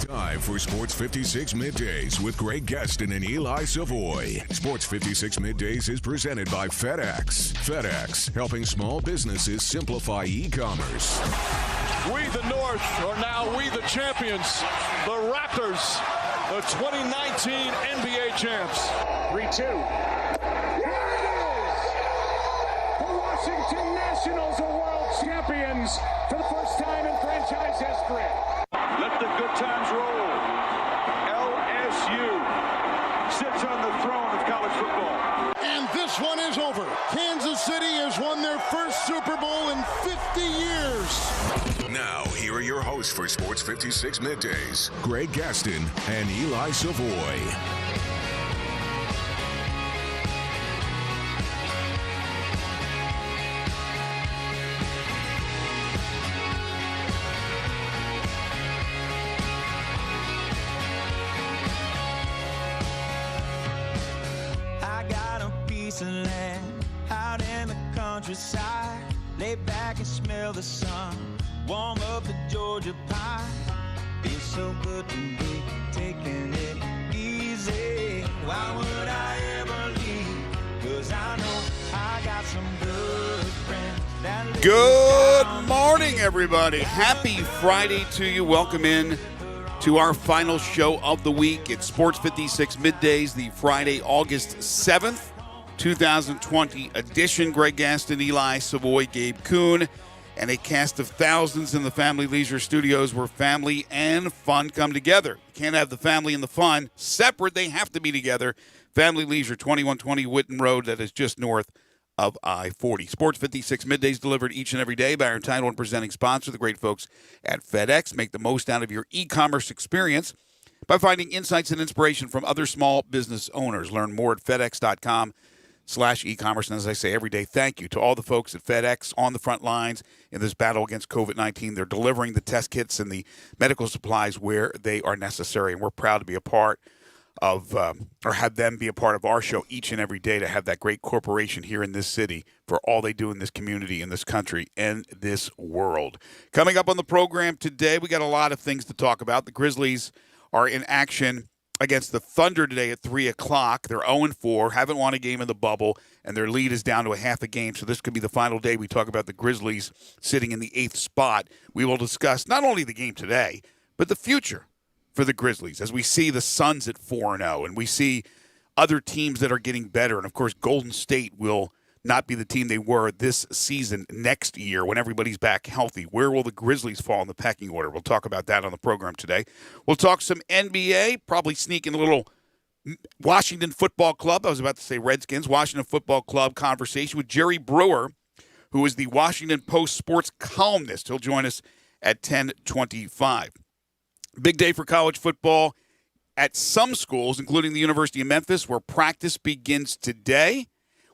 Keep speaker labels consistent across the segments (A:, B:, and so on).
A: Time for Sports 56 Middays with Greg Gaston and Eli Savoy. Sports 56 Middays is presented by FedEx. FedEx, helping small businesses simplify e-commerce.
B: We, the North, are now we, the champions. The Raptors, the 2019 NBA champs.
C: 3-2. Here it is! The Washington Nationals are world champions for the first time in franchise history.
B: Let the good times roll. LSU sits on the throne of college football.
D: And this one is over. Kansas City has won their first Super Bowl in 50 years.
A: Now, here are your hosts for Sports 56 Middays, Greg Gaston and Eli Savoy.
E: Out in the countryside, lay back and smell the sun, warm up the Georgia pie. Feels so good to be taking it easy. Why would I ever leave? 'Cause I know I got some good friends that live.
F: Good morning, everybody. Happy Friday to you. Welcome in to our final show of the week. It's Sports 56 Middays, the Friday, August 7th. 2020 edition. Greg Gaston, Eli Savoy, Gabe Kuhn, and a cast of thousands in the Family Leisure Studios where family and fun come together. You can't have the family and the fun separate. They have to be together. Family Leisure, 2120 Whitten Road, that is just north of I-40. Sports 56 Middays delivered each and every day by our title and presenting sponsor, the great folks at FedEx. Make the most out of your e-commerce experience by finding insights and inspiration from other small business owners. Learn more at FedEx.com/e-commerce. And as I say every day, thank you to all the folks at FedEx on the front lines in this battle against COVID-19. They're delivering the test kits and the medical supplies where they are necessary. And we're proud to be a part of, or have them be a part of our show each and every day, to have that great corporation here in this city for all they do in this community, in this country, and this world. Coming up on the program today, we got a lot of things to talk about. The Grizzlies are in action against the Thunder today at 3 o'clock. They're 0-4, haven't won a game in the bubble, and their lead is down to a half a game. So this could be the final day we talk about the Grizzlies sitting in the 8th spot. We will discuss not only the game today, but the future for the Grizzlies as we see the Suns at 4-0, and we see other teams that are getting better. And, of course, Golden State will not be the team they were this season next year when everybody's back healthy. Where will the Grizzlies fall in the pecking order? We'll talk about that on the program today. We'll talk some NBA, probably sneak in a little Washington Football Club. I was about to say Redskins. Washington Football Club conversation with Jerry Brewer, who is the Washington Post sports columnist. He'll join us at 10:25. Big day for college football at some schools, including the University of Memphis, where practice begins today.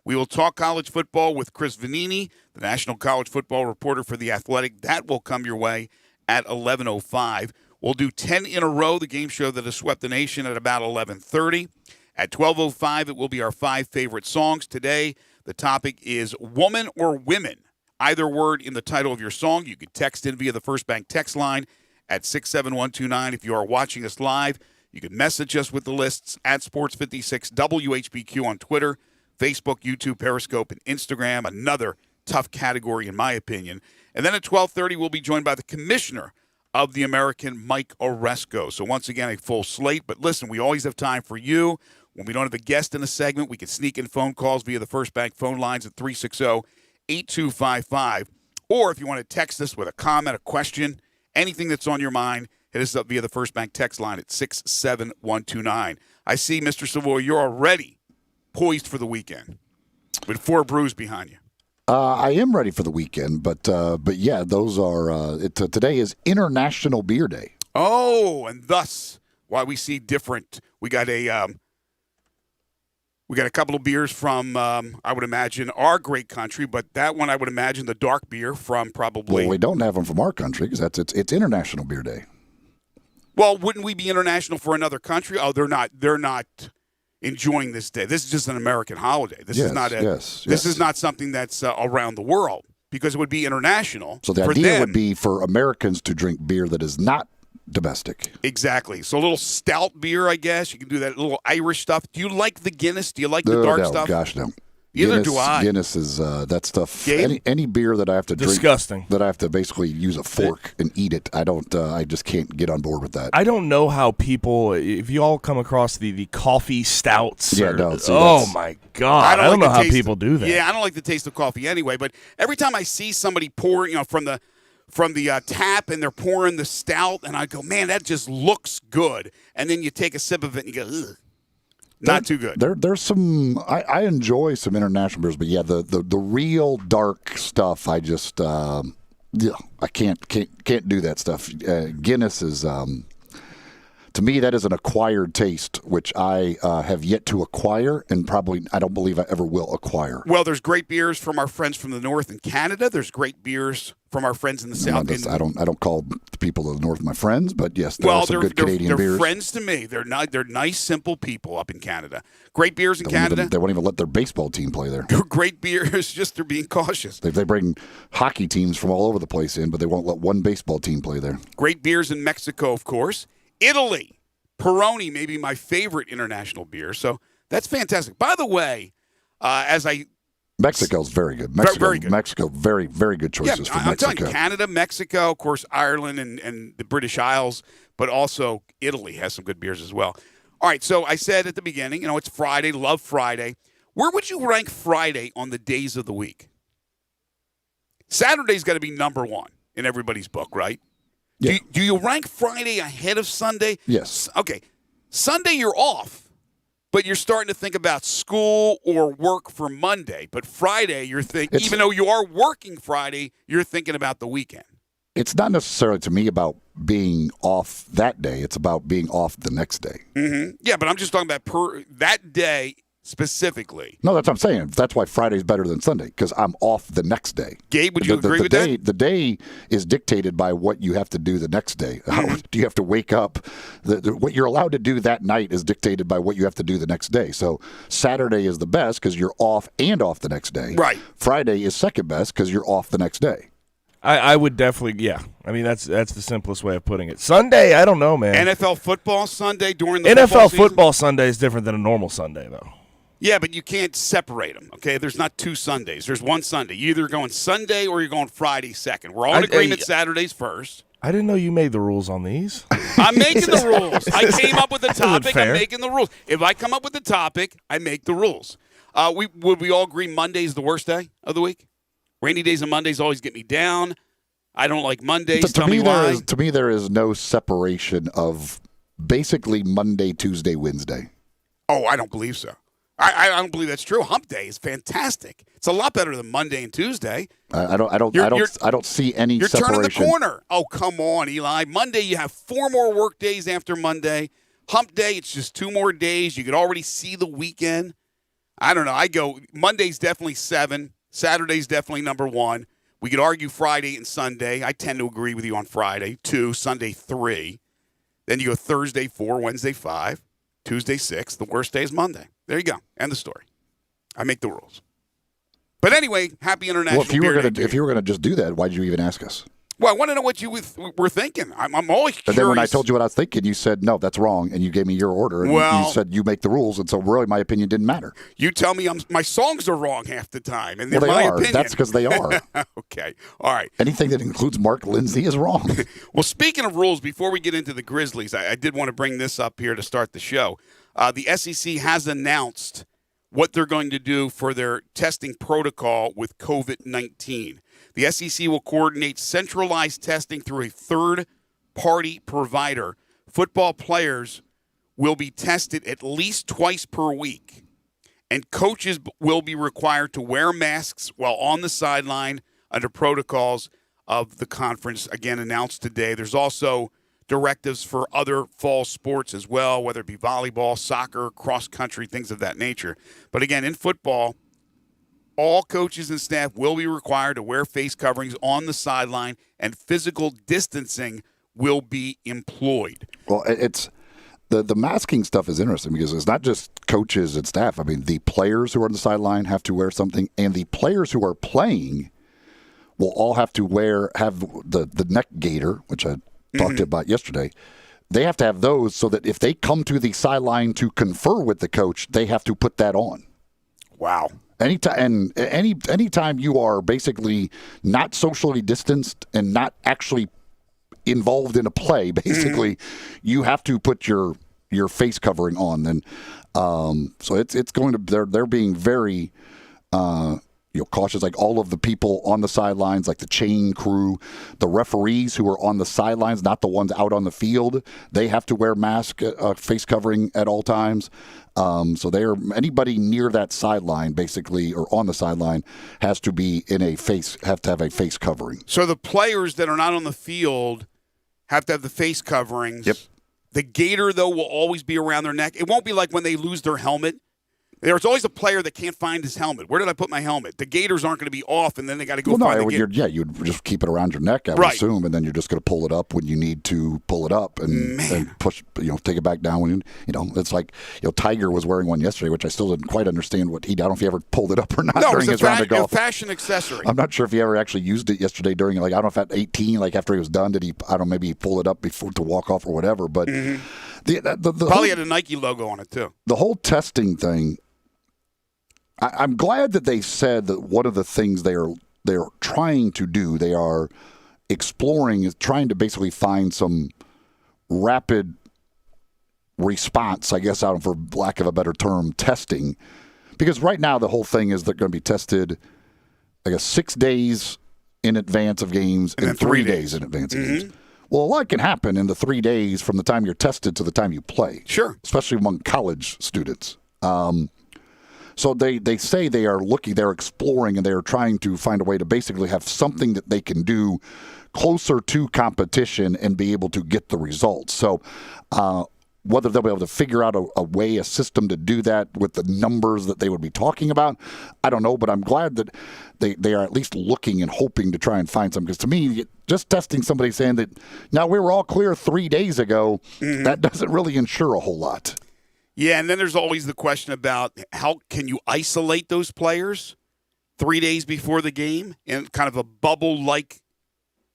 F: We will talk college football with Chris Vanini, the national college football reporter for The Athletic. That will come your way at 11:05. We'll do 10 in a row, the game show that has swept the nation, at about 11:30. At 12:05, it will be our 5 favorite songs. Today, the topic is woman or women. Either word in the title of your song. You can text in via the First Bank text line at 67129. If you are watching us live, you can message us with the lists at Sports56 WHBQ on Twitter, Facebook, YouTube, Periscope, and Instagram. Another tough category, in my opinion. And then at 12:30, we'll be joined by the commissioner of the American, Mike Oresco. So once again, a full slate. But listen, we always have time for you. When we don't have a guest in a segment, we can sneak in phone calls via the First Bank phone lines at 360-8255. Or if you want to text us with a comment, a question, anything that's on your mind, hit us up via the First Bank text line at 67129. I see, Mr. Savoy, you're already poised for the weekend with 4 brews behind you.
D: I am ready for the weekend, but yeah, those are today is International Beer Day.
F: Oh, and thus why we see different. We got a couple of beers from I would imagine our great country, but that one I would imagine the dark beer from probably.
D: Well, we don't have them from our country because it's International Beer Day.
F: Well, wouldn't we be international for another country? Oh, they're not. They're not enjoying this day. This is just an American holiday. This is not This is not something that's around the world, because it would be international.
D: So the idea would be for Americans to drink beer that is not
G: domestic.
F: Exactly. So a little stout beer, I guess. You can do that little Irish stuff. Do you like the Guinness? Do you like the dark stuff?
G: Gosh, no.
F: Either do I.
G: Guinness is that stuff.
F: Gabe?
G: Any beer that I have to
H: Disgusting.
G: drink, that I have to basically use a fork and eat it. I don't. I just can't get on board with that.
H: I don't know how people, if you all come across the coffee stouts.
G: Yeah,
H: or,
G: no. See,
H: oh my God! I don't know how people do that.
F: Yeah, I don't like the taste of coffee anyway. But every time I see somebody pour, from the tap and they're pouring the stout, and I go, man, that just looks good. And then you take a sip of it and you go, ugh. Not too good.
G: There's some. I enjoy some international beers, but yeah, the real dark stuff. I just I can't do that stuff. Guinness is to me that is an acquired taste, which I have yet to acquire, and probably I don't believe I ever will acquire.
F: Well, there's great beers from our friends from the north in Canada. There's great beers from our friends in the south.
G: I don't call the people of the north my friends, but yes, there are some good Canadian beers.
F: They're friends to me. They're nice, simple people up in Canada. Great beers in Canada.
G: They won't even let their baseball team play there.
F: Great beers, just they're being cautious.
G: They bring hockey teams from all over the place in, but they won't let one baseball team play there. Great
F: beers in Mexico, of course. Italy, Peroni, maybe my favorite international beer. So that's fantastic. By the way,
G: Mexico's very good.
F: Very good.
G: Mexico, very, very good choices for Mexico.
F: I'm telling you, Canada, Mexico, of course, Ireland and the British Isles, but also Italy has some good beers as well. All right, so I said at the beginning, it's Friday, love Friday. Where would you rank Friday on the days of the week? Saturday's got to be number one in everybody's book, right?
G: Yeah.
F: Do you rank Friday ahead of Sunday?
G: Yes.
F: Okay. Sunday you're off, but you're starting to think about school or work for Monday. But Friday you're thinking, even though you are working Friday, you're thinking about the weekend.
G: It's not necessarily to me about being off that day. It's about being off the next day.
F: Mm-hmm. Yeah, but I'm just talking about that day specifically.
G: No, that's what I'm saying. That's why Friday's better than Sunday, because I'm off the next day.
F: Gabe, would you agree with that?
G: The day is dictated by what you have to do the next day.
F: Mm-hmm.
G: How do you have to wake up? What you're allowed to do that night is dictated by what you have to do the next day. So Saturday is the best because you're off and off the next day.
F: Right.
G: Friday is second best because you're off the next day.
H: I would definitely, yeah. I mean, that's the simplest way of putting it. Sunday, I don't know, man.
F: NFL football Sunday during the
H: NFL football Sunday is different than a normal Sunday, though.
F: Yeah, but you can't separate them, okay? There's not two Sundays. There's one Sunday. You're either going Sunday or you're going Friday second. We're all in agreement Saturday's first.
H: I didn't know you made the rules on these.
F: I'm making the rules. I came up with the topic. I'm making the rules. If I come up with the topic, I make the rules. Would we all agree Monday's the worst day of the week? Rainy days and Mondays always get me down. I don't like Mondays. Tell me why.
G: To me, there is no separation of basically Monday, Tuesday, Wednesday.
F: Oh, I don't believe so. I don't believe that's true. Hump Day is fantastic. It's a lot better than Monday and Tuesday.
G: I don't see any
F: you're
G: separation.
F: You're turning the corner. Oh, come on, Eli. Monday, you have 4 more work days after Monday. Hump Day, it's just 2 more days. You could already see the weekend. I don't know. Monday's definitely 7. Saturday's definitely number 1. We could argue Friday and Sunday. I tend to agree with you on Friday. 2, Sunday 3. Then you go Thursday 4, Wednesday 5, Tuesday 6. The worst day is Monday. There you go. End the story. I make the rules. But anyway, happy International Beer Day.
G: If you were gonna just do that, why did you even ask us?
F: Well, I want to know what you were thinking. I'm always curious.
G: And then when I told you what I was thinking, you said, no, that's wrong, and you gave me your order, and you said you make the rules, and so really my opinion didn't matter.
F: You tell me my songs are wrong half the time, and
G: well,
F: they're my opinion.
G: That's because they are.
F: Okay. All right.
G: Anything that includes Mark Lindsay is wrong.
F: Well, speaking of rules, before we get into the Grizzlies, I did want to bring this up here to start the show. The SEC has announced what they're going to do for their testing protocol with COVID-19. The SEC will coordinate centralized testing through a third-party provider. Football players will be tested at least twice per week, and coaches will be required to wear masks while on the sideline under protocols of the conference, again, announced today. There's also directives for other fall sports as well, whether it be volleyball, soccer, cross-country, things of that nature. But again, in football, all coaches and staff will be required to wear face coverings on the sideline, and physical distancing will be employed.
G: Well, it's the masking stuff is interesting because it's not just coaches and staff. I mean, the players who are on the sideline have to wear something, and the players who are playing will all have to have the neck gaiter, which talked about yesterday. They have to have those so that if they come to the sideline to confer with the coach, they have to put that on.
F: Wow.
G: Anytime you are basically not socially distanced and not actually involved in a play, basically, you have to put your face covering on. And so it's going to they're being very cautious. Like all of the people on the sidelines, like the chain crew, the referees who are on the sidelines, not the ones out on the field, they have to wear mask, face covering at all times. So anybody near that sideline, basically, or on the sideline, has to be have to have a face covering.
F: So the players that are not on the field have to have the face coverings.
G: Yep.
F: The gaiter, though, will always be around their neck. It won't be like when they lose their helmet. There's always a player that can't find his helmet. Where did I put my helmet? The gaiters aren't going to be off, and then they got to go find the gaiter.
G: You'd just keep it around your neck, I would assume, and then you're just going to pull it up when you need to pull it up and push, take it back down when it's like, Tiger was wearing one yesterday, which I still didn't quite understand what I don't know if he ever pulled it up or not during his round of golf.
F: No, fashion accessory.
G: I'm not sure if he ever actually used it yesterday during, I don't know if at 18, after he was done, did he, maybe he pulled it up before to walk off or whatever, but the
F: probably had a Nike logo on it too.
G: The whole testing thing, I'm glad that they said that one of the things they're trying to do, they are exploring, is trying to basically find some rapid response, I guess, for lack of a better term, testing. Because right now the whole thing is they're going to be tested, 6 days in advance of games and 3 days in advance of games. Well, a lot can happen in the 3 days from the time you're tested to the time you play.
F: Sure.
G: Especially among college students. So they say they're exploring, and they're trying to find a way to basically have something that they can do closer to competition and be able to get the results. So whether they'll be able to figure out a system to do that with the numbers that they would be talking about, I don't know, but I'm glad that they are at least looking and hoping to try and find something. Because to me, just testing somebody saying that, now we were all clear 3 days ago, that doesn't really ensure a whole lot.
F: Yeah, and then there's always the question about how can you isolate those players 3 days before the game in kind of a bubble-like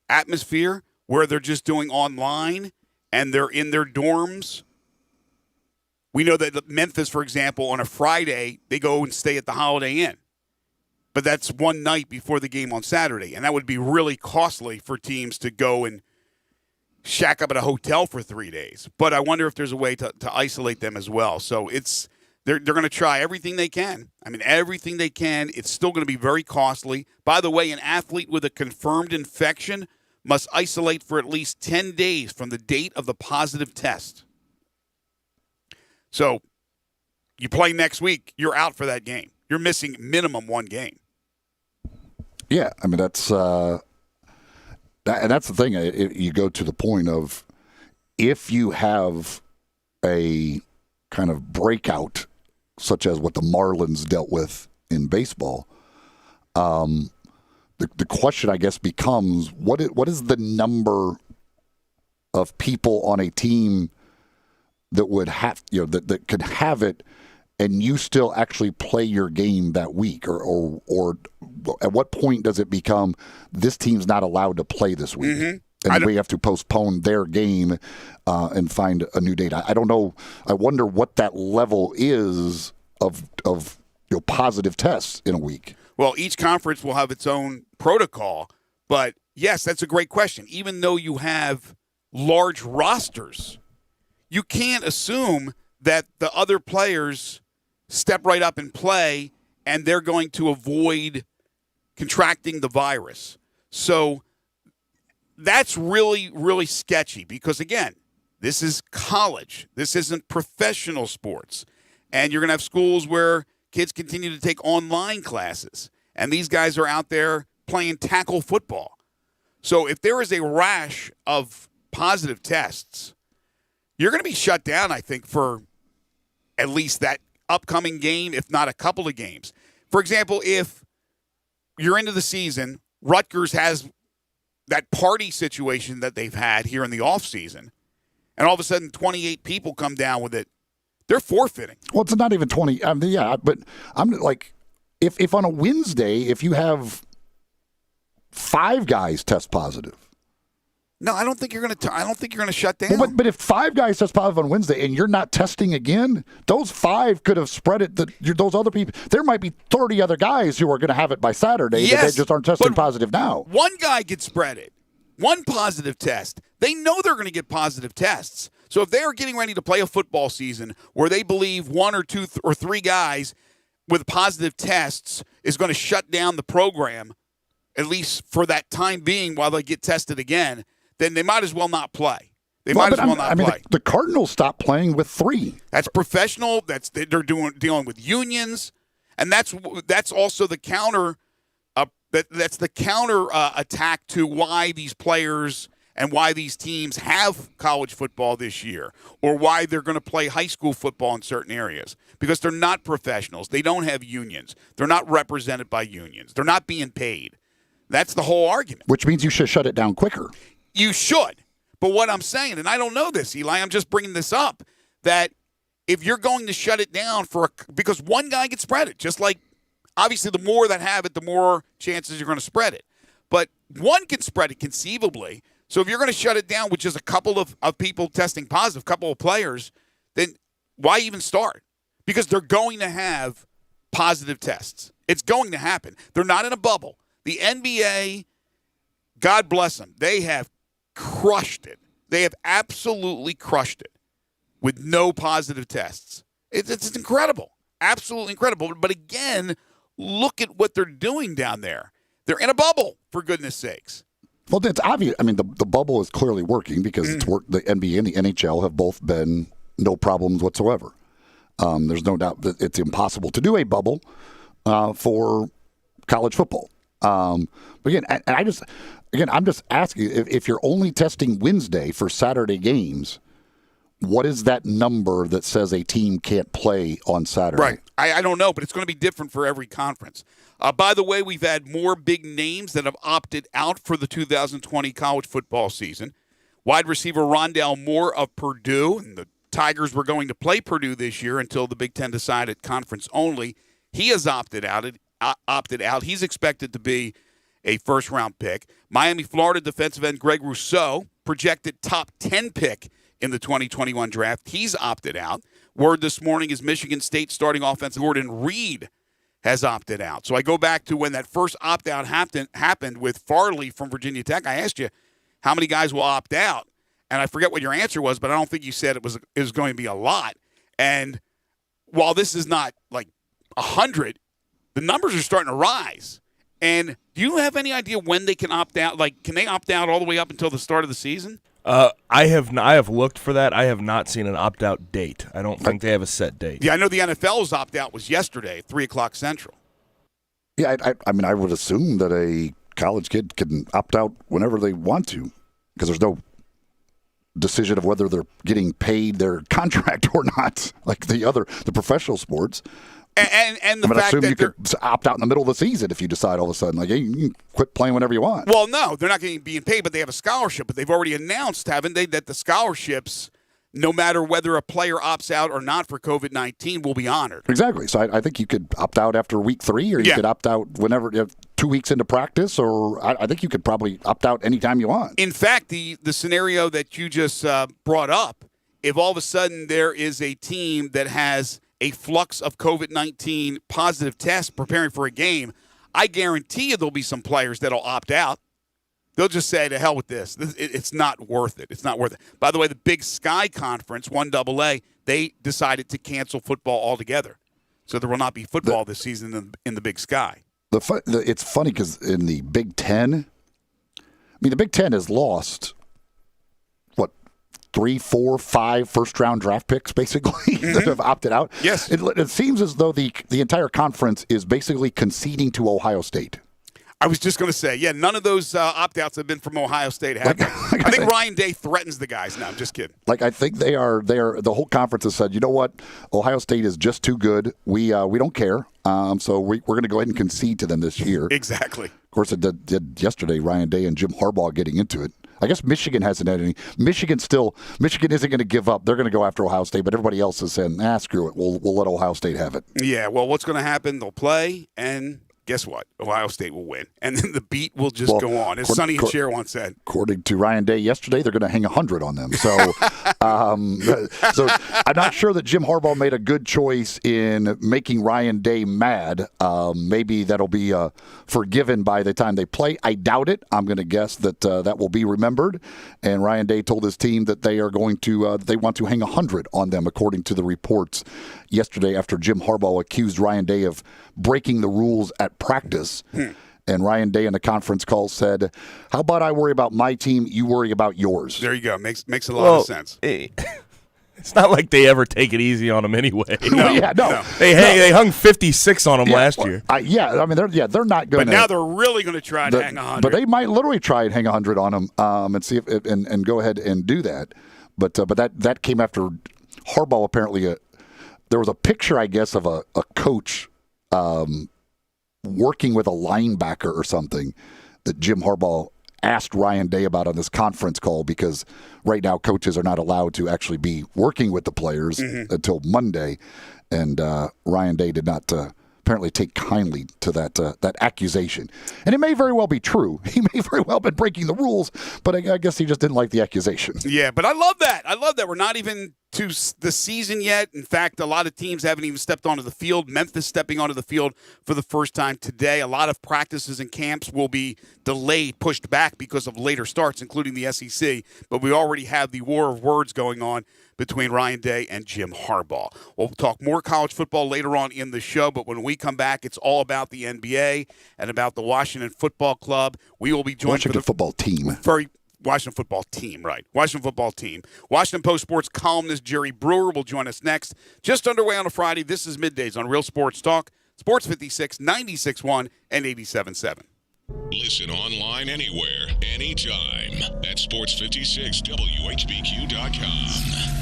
F: atmosphere where they're just doing online and they're in their dorms. We know that Memphis, for example, on a Friday, they go and stay at the Holiday Inn. But that's one night before the game on Saturday, and that would be really costly for teams to go and shack up at a hotel for 3 days. But I wonder if there's a way to isolate them as well. So they're going to try everything they can. Everything they can. It's still going to be very costly. By the way, an athlete with a confirmed infection must isolate for at least 10 days from the date of the positive test. So you play next week, you're out for that game. You're missing minimum one game.
G: Yeah, that's... And that's the thing. You go to the point of, if you have a kind of breakout, such as what the Marlins dealt with in baseball, the question, I guess, becomes, what is the number of people on a team that would have, that could have it, and you still actually play your game that week, or at what point does it become this team's not allowed to play this week, and we have to postpone their game and find a new date? I don't know. I wonder what that level is of positive tests in a week.
F: Well, each conference will have its own protocol, but yes, that's a great question. Even though you have large rosters, you can't assume that the other players step right up and play, and they're going to avoid contracting the virus. So that's really, really sketchy because, again, this is college. This isn't professional sports. And you're going to have schools where kids continue to take online classes, and these guys are out there playing tackle football. So if there is a rash of positive tests, you're going to be shut down, I think, for at least that upcoming game, if not a couple of games. For example, if you're into the season, Rutgers has that party situation that they've had here in the offseason, and all of a sudden 28 people come down with it, they're forfeiting.
G: Well, it's not even 20. But I'm like, if on a Wednesday, if you have 5 guys test positive,
F: No, I don't think you're going to shut down.
G: Well, but if 5 guys test positive on Wednesday and you're not testing again, those 5 could have spread it. Those other people, there might be 30 other guys who are going to have it by Saturday.
F: Yes,
G: that they just aren't testing positive now.
F: One guy gets spread it. One positive test. They know they're going to get positive tests. So if they're getting ready to play a football season where they believe 1 or 2 or 3 guys with positive tests is going to shut down the program, at least for that time being while they get tested again, then they might as well not play. The Cardinals stopped playing with 3. That's professional. They're dealing with unions, and that's also the counter. That's the counter attack to why these players and why these teams have college football this year, or why they're going to play high school football in certain areas, because they're not professionals. They don't have unions. They're not represented by unions. They're not being paid. That's the whole argument.
G: Which means you should shut it down quicker.
F: You should. But what I'm saying, and I don't know this, Eli, I'm just bringing this up, that if you're going to shut it down because one guy gets spread it, just like obviously the more that have it, the more chances you're going to spread it. But one can spread it conceivably. So if you're going to shut it down with just a couple of people testing positive, a couple of players, then why even start? Because they're going to have positive tests. It's going to happen. They're not in a bubble. The NBA, God bless them, they have crushed it. They have absolutely crushed it with no positive tests. It's incredible. Absolutely incredible. But again, look at what they're doing down there. They're in a bubble, for goodness sakes.
G: Well, it's obvious. I mean, the bubble is clearly working because it's the NBA and the NHL have both been no problems whatsoever. There's no doubt that it's impossible to do a bubble for college football. But again, I'm just asking, if you're only testing Wednesday for Saturday games, what is that number that says a team can't play on Saturday?
F: Right. I don't know, but it's going to be different for every conference. By the way, we've had more big names that have opted out for the 2020 college football season. Wide receiver Rondale Moore of Purdue, and the Tigers were going to play Purdue this year until the Big Ten decided conference only. He has opted out. He's expected to be a first-round pick. Miami, Florida defensive end Greg Rousseau, projected top 10 pick in the 2021 draft. He's opted out. Word this morning is Michigan State starting offensive Gordon Reed has opted out. So I go back to when that first opt-out happened with Farley from Virginia Tech. I asked you how many guys will opt out, and I forget what your answer was, but I don't think you said it was going to be a lot. And while this is not like 100, the numbers are starting to rise. And do you have any idea when they can opt out? Like, can they opt out all the way up until the start of the season?
H: I have looked for that. I have not seen an opt-out date. I don't think they have a set date.
F: Yeah, I know the NFL's opt-out was yesterday, 3 o'clock Central.
G: Yeah, I mean, I would assume that a college kid can opt out whenever they want to because there's no decision of whether they're getting paid their contract or not, like the professional sports.
F: And the fact
G: assume
F: that
G: you could opt out in the middle of the season if you decide all of a sudden, like, hey, you can quit playing whenever you want.
F: Well, no, they're not getting being paid, but they have a scholarship. But they've already announced, haven't they, that the scholarships, no matter whether a player opts out or not for COVID-19, will be honored.
G: Exactly. So I think you could opt out after week 3, or you could opt out whenever, 2 weeks into practice, or I think you could probably opt out anytime you want.
F: In fact, the scenario that you just brought up, if all of a sudden there is a team that has a flux of COVID-19 positive tests preparing for a game, I guarantee you there'll be some players that'll opt out. They'll just say, to hell with this. It's not worth it. It's not worth it. By the way, the Big Sky Conference, 1AA, they decided to cancel football altogether. So there will not be football this season in the Big Sky.
G: It's funny because in the Big Ten, the Big Ten has lost 3, 4, 5 first-round draft picks, basically, that have opted out.
F: Yes.
G: It seems as though the entire conference is basically conceding to Ohio State.
F: I was just going to say, none of those opt-outs have been from Ohio State. I think Ryan Day threatens the guys now. I'm just kidding.
G: I think they are. The whole conference has said, you know what? Ohio State is just too good. We don't care. So we're going to go ahead and concede to them this year.
F: Exactly.
G: Of course, it did yesterday, Ryan Day and Jim Harbaugh getting into it. I guess Michigan hasn't had any. Michigan isn't going to give up. They're going to go after Ohio State, but everybody else is saying, screw it. We'll let Ohio State have it.
F: Yeah, well, what's going to happen? They'll play, and guess what? Ohio State will win. And then the beat will just go on, as Sonny and Cher once said.
G: According to Ryan Day yesterday, they're going to hang 100 on them. So, so I'm not sure that Jim Harbaugh made a good choice in making Ryan Day mad. Maybe that'll be forgiven by the time they play. I doubt it. I'm going to guess that that will be remembered. And Ryan Day told his team that they are going to they want to hang 100 on them, according to the reports yesterday after Jim Harbaugh accused Ryan Day of breaking the rules at practice. And Ryan Day in the conference call said, "How about I worry about my team, you worry about yours."
F: There you go. Makes a lot of sense.
H: It's not like they ever take it easy on him anyway.
G: No.
H: They hung 56 on him last year.
G: I mean, they're not going to.
F: But now they're really going to try to hang 100.
G: But they might literally try and hang 100 on him and see if and go ahead and do that. But that came after Harbaugh apparently. There was a picture, I guess, of a coach working with a linebacker or something that Jim Harbaugh asked Ryan Day about on this conference call, because right now coaches are not allowed to actually be working with the players until Monday. And Ryan Day did not apparently take kindly to that accusation. And it may very well be true. He may very well have been breaking the rules, but I guess he just didn't like the accusation.
F: Yeah, but I love that. We're not even to the season yet. In fact, a lot of teams haven't even stepped onto the field. Memphis stepping onto the field for the first time today. A lot of practices and camps will be delayed, pushed back because of later starts, including the SEC. But we already have the war of words going on between Ryan Day and Jim Harbaugh. We'll talk more college football later on in the show, but when we come back, it's all about the NBA and about the Washington Football Club. We will be joined
G: Washington football team.
F: Washington football team, right. Washington football team. Washington Post sports columnist Jerry Brewer will join us next. Just underway on a Friday, this is Middays on Real Sports Talk, Sports 56, 96.1, and 87.7.
A: Listen online anywhere, anytime at sports56whbq.com.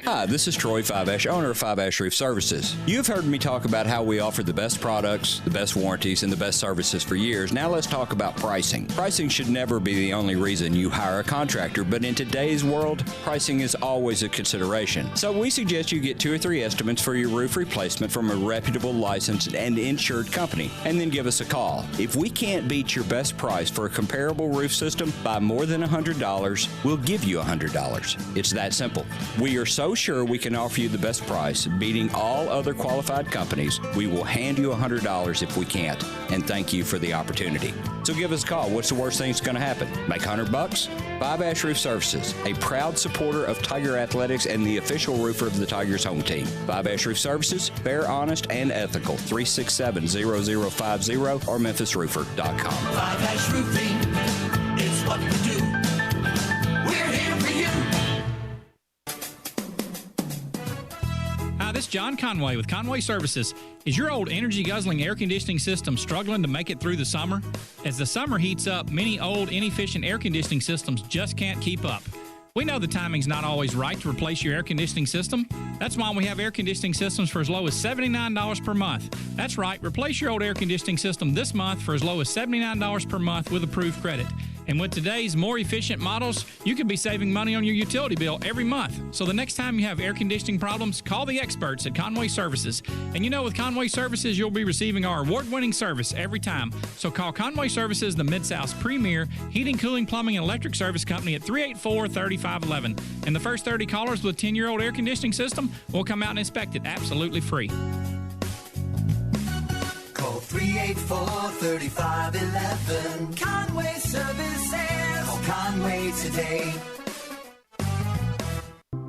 I: Hi, this is Troy Five-Ash, owner of Five-Ash Roof Services. You've heard me talk about how we offer the best products, the best warranties, and the best services for years. Now let's talk about pricing. Pricing should never be the only reason you hire a contractor, but in today's world, pricing is always a consideration. So we suggest you get 2 or 3 estimates for your roof replacement from a reputable, licensed, and insured company, and then give us a call. If we can't beat your best price for a comparable roof system by more than $100, we'll give you $100. It's that simple. We are so sure we can offer you the best price, beating all other qualified companies. We will hand you $100 if we can't, and thank you for the opportunity. So give us a call. What's the worst thing that's going to happen? Make $100? Five-Ash Roof Services, a proud supporter of Tiger Athletics and the official roofer of the Tigers home team. Five-Ash Roof Services, fair, honest, and ethical. 367-0050 or memphisroofer.com.
E: Five-Ash Roofing, it's what we do. We're here for you.
J: Hi, this is John Conway with Conway Services. Is your old energy-guzzling air conditioning system struggling to make it through the summer? As the summer heats up, many old, inefficient air conditioning systems just can't keep up. We know the timing's not always right to replace your air conditioning system. That's why we have air conditioning systems for as low as $79 per month. That's right, replace your old air conditioning system this month for as low as $79 per month with approved credit. And with today's more efficient models, you could be saving money on your utility bill every month. So the next time you have air conditioning problems, call the experts at Conway Services. And you know, with Conway Services, you'll be receiving our award-winning service every time. So call Conway Services, the Mid-South's premier heating, cooling, plumbing, and electric service company at 384-3511. And the first 30 callers with a 10-year-old air conditioning system will come out and inspect it absolutely free.
E: Call 384-3511. Conway Services. Call Conway today.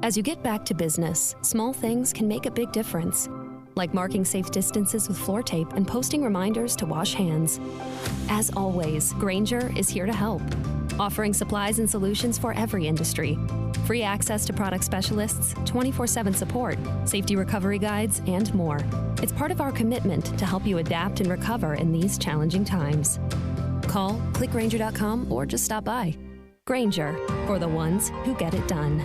K: As you get back to business, small things can make a big difference. Like marking safe distances with floor tape and posting reminders to wash hands. As always, Grainger is here to help, offering supplies and solutions for every industry. Free access to product specialists, 24/7 support, safety recovery guides, and more. It's part of our commitment to help you adapt and recover in these challenging times. Call, click Grainger.com, or just stop by. Grainger, for the ones who get it done.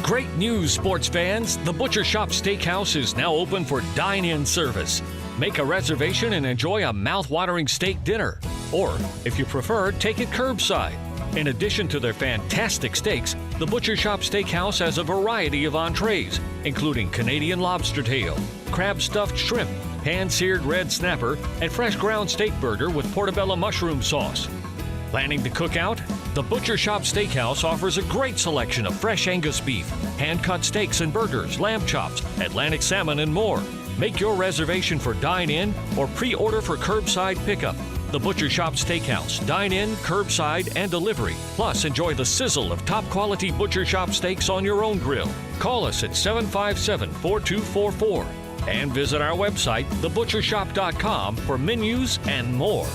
L: Great news, sports fans. The Butcher Shop Steakhouse is now open for dine-in service. Make a reservation and enjoy a mouth-watering steak dinner. Or, if you prefer, take it curbside. In addition to their fantastic steaks, the Butcher Shop Steakhouse has a variety of entrees, including Canadian lobster tail, crab stuffed shrimp, pan-seared red snapper, and fresh ground steak burger with portobello mushroom sauce. Planning to cook out? The Butcher Shop Steakhouse offers a great selection of fresh Angus beef, hand-cut steaks and burgers, lamb chops, Atlantic salmon, and more. Make your reservation for dine-in or pre-order for curbside pickup. The Butcher Shop Steakhouse. Dine-in, curbside, and delivery. Plus, enjoy the sizzle of top-quality Butcher Shop steaks on your own grill. Call us at 757-4244 and visit our website, thebutchershop.com, for menus and more.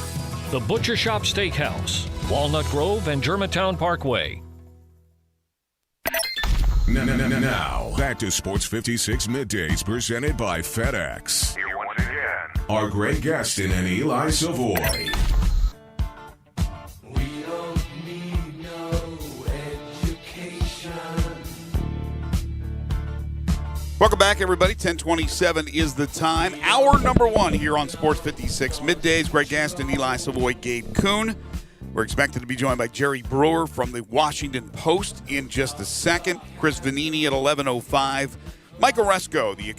L: The Butcher Shop Steakhouse, Walnut Grove and Germantown Parkway.
A: Now, back to Sports 56 Middays presented by FedEx.
M: Here once again
A: are Greg Gaston and Eli Savoy.
E: We don't need no education.
F: Welcome back, everybody. 10:27 is the time. Hour number one here on Sports 56 Middays. Greg Gaston, Eli Savoy, Gabe Kuhn. We're expected to be joined by Jerry Brewer from the Washington Post in just a second. Chris Vanini at 11:05. Mike Oresco, the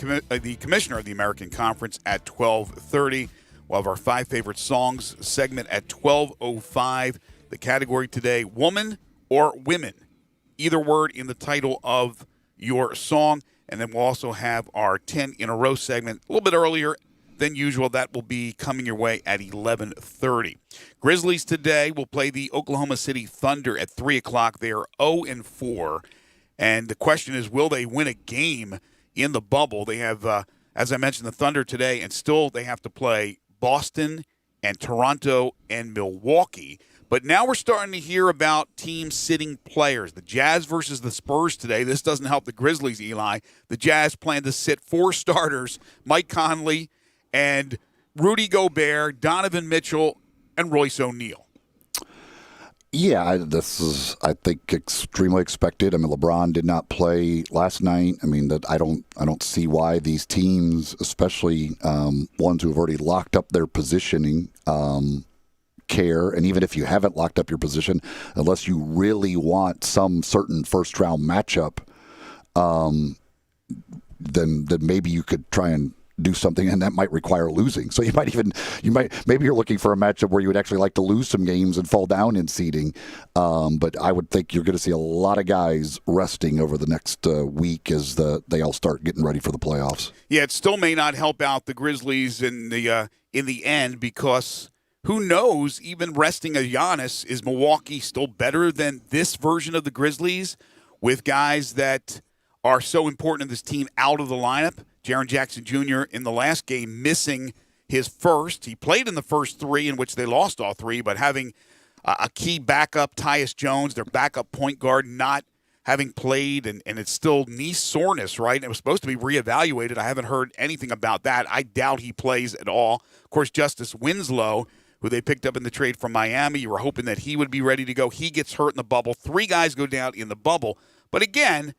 F: commissioner of the American Conference, at 12:30. We'll have our 5 favorite songs segment at 12:05. The category today, woman or women. Either word in the title of your song. And then we'll also have our 10 in a row segment a little bit earlier than usual. That will be coming your way at 11:30. Grizzlies today will play the Oklahoma City Thunder at 3 o'clock. They are 0-4. And the question is, will they win a game in the bubble? They have, as I mentioned, the Thunder today, and still they have to play Boston and Toronto and Milwaukee. But now we're starting to hear about teams sitting players. The Jazz versus the Spurs today. This doesn't help the Grizzlies, Eli. The Jazz plan to sit 4 starters, Mike Conley and Rudy Gobert, Donovan Mitchell, and Royce O'Neal.
G: Yeah, this is, I think, extremely expected. I mean, LeBron did not play last night. I mean, that I don't see why these teams, especially ones who have already locked up their positioning, care. And even if you haven't locked up your position, unless you really want some certain first-round matchup, then maybe you could try and do something, and that might require losing. So maybe you're looking for a matchup where you would actually like to lose some games and fall down in seeding. But I would think you're going to see a lot of guys resting over the next week as they all start getting ready for the playoffs.
F: Yeah, it still may not help out the Grizzlies in the end, because who knows, even resting a Giannis, is Milwaukee still better than this version of the Grizzlies with guys that are so important in this team out of the lineup? Jaren Jackson Jr. in the last game missing his first. He played in the first 3 in which they lost all 3, but having a key backup, Tyus Jones, their backup point guard, not having played, and it's still knee soreness, right? And it was supposed to be reevaluated. I haven't heard anything about that. I doubt he plays at all. Of course, Justice Winslow, who they picked up in the trade from Miami, you were hoping that he would be ready to go. He gets hurt in the bubble. 3 guys go down in the bubble. But again,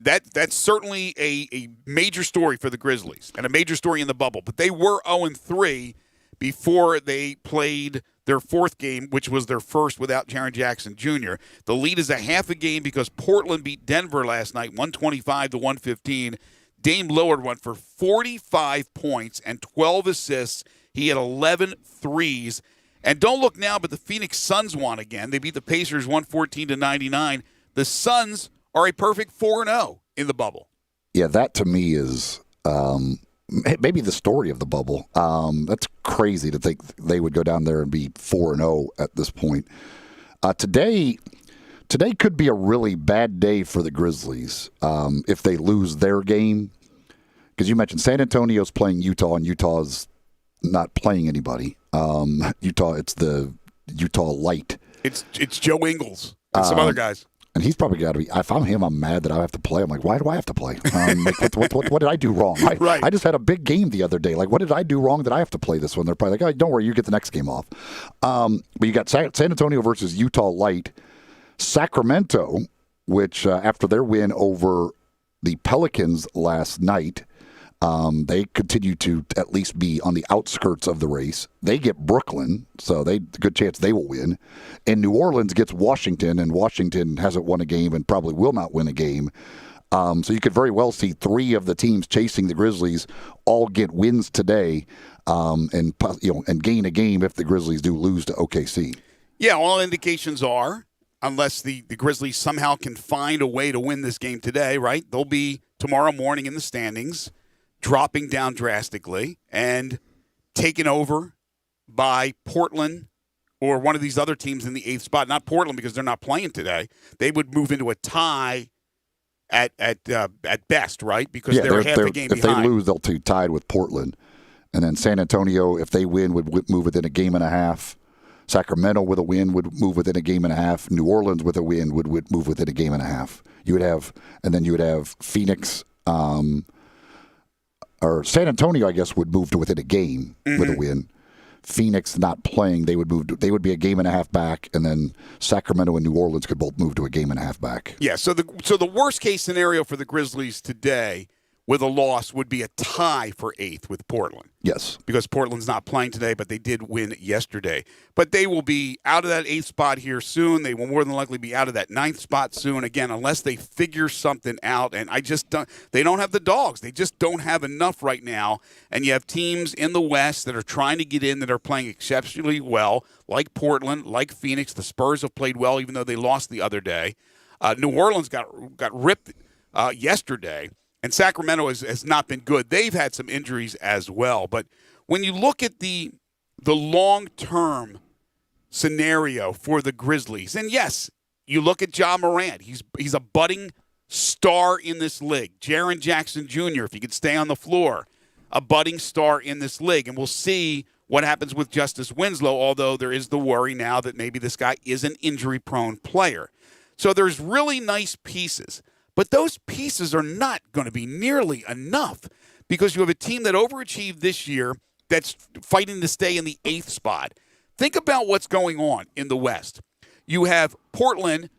F: that's certainly a major story for the Grizzlies and a major story in the bubble. But they were 0-3 before they played their 4th game, which was their first without Jaren Jackson Jr. The lead is a half a game because Portland beat Denver last night, 125-115. Dame Lillard went for 45 points and 12 assists. He had 11 threes. And don't look now, but the Phoenix Suns won again. They beat the Pacers 114-99. The Suns are a perfect 4-0 in the bubble.
G: Yeah, that to me is maybe the story of the bubble. That's crazy to think they would go down there and be 4-0 at this point. Today could be a really bad day for the Grizzlies if they lose their game. Because you mentioned San Antonio's playing Utah, and Utah's not playing anybody. Utah, it's the Utah Light.
F: It's Joe Ingles and some other guys.
G: And he's probably got to be. If I'm him, I'm mad that I have to play. I'm like, why do I have to play? What did I do wrong?
F: Right.
G: I just had a big game the other day. Like, what did I do wrong that I have to play this one? They're probably like, oh, don't worry, you get the next game off. But you got San Antonio versus Utah Light. Sacramento, which after their win over the Pelicans last night, They continue to at least be on the outskirts of the race. They get Brooklyn, so good chance they will win. And New Orleans gets Washington, and Washington hasn't won a game and probably will not win a game. So you could very well see 3 of the teams chasing the Grizzlies all get wins today, and gain a game if the Grizzlies do lose to OKC.
F: Yeah, all indications are, unless the Grizzlies somehow can find a way to win this game today, right? They'll be tomorrow morning in the standings, dropping down drastically and taken over by Portland or one of these other teams in the 8th spot. Not Portland because they're not playing today. They would move into a tie at best, right? Because they're half a game behind.
G: If they lose, they'll be tied with Portland. And then San Antonio, if they win, would move within a game and a half. Sacramento with a win would move within a game and a half. New Orleans with a win would move within a game and a half. You would have Phoenix, or San Antonio, I guess, would move to within a game with a win. Phoenix not playing, they would be a game and a half back, and then Sacramento and New Orleans could both move to a game and a half back.
F: Yeah, so the worst case scenario for the Grizzlies today with a loss would be a tie for 8th with Portland.
G: Yes.
F: Because Portland's not playing today, but they did win yesterday. But they will be out of that 8th spot here soon. They will more than likely be out of that 9th spot soon, again, unless they figure something out. And they don't have the dogs. They just don't have enough right now. And you have teams in the West that are trying to get in that are playing exceptionally well, like Portland, like Phoenix. The Spurs have played well, even though they lost the other day. New Orleans got ripped yesterday. And Sacramento has not been good. They've had some injuries as well. But when you look at the long-term scenario for the Grizzlies, and yes, you look at Ja Morant. He's a budding star in this league. Jaren Jackson Jr., if he could stay on the floor, a budding star in this league. And we'll see what happens with Justice Winslow, although there is the worry now that maybe this guy is an injury-prone player. So there's really nice pieces. But those pieces are not going to be nearly enough because you have a team that overachieved this year that's fighting to stay in the 8th spot. Think about what's going on in the West. You have Portland.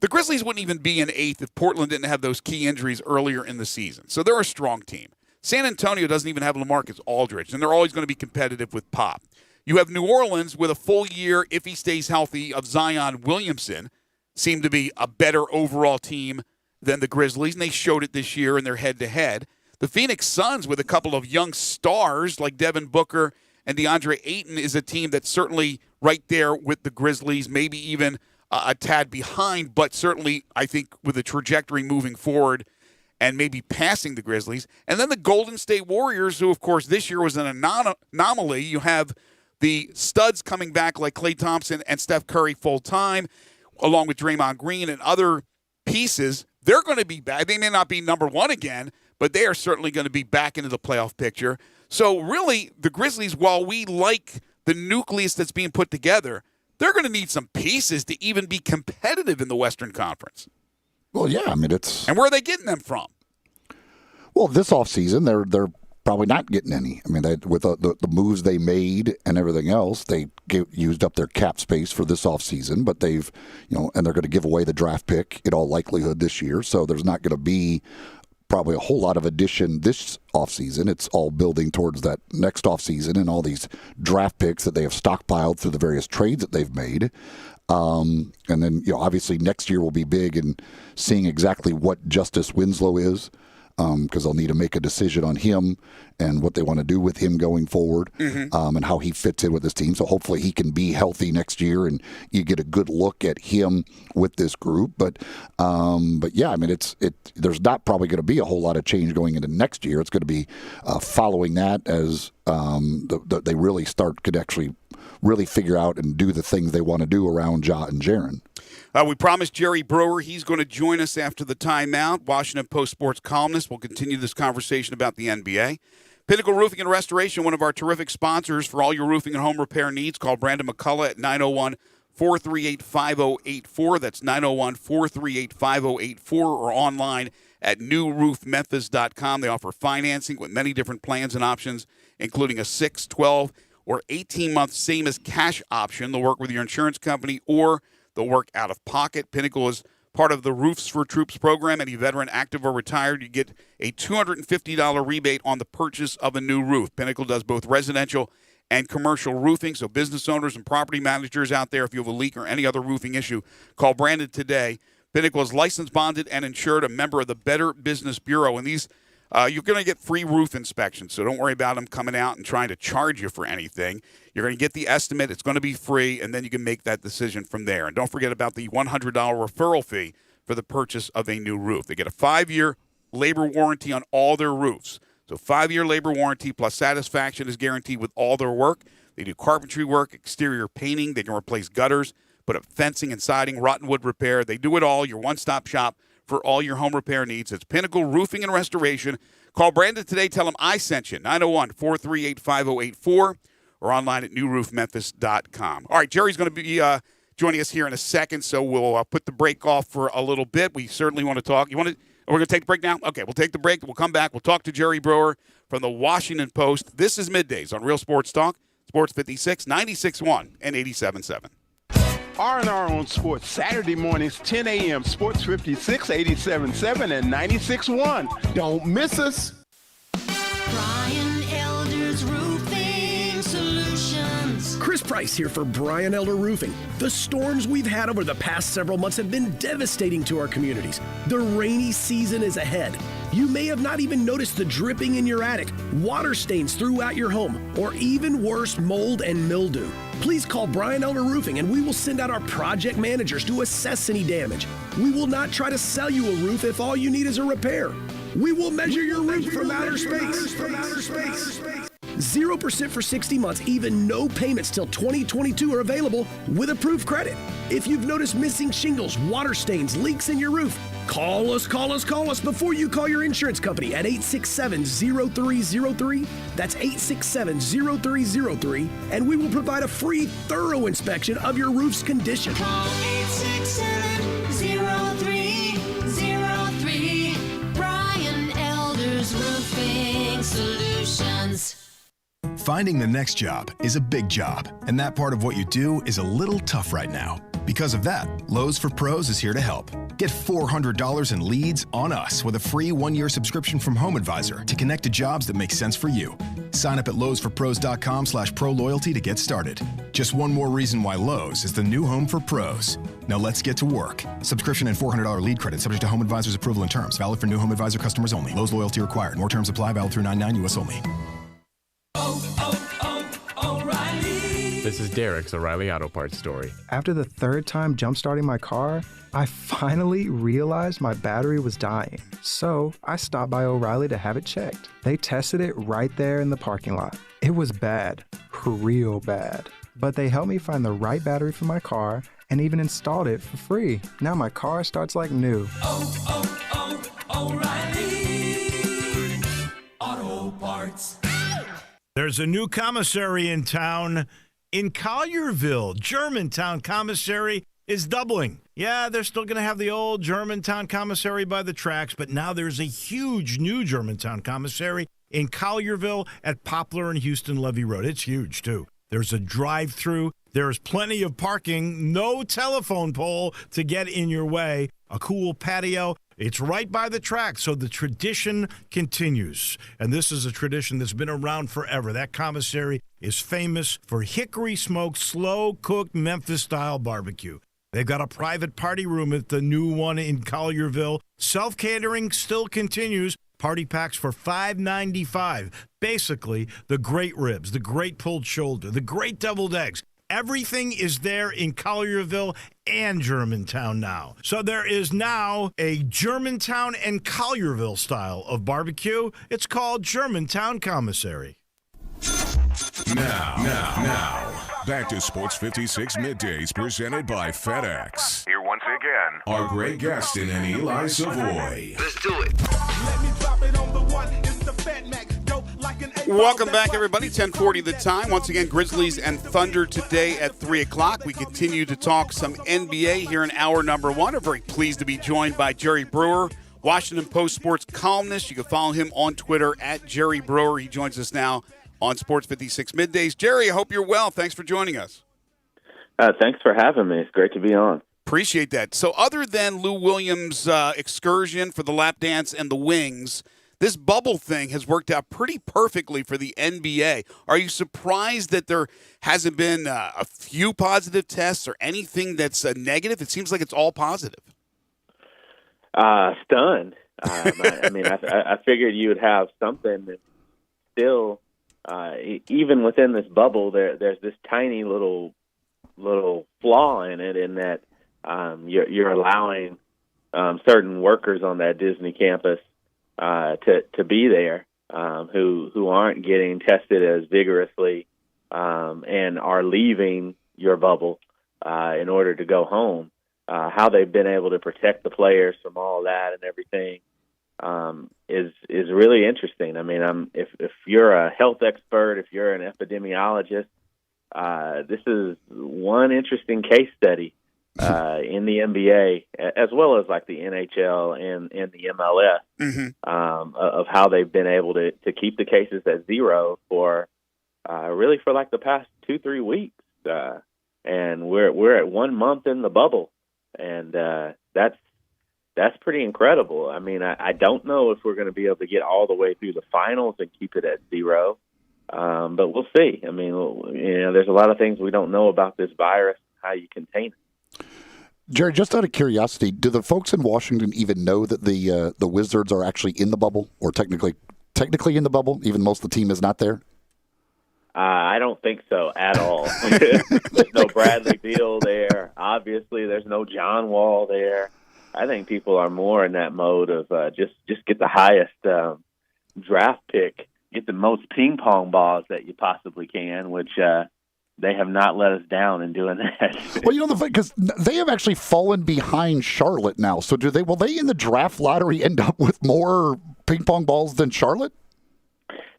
F: The Grizzlies wouldn't even be in 8th if Portland didn't have those key injuries earlier in the season. So they're a strong team. San Antonio doesn't even have LaMarcus Aldridge, and they're always going to be competitive with Pop. You have New Orleans with a full year, if he stays healthy, of Zion Williamson, seem to be a better overall team than the Grizzlies, and they showed it this year in their head-to-head. The Phoenix Suns, with a couple of young stars like Devin Booker and DeAndre Ayton, is a team that's certainly right there with the Grizzlies, maybe even a tad behind, but certainly, I think, with a trajectory moving forward and maybe passing the Grizzlies. And then the Golden State Warriors, who, of course, this year was an anomaly. You have the studs coming back like Klay Thompson and Steph Curry full-time, along with Draymond Green and other pieces. They're going to be back. They may not be number 1 again, but they are certainly going to be back into the playoff picture. So really, the Grizzlies, while we like the nucleus that's being put together, they're going to need some pieces to even be competitive in the Western Conference.
G: Well, yeah, I mean, it's...
F: And where are they getting them from?
G: Well, this offseason, they're probably not getting any. I mean, with the moves they made and everything else, they used up their cap space for this offseason, but they've, and they're going to give away the draft pick in all likelihood this year, so there's not going to be probably a whole lot of addition this offseason. It's all building towards that next offseason and all these draft picks that they have stockpiled through the various trades that they've made. And then, obviously next year will be big in seeing exactly what Justice Winslow is, because they'll need to make a decision on him and what they want to do with him going forward, and how he fits in with this team. So hopefully he can be healthy next year and you get a good look at him with this group. But yeah, I mean, there's not probably going to be a whole lot of change going into next year. It's going to be following that as they really could actually really figure out and do the things they want to do around Ja and Jaren.
F: We promised Jerry Brewer he's going to join us after the timeout. Washington Post sports columnist. We'll continue this conversation about the NBA. Pinnacle Roofing and Restoration, one of our terrific sponsors for all your roofing and home repair needs. Call Brandon McCullough at 901-438-5084. That's 901-438-5084, or online at newroofmemphis.com. They offer financing with many different plans and options, including a 6, 12, or 18-month same-as-cash option. They'll work with your insurance company or they'll work out of pocket. Pinnacle is part of the Roofs for Troops program. Any veteran, active or retired, you get a $250 rebate on the purchase of a new roof. Pinnacle does both residential and commercial roofing, so business owners and property managers out there, if you have a leak or any other roofing issue, call Brandon today. Pinnacle is licensed, bonded, and insured, a member of the Better Business Bureau. And these you're going to get free roof inspections, so don't worry about them coming out and trying to charge you for anything. You're going to get the estimate. It's going to be free, and then you can make that decision from there. And don't forget about the $100 referral fee for the purchase of a new roof. They get a 5-year labor warranty on all their roofs. So 5-year labor warranty plus satisfaction is guaranteed with all their work. They do carpentry work, exterior painting. They can replace gutters, put up fencing and siding, rotten wood repair. They do it all. Your one-stop shop for all your home repair needs. It's Pinnacle Roofing and Restoration. Call Brandon today. Tell him I sent you. 901-438-5084 or online at newroofmemphis.com. All right, Jerry's going to be joining us here in a second, so we'll put the break off for a little bit. We certainly want to talk. We're going to take the break now? Okay, we'll take the break. We'll come back. We'll talk to Jerry Brewer from the Washington Post. This is Middays on Real Sports Talk, Sports 56, 96.1 and 87.7.
M: R&R on Sports, Saturday mornings, 10 a.m., Sports 56, 87.7, and 96.1. Don't miss us.
N: Brian Elder's Roofing Solutions.
O: Chris Price here for Brian Elder Roofing. The storms we've had over the past several months have been devastating to our communities. The rainy season is ahead. You may have not even noticed the dripping in your attic, water stains throughout your home, or even worse, mold and mildew. Please call Brian Elder Roofing and we will send out our project managers to assess any damage. We will not try to sell you a roof if all you need is a repair. We will measure your roof from outer space. 0% for 60 months, even no payments till 2022 are available with approved credit. If you've noticed missing shingles, water stains, leaks in your roof, call us before you call your insurance company at 867-0303. That's 867-0303, and we will provide a free, thorough inspection of your roof's condition.
N: Call 867-0303. Brian Elder's Roofing Solutions.
P: Finding the next job is a big job, and that part of what you do is a little tough right now. Because of that, Lowe's for Pros is here to help. Get $400 in leads on us with a free 1-year subscription from Home Advisor to connect to jobs that make sense for you. Sign up at lowesforpros.com/proloyalty to get started. Just one more reason why Lowe's is the new home for pros. Now let's get to work. Subscription and $400 lead credit subject to Home Advisor's approval and terms. Valid for new Home Advisor customers only. Lowe's loyalty required. More terms apply. Valid through 9/9 U.S. only.
Q: O'Reilly. This is Derek's O'Reilly Auto Parts story.
R: After the third time jump-starting my car, I finally realized my battery was dying. So I stopped by O'Reilly to have it checked. They tested it right there in the parking lot. It was bad, real bad. But they helped me find the right battery for my car and even installed it for free. Now my car starts like new.
N: O'Reilly Auto Parts.
S: There's a new commissary in town in Collierville. Germantown Commissary is doubling. Yeah, they're still going to have the old Germantown Commissary by the tracks, but now there's a huge new Germantown Commissary in Collierville at Poplar and Houston Levee Road. It's huge, too. There's a drive-through. There's plenty of parking. No telephone pole to get in your way. A cool patio. It's right by the track, so the tradition continues. And this is a tradition that's been around forever. That commissary is famous for hickory-smoked, slow-cooked Memphis-style barbecue. They've got a private party room at the new one in Collierville. Self-catering still continues. Party packs for $5.95. Basically, the great ribs, the great pulled shoulder, the great deviled eggs. Everything is there in Collierville and Germantown now. So there is now a Germantown and Collierville style of barbecue. It's called Germantown Commissary.
A: Now, back to Sports 56 Middays presented by FedEx.
T: Here once again
A: are Greg Gaston and Eli Savoy.
T: Let's do it.
M: Let me drop it on the one. It's the Fat Max. Dope like an
F: Welcome back, everybody. 10:40 the time. Once again, Grizzlies and Thunder today at 3 o'clock. We continue to talk some NBA here in hour number one. I'm very pleased to be joined by Jerry Brewer, Washington Post sports columnist. You can follow him on Twitter at Jerry Brewer. He joins us now on Sports 56 Middays. Jerry, I hope you're well. Thanks for joining us.
U: Thanks for having me. It's great to be on.
F: Appreciate that. So other than Lou Williams' excursion for the lap dance and the wings, this bubble thing has worked out pretty perfectly for the NBA. Are you surprised that there hasn't been a few positive tests or anything that's negative? It seems like it's all positive.
T: Stunned. I figured you would have something that still, even within this bubble, there's this tiny little flaw in it, in that you're allowing certain workers on that Disney campus to be there, who aren't getting tested as vigorously, and are leaving your bubble in order to go home. How they've been able to protect the players from all that and everything is really interesting. I mean, if you're a health expert, if you're an epidemiologist, this is one interesting case study in the NBA, as well as like the NHL and the MLS, of how they've been able to keep the cases at zero for really for like the past 2-3 weeks, and we're at 1 month in the bubble, and that's pretty incredible. I mean, I don't know if we're going to be able to get all the way through the finals and keep it at zero, but we'll see. I mean, there's a lot of things we don't know about this virus, how you contain it.
G: Jerry, just out of curiosity, do the folks in Washington even know that the Wizards are actually in the bubble, or technically in the bubble, even most of the team is not there?
T: I don't think so at all. There's no Bradley Beal there. Obviously, there's no John Wall there. I think people are more in that mode of just get the highest draft pick, get the most ping pong balls that you possibly can, which they have not let us down in doing that.
G: Well, because they have actually fallen behind Charlotte now. So will they in the draft lottery end up with more ping pong balls than Charlotte?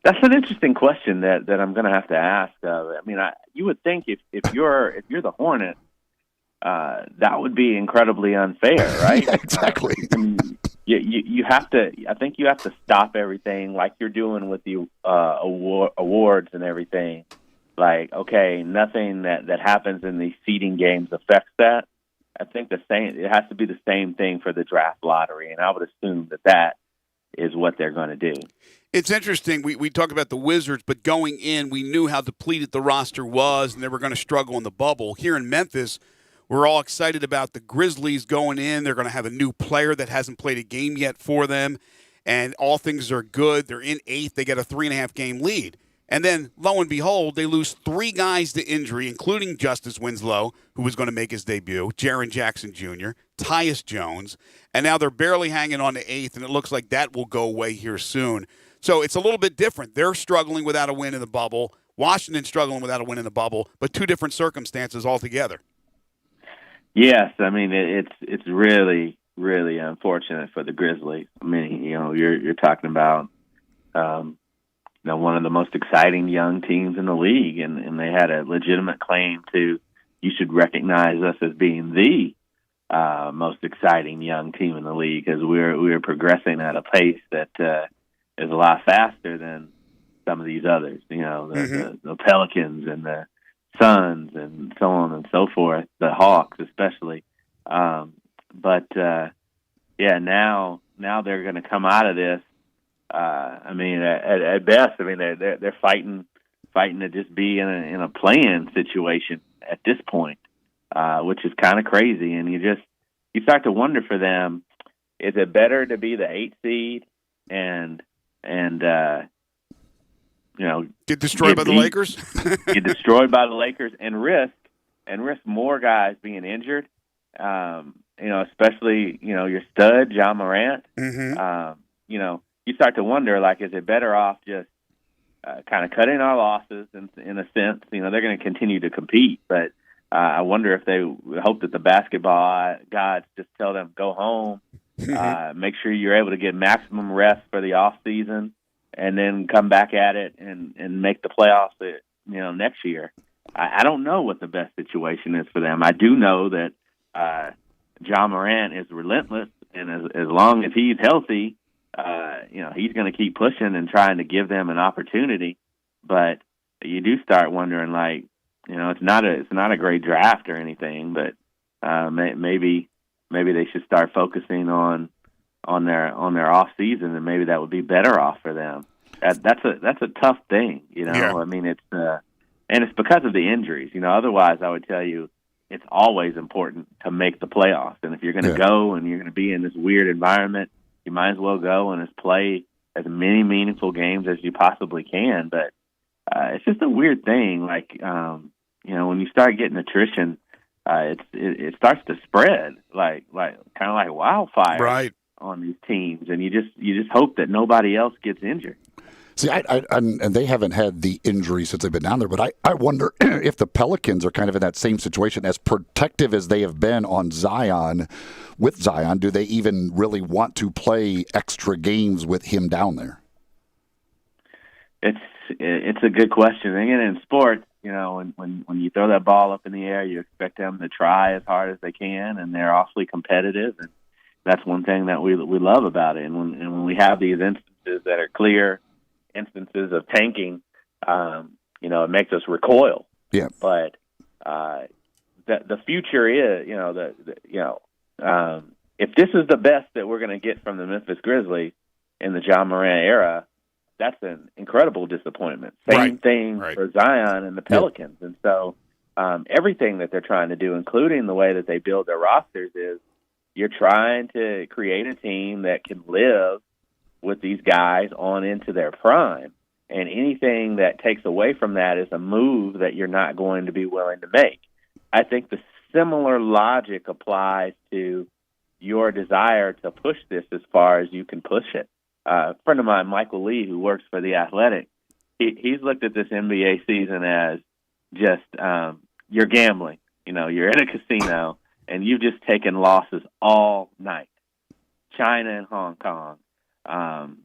T: That's an interesting question that I'm going to have to ask. I mean, you would think if you're the Hornets, that would be incredibly unfair, right?
G: Yeah, exactly.
T: You have to. I think you have to stop everything, like you're doing with the awards and everything. Like, okay, nothing that happens in these seeding games affects that. I think it has to be the same thing for the draft lottery, and I would assume that is what they're going to do.
F: It's interesting. We talk about the Wizards, but going in, we knew how depleted the roster was, and they were going to struggle in the bubble. Here in Memphis, we're all excited about the Grizzlies going in. They're going to have a new player that hasn't played a game yet for them, and all things are good. They're in 8th. They get a 3.5-game lead. And then, lo and behold, they lose 3 guys to injury, including Justice Winslow, who was going to make his debut, Jaren Jackson Jr., Tyus Jones, and now they're barely hanging on to 8th, and it looks like that will go away here soon. So it's a little bit different. They're struggling without a win in the bubble. Washington's struggling without a win in the bubble, but 2 different circumstances altogether.
T: Yes, I mean, it's really, really unfortunate for the Grizzlies. I mean, you're talking about one of the most exciting young teams in the league, and they had a legitimate claim to, you should recognize us as being the most exciting young team in the league, because we're progressing at a pace that is a lot faster than some of these others. The Pelicans and the Suns and so on and so forth, the Hawks especially. But now they're going to come out of this. I mean, at best, I mean they're fighting to just be in a play-in situation at this point, which is kind of crazy. And you start to wonder for them: is it better to be the 8th seed and
F: get destroyed by the Lakers,
T: get destroyed by the Lakers, and risk more guys being injured? Especially your stud John Morant. You start to wonder, like, is it better off just kind of cutting our losses in a sense? They're going to continue to compete, but I wonder if they hope that the basketball gods just tell them, go home, make sure you're able to get maximum rest for the off season, and then come back at it and make the playoffs next year. I don't know what the best situation is for them. I do know that John Morant is relentless, and as long as he's healthy, he's going to keep pushing and trying to give them an opportunity. But you do start wondering, like, it's not a great draft or anything, but maybe they should start focusing on their off season, and maybe that would be better off for them. That's a tough thing, you know.
F: Yeah.
T: I mean, it's because of the injuries, you know. Otherwise, I would tell you it's always important to make the playoffs. And if you're going to go and you're going to be in this weird environment, you might as well go and just play as many meaningful games as you possibly can. But it's just a weird thing. Like, you know, when you start getting attrition, it starts to spread like kind of like wildfire on these teams, and you just hope that nobody else gets injured.
G: See, and they haven't had the injury since they've been down there, but I wonder if the Pelicans are kind of in that same situation. As protective as they have been on Zion, do they even really want to play extra games with him down there?
T: It's a good question. Again, in sports, you know, when you throw that ball up in the air, you expect them to try as hard as they can, and they're awfully competitive, and that's one thing that we love about it. And when we have these instances that are clear instances of tanking, you know, it makes us recoil.
G: Yeah.
T: But the future is, you know, if this is the best that we're going to get from the Memphis Grizzlies in the John Morant era, that's an incredible disappointment. Same thing for Zion and the Pelicans. And so everything that they're trying to do, including the way that they build their rosters, is you're trying to create a team that can live with these guys on into their prime. And anything that takes away from that is a move that you're not going to be willing to make. I think the similar logic applies to your desire to push this as far as you can push it. A friend of mine, Michael Lee, who works for The Athletic, he's looked at this NBA season as just you're gambling. You know, you're in a casino, and you've just taken losses all night. China and Hong Kong.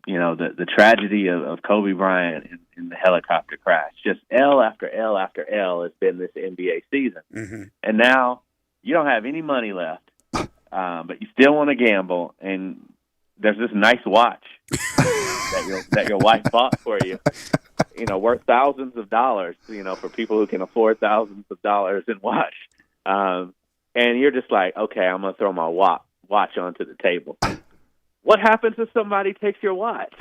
T: You know, the tragedy of Kobe Bryant in the helicopter crash. Just L after L after L has been this NBA season.
F: Mm-hmm.
T: And now you don't have any money left, but you still want to gamble, and there's this nice watch that your wife bought for you, you know, worth thousands of dollars, you know, for people who can afford thousands of dollars in watch. And you're just like, okay, I'm going to throw my watch onto the table. What happens if somebody takes your watch?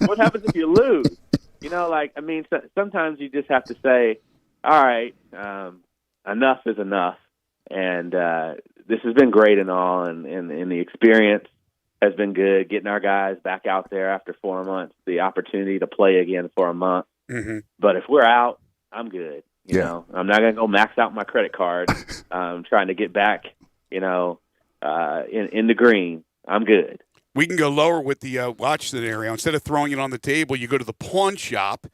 T: What happens if you lose? You know, like, I mean, sometimes you just have to say, all right, enough is enough. And this has been great and all, and the experience has been good, getting our guys back out there after 4 months, the opportunity to play again for a month.
F: Mm-hmm.
T: But if we're out, I'm good. You know, I'm not going to go max out my credit card. I'm trying to get back, you know, in the green. I'm good.
F: We can go lower with the watch scenario. Instead of throwing it on the table, you go to the pawn shop.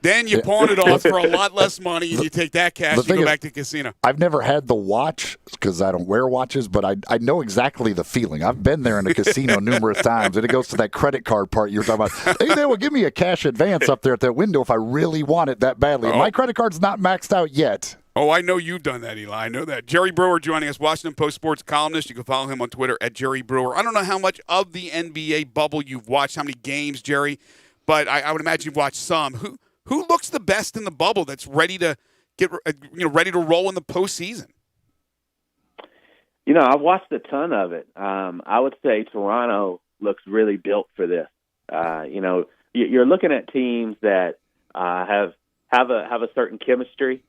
F: Then you pawn it off for a lot less money, and you take that cash and go back to the casino.
G: I've never had the watch because I don't wear watches, but I know exactly the feeling. I've been there in a casino numerous times, and it goes to that credit card part you're talking about. Hey, they will give me a cash advance up there at that window if I really want it that badly. My credit card's not maxed out yet.
F: Oh, I know you've done that, Eli. I know that. Jerry Brewer joining us, Washington Post sports columnist. You can follow him on Twitter at Jerry Brewer. I don't know how much of the NBA bubble you've watched, how many games, Jerry, but I would imagine you've watched some. Who looks the best in the bubble that's ready to get ready to roll in the postseason?
T: You know, I've watched a ton of it. I would say Toronto looks really built for this. You know, you're looking at teams that have a certain chemistry,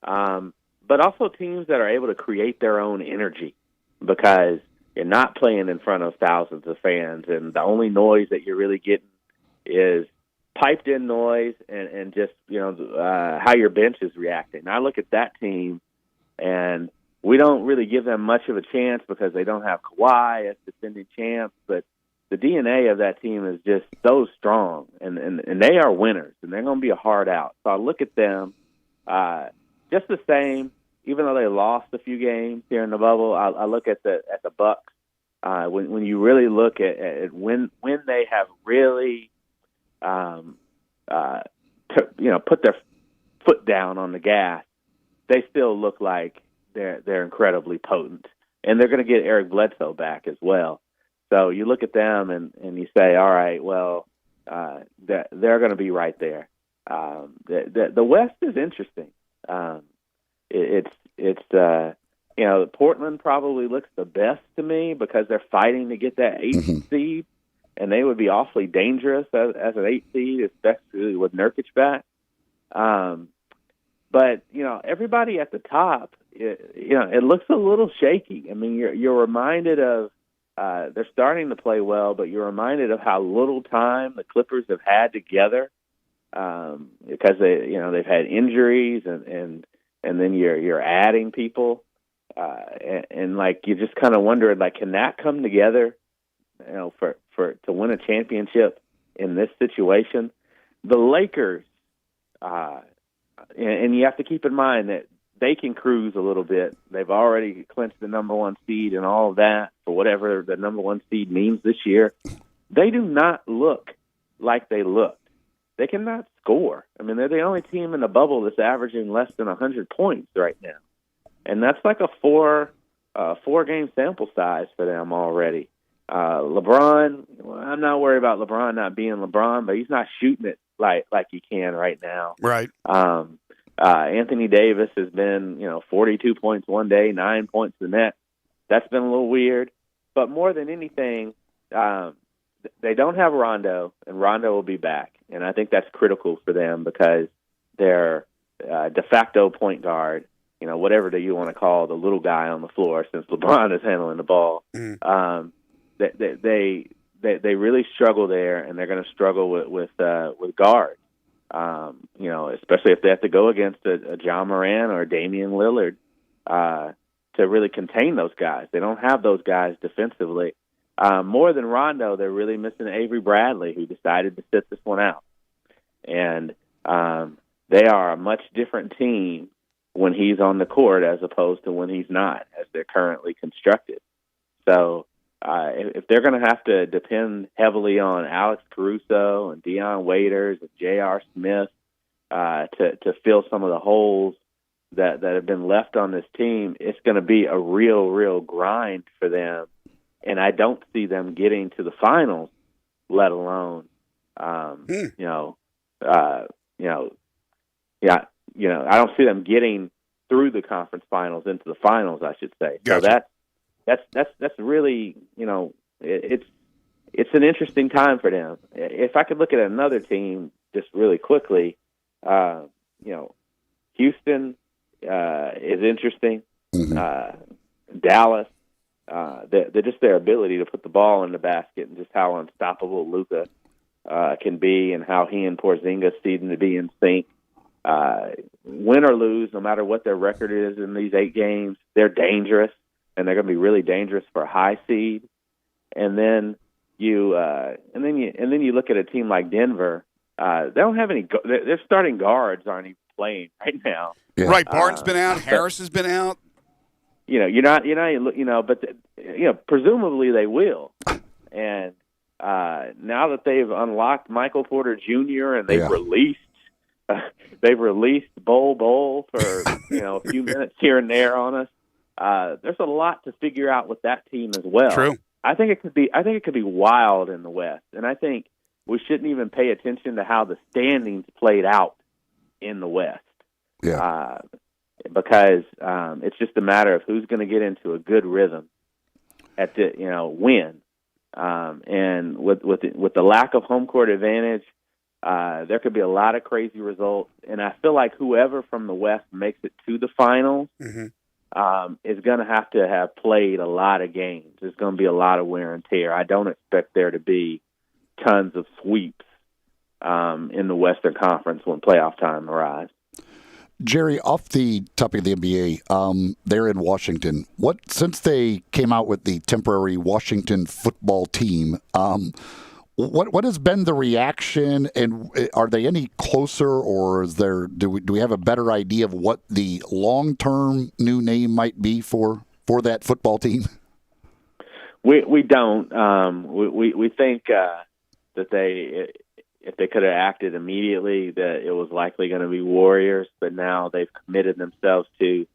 T: but also teams that are able to create their own energy because you're not playing in front of thousands of fans, and the only noise that you're really getting is piped in noise and just, you know, how your bench is reacting. I look at that team, and we don't really give them much of a chance because they don't have Kawhi as defending champs, but the DNA of that team is just so strong, and they are winners, and they're going to be a hard out. So I look at them just the same, even though they lost a few games here in the bubble. I look at the Bucks. When you really look at when they have really put their foot down on the gas, they still look like they're incredibly potent, and they're going to get Eric Bledsoe back as well. So you look at them and you say, all right, well, they're going to be right there. The West is interesting. It's Portland probably looks the best to me because they're fighting to get that 8th seed, and they would be awfully dangerous as an 8th seed, especially with Nurkic back. But everybody at the top, it looks a little shaky. I mean, you're reminded of they're starting to play well, but you're reminded of how little time the Clippers have had together because they've had injuries and then you're adding people. And like you just kind of wondered, like, can that come together, for to win a championship in this situation? The Lakers, and you have to keep in mind that they can cruise a little bit. They've already clinched the number 1 seed and all of that for whatever the number 1 seed means this year. They do not look like they looked. They cannot score. I mean, they're the only team in the bubble that's averaging less than 100 points right now. And that's like a four-game sample size for them already. LeBron, I'm not worried about LeBron not being LeBron, but he's not shooting it like he can right now.
F: Right.
T: Anthony Davis has been, 42 points one day, 9 points the next. That's been a little weird. But more than anything, they don't have Rondo, and Rondo will be back. And I think that's critical for them because their de facto point guard, whatever you want to call the little guy on the floor, since LeBron is handling the ball, they really struggle there, and they're going to struggle with guards. Especially if they have to go against a John Moran or a Damian Lillard to really contain those guys. They don't have those guys defensively. More than Rondo, they're really missing Avery Bradley, who decided to sit this one out. And they are a much different team when he's on the court as opposed to when he's not, as they're currently constructed. So if they're going to have to depend heavily on Alex Caruso and Deion Waiters and J.R. Smith to fill some of the holes that have been left on this team, it's going to be a real grind for them. And I don't see them getting to the finals, let alone, I don't see them getting through the conference finals into the finals, I should say.
F: Gotcha.
T: So that's really, it's an interesting time for them. If I could look at another team just really quickly, Houston is interesting. Dallas, just their ability to put the ball in the basket and just how unstoppable Luka can be, and how he and Porzingis seem to be in sync. Win or lose, no matter what their record is in these 8 games, they're dangerous, and they're going to be really dangerous for a high seed. And then you look at a team like Denver. They don't have any. Their starting guards aren't even playing right now.
F: Yeah. Right, Barton's been out. Harris has been out.
T: Presumably they will. And now that they've unlocked Michael Porter Jr. and they've released Bol for a few minutes here and there on us, there's a lot to figure out with that team as well.
F: True.
T: I think it could be wild in the West, and I think we shouldn't even pay attention to how the standings played out in the West.
G: Yeah.
T: Because it's just a matter of who's going to get into a good rhythm at the win. And with the lack of home court advantage, there could be a lot of crazy results. And I feel like whoever from the West makes it to the finals is going to have played a lot of games. There's going to be a lot of wear and tear. I don't expect there to be tons of sweeps in the Western Conference when playoff time arrives.
G: Jerry, off the topic of the NBA, they're in Washington. Since they came out with the temporary Washington football team, what has been the reaction, and are they any closer, or do we have a better idea of what the long-term new name might be for that football team?
T: We don't. We think that if they could have acted immediately, that it was likely going to be Warriors, but now they've committed themselves to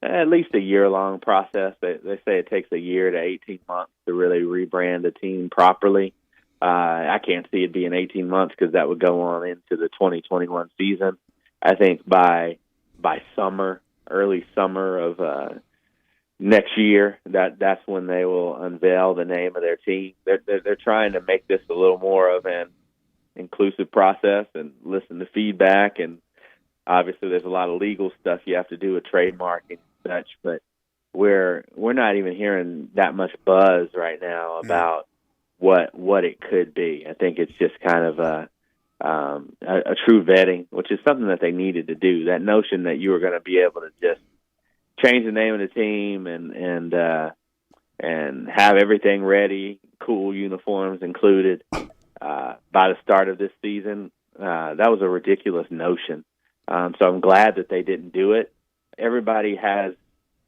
T: at least a year-long process. They say it takes a year to 18 months to really rebrand a team properly. I can't see it being 18 months because that would go on into the 2021 season. I think by summer, early summer of next year, that's when they will unveil the name of their team. They're trying to make this a little more of an inclusive process and listen to feedback. And obviously, there's a lot of legal stuff you have to do with trademarking and such. But we're not even hearing that much buzz right now about what it could be. I think it's just kind of a true vetting, which is something that they needed to do. That notion that you were going to be able to just change the name of the team and have everything ready, cool uniforms included, by the start of this season, that was a ridiculous notion. So I'm glad that they didn't do it. Everybody has,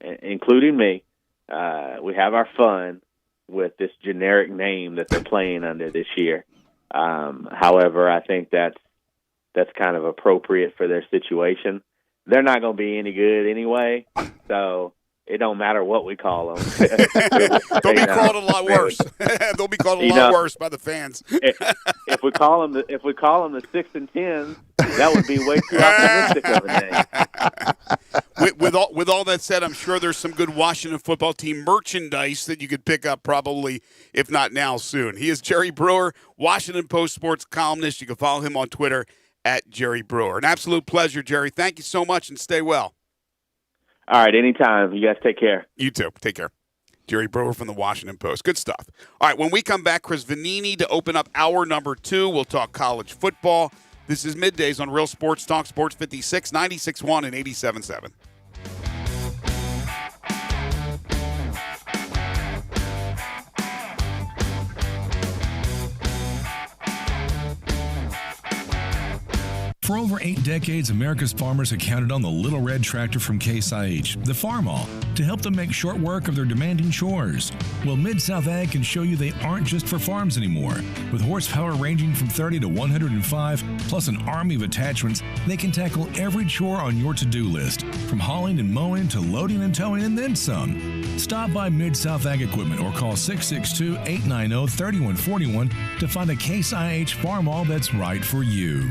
T: including me, we have our fun with this generic name that they're playing under this year. However, I think that's kind of appropriate for their situation. They're not going to be any good anyway, so it don't matter what we call them.
F: They'll be called a lot worse. They'll be called a lot worse by the fans.
T: If we call them the 6 and 10, that would be way too optimistic of a name.
F: With all that said, I'm sure there's some good Washington football team merchandise that you could pick up probably, if not now, soon. He is Jerry Brewer, Washington Post sports columnist. You can follow him on Twitter at Jerry Brewer. An absolute pleasure, Jerry. Thank you so much, and stay well.
T: All right, anytime. You guys take care.
F: You too. Take care. Jerry Brewer from the Washington Post. Good stuff. All right, when we come back, Chris Vanini to open up hour number 2. We'll talk college football. This is Middays on Real Sports Talk, Sports 56, 96.1 and 87.7.
U: For over 8 decades, America's farmers have counted on the Little Red Tractor from Case IH, the Farmall, to help them make short work of their demanding chores. Well, Mid-South Ag can show you they aren't just for farms anymore. With horsepower ranging from 30 to 105, plus an army of attachments, they can tackle every chore on your to-do list, from hauling and mowing to loading and towing and then some. Stop by Mid-South Ag Equipment or call 662-890-3141 to find a Case IH Farmall that's right for you.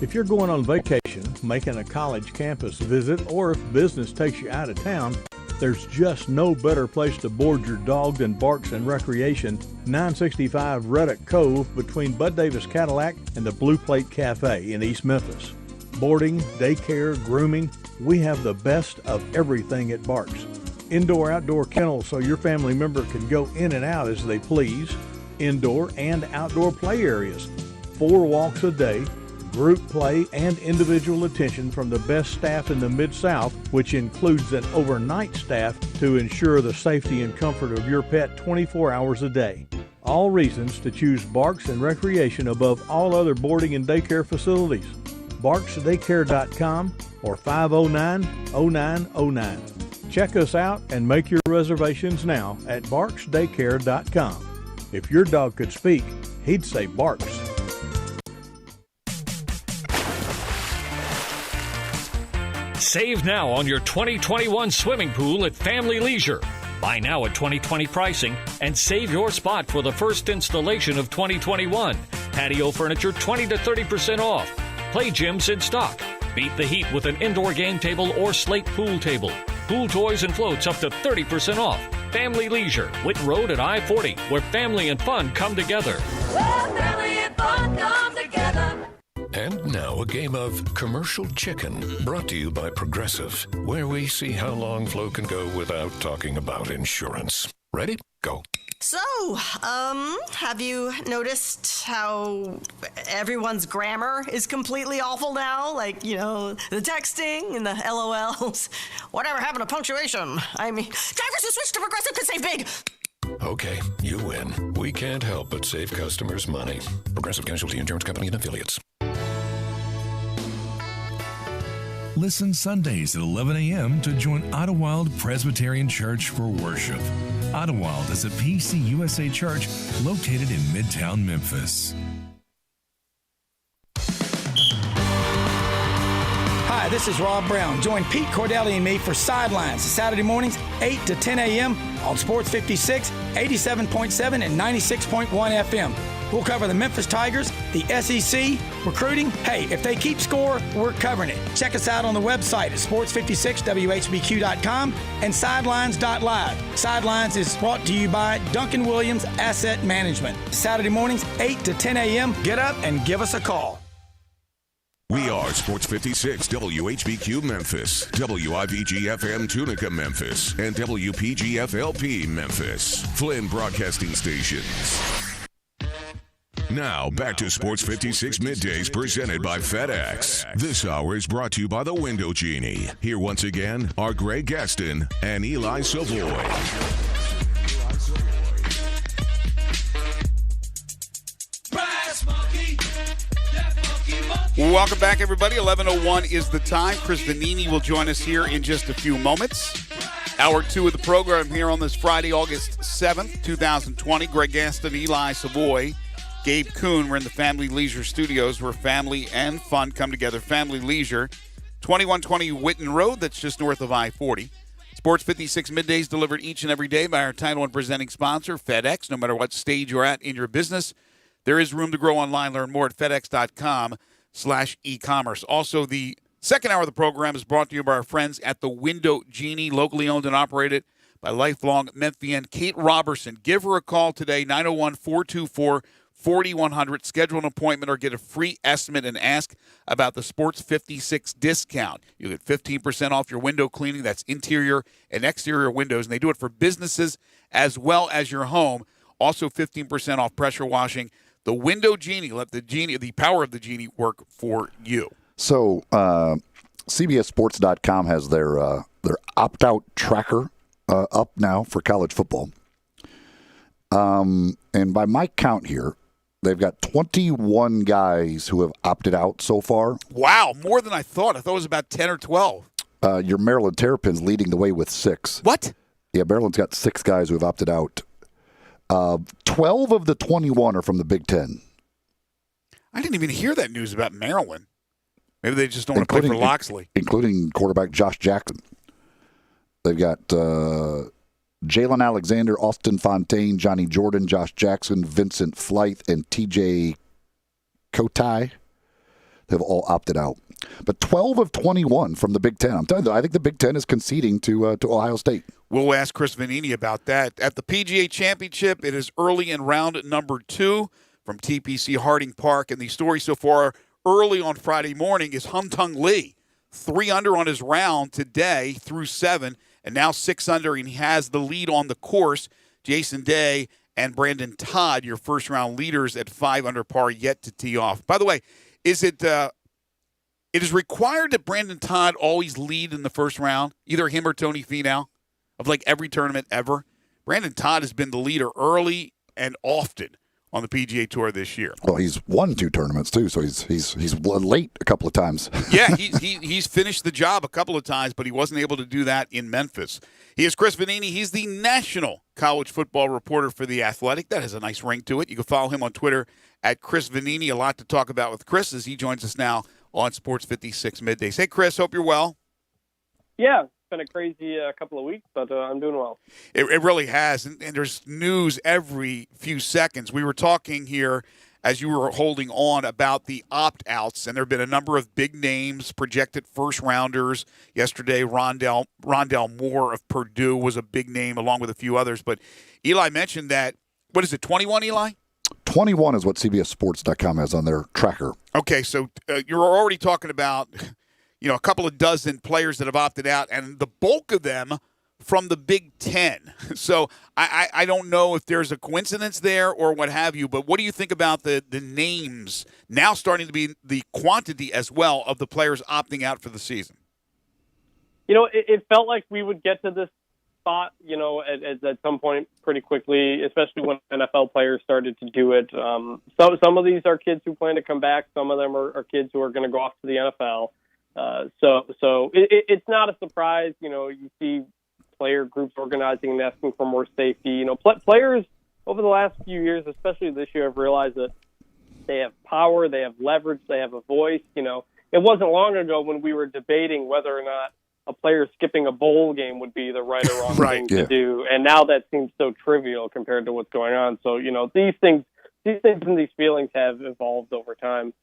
V: If you're going on vacation, making a college campus visit, or if business takes you out of town, there's just no better place to board your dog than Barks and Recreation, 965 Reddick Cove between Bud Davis Cadillac and the Blue Plate Cafe in East Memphis. Boarding, daycare, grooming, we have the best of everything at Barks. Indoor-outdoor kennels so your family member can go in and out as they please. Indoor and outdoor play areas. 4 walks a day. Group play and individual attention from the best staff in the Mid-South, which includes an overnight staff to ensure the safety and comfort of your pet 24 hours a day. All reasons to choose Barks and Recreation above all other boarding and daycare facilities. BarksDaycare.com or 509-0909. Check us out and make your reservations now at BarksDaycare.com. If your dog could speak, he'd say Barks.
L: Save now on your 2021 swimming pool at Family Leisure. Buy now at 2020 pricing and save your spot for the first installation of 2021. Patio furniture 20 to 30% off. Play gyms in stock. Beat the heat with an indoor game table or slate pool table. Pool toys and floats up to 30% off. Family Leisure, Whit Road at I-40, where family and fun come together.
N: Family and fun come together.
W: And now a game of Commercial Chicken, brought to you by Progressive, where we see how long Flo can go without talking about insurance. Ready? Go.
X: So, have you noticed how everyone's grammar is completely awful now? Like, you know, the texting and the LOLs. Whatever happened to punctuation? I mean, drivers who switch to Progressive could save big.
W: Okay, you win. We can't help but save customers money. Progressive Casualty Insurance Company and Affiliates.
U: Listen Sundays at 11 a.m. to join Idlewild Presbyterian Church for worship. Idlewild is a PCUSA church located in Midtown Memphis.
Y: Hi, this is Rob Brown. Join Pete Cordelli and me for Sidelines Saturday mornings, 8 to 10 a.m. on Sports 56, 87.7, and 96.1 FM. We'll cover the Memphis Tigers, the SEC, recruiting. Hey, if they keep score, we're covering it. Check us out on the website at sports56whbq.com and sidelines.live. Sidelines is brought to you by Duncan Williams Asset Management. Saturday mornings, 8 to 10 a.m. Get up and give us a call.
A: We are Sports 56 WHBQ Memphis, WIVG-FM Tunica Memphis, and WPG-FLP Memphis, Flynn Broadcasting Stations. Now, back to Sports 56 Middays presented by FedEx. This hour is brought to you by the Window Genie. Here once again are Greg Gaston and Eli Savoy.
F: Welcome back, everybody. 11:01 is the time. Chris Vanini will join us here in just a few moments. Hour 2 of the program here on this Friday, August 7th, 2020. Greg Gaston, Eli Savoy, Gabe Kuhn. We're in the Family Leisure Studios where family and fun come together. Family Leisure, 2120 Whitten Road. That's just north of I-40. Sports 56 Middays delivered each and every day by our title and presenting sponsor, FedEx. No matter what stage you're at in your business, there is room to grow online. Learn more at fedex.com/e-commerce. Also, the second hour of the program is brought to you by our friends at the Window Genie, locally owned and operated by lifelong Memphian Kate Robertson. Give her a call today, 901-424-4100. Schedule an appointment or get a free estimate and ask about the Sports 56 discount. You get 15% off your window cleaning. That's interior and exterior windows, and they do it for businesses as well as your home. Also 15% off pressure washing. The Window Genie, let the power of the Genie work for you.
G: So, CBSSports.com has their opt-out tracker up now for college football. And by my count here, they've got 21 guys who have opted out so far.
F: Wow, more than I thought. I thought it was about 10 or 12.
G: Your Maryland Terrapins leading the way with 6.
F: What?
G: Yeah, Maryland's got 6 guys who have opted out. 12 of the 21 are from the Big Ten.
F: I didn't even hear that news about Maryland. Maybe they just don't want to play for Loxley.
G: Including quarterback Josh Jackson. They've got Jalen Alexander, Austin Fontaine, Johnny Jordan, Josh Jackson, Vincent Flythe, and TJ Kotai. They've all opted out. But 12 of 21 from the Big Ten. I'm telling you, I think the Big Ten is conceding to Ohio State.
F: We'll ask Chris Vanini about that. At the PGA Championship, it is early in round number 2 from TPC Harding Park. And the story so far early on Friday morning is Hum-Tung Lee. 3 under on his round today through 7, and now 6 under, and he has the lead on the course. Jason Day and Brandon Todd, your first-round leaders at 5 under par, yet to tee off. By the way, it is required that Brandon Todd always lead in the first round, either him or Tony Finau, of like every tournament ever. Brandon Todd has been the leader early and often on the PGA Tour this year.
G: Well, he's won 2 tournaments too, so he's late a couple of times.
F: Yeah, he's finished the job a couple of times, but he wasn't able to do that in Memphis. He is Chris Vanini. He's the national college football reporter for The Athletic. That has a nice ring to it. You can follow him on Twitter at Chris Vanini. A lot to talk about with Chris as he joins us now on Sports 56 Middays. Hey, Chris, hope you're well.
B: Yeah, it's been a crazy couple of weeks, but I'm doing well.
F: It really has, and there's news every few seconds. We were talking here as you were holding on about the opt-outs, and there have been a number of big names, projected first-rounders. Yesterday, Rondell Moore of Purdue was a big name, along with a few others. But Eli mentioned that, 21, Eli?
G: 21 is what CBSSports.com has on their tracker.
F: Okay, so you're already talking about, a couple of dozen players that have opted out, and the bulk of them from the Big Ten. So I don't know if there's a coincidence there or what have you, but what do you think about the names now starting to be the quantity as well of the players opting out for the season?
B: It felt like we would get to this spot, at some point pretty quickly, especially when NFL players started to do it. Some of these are kids who plan to come back. Some of them are kids who are going to go off to the NFL. So it's not a surprise. You see player groups organizing and asking for more safety. Players over the last few years, especially this year, have realized that they have power, they have leverage, they have a voice. It wasn't long ago when we were debating whether or not a player skipping a bowl game would be the right or wrong thing to do. And now that seems so trivial compared to what's going on. So, these things these things and these feelings have evolved over time.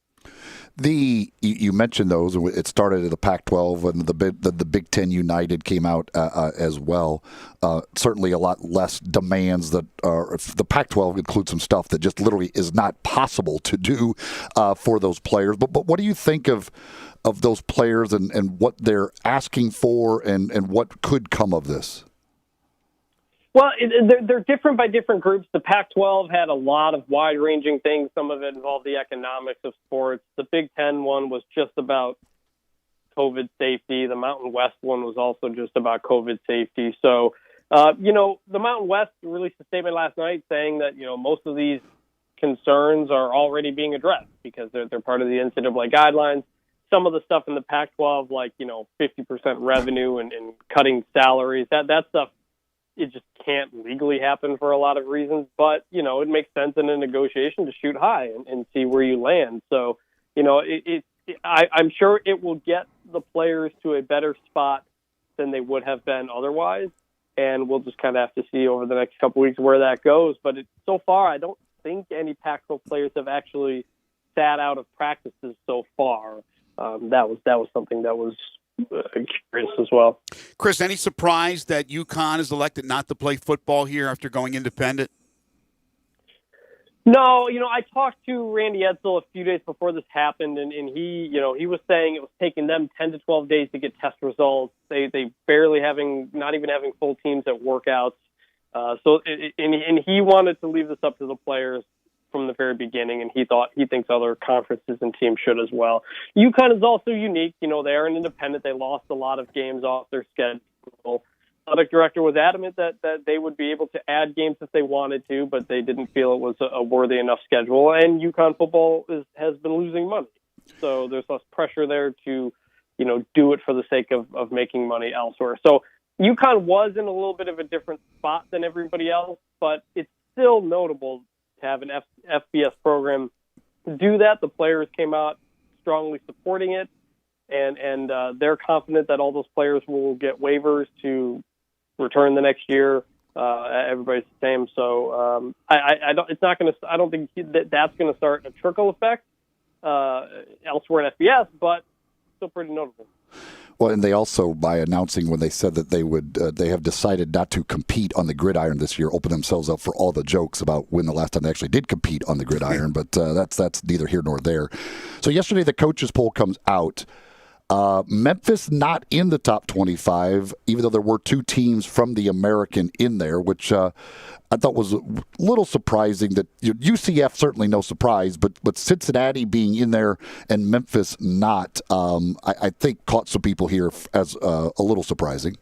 G: You mentioned those. It started at the Pac-12, and the Big Ten United came out as well. Certainly, a lot less demands. That the Pac-12 includes some stuff that just literally is not possible to do for those players. But what do you think of those players and what they're asking for, and what could come of this?
B: Well, they're different by different groups. The Pac-12 had a lot of wide-ranging things. Some of it involved the economics of sports. The Big Ten one was just about COVID safety. The Mountain West one was also just about COVID safety. So, the Mountain West released a statement last night saying that, most of these concerns are already being addressed because they're part of the NCAA guidelines. Some of the stuff in the Pac-12, like, 50% revenue and cutting salaries, that stuff, it just can't legally happen for a lot of reasons, but, it makes sense in a negotiation to shoot high and see where you land. So, I'm sure it will get the players to a better spot than they would have been otherwise. And we'll just kind of have to see over the next couple of weeks where that goes. But so far, I don't think any Pac-12 players have actually sat out of practices so far. That was something that was curious as well.
F: Chris, any surprise that UConn is elected not to play football here after going independent?
B: No, I talked to Randy Edsel a few days before this happened, and he, he was saying it was taking them 10 to 12 days to get test results. They barely not even having full teams at workouts. And he wanted to leave this up to the players from the very beginning, and he thinks other conferences and teams should as well. UConn is also unique. They are an independent. They lost a lot of games off their schedule. The athletic director was adamant that they would be able to add games if they wanted to, but they didn't feel it was a worthy enough schedule. And UConn football has been losing money, so there's less pressure there to, do it for the sake of making money elsewhere. So UConn was in a little bit of a different spot than everybody else, but it's still notable to have an FBS program do that. The players came out strongly supporting it, and they're confident that all those players will get waivers to return the next year. Everybody's the same, so I don't think that's going to start a trickle effect elsewhere in FBS, but still pretty notable.
G: Well, and they also, by announcing when they said that they have decided not to compete on the gridiron this year, open themselves up for all the jokes about when the last time they actually did compete on the gridiron. But that's neither here nor there. So yesterday, the coaches poll comes out. Memphis not in the top 25, even though there were two teams from the American in there, which I thought was a little surprising. That UCF, certainly no surprise, but Cincinnati being in there and Memphis not, I think caught some people here as a little surprising.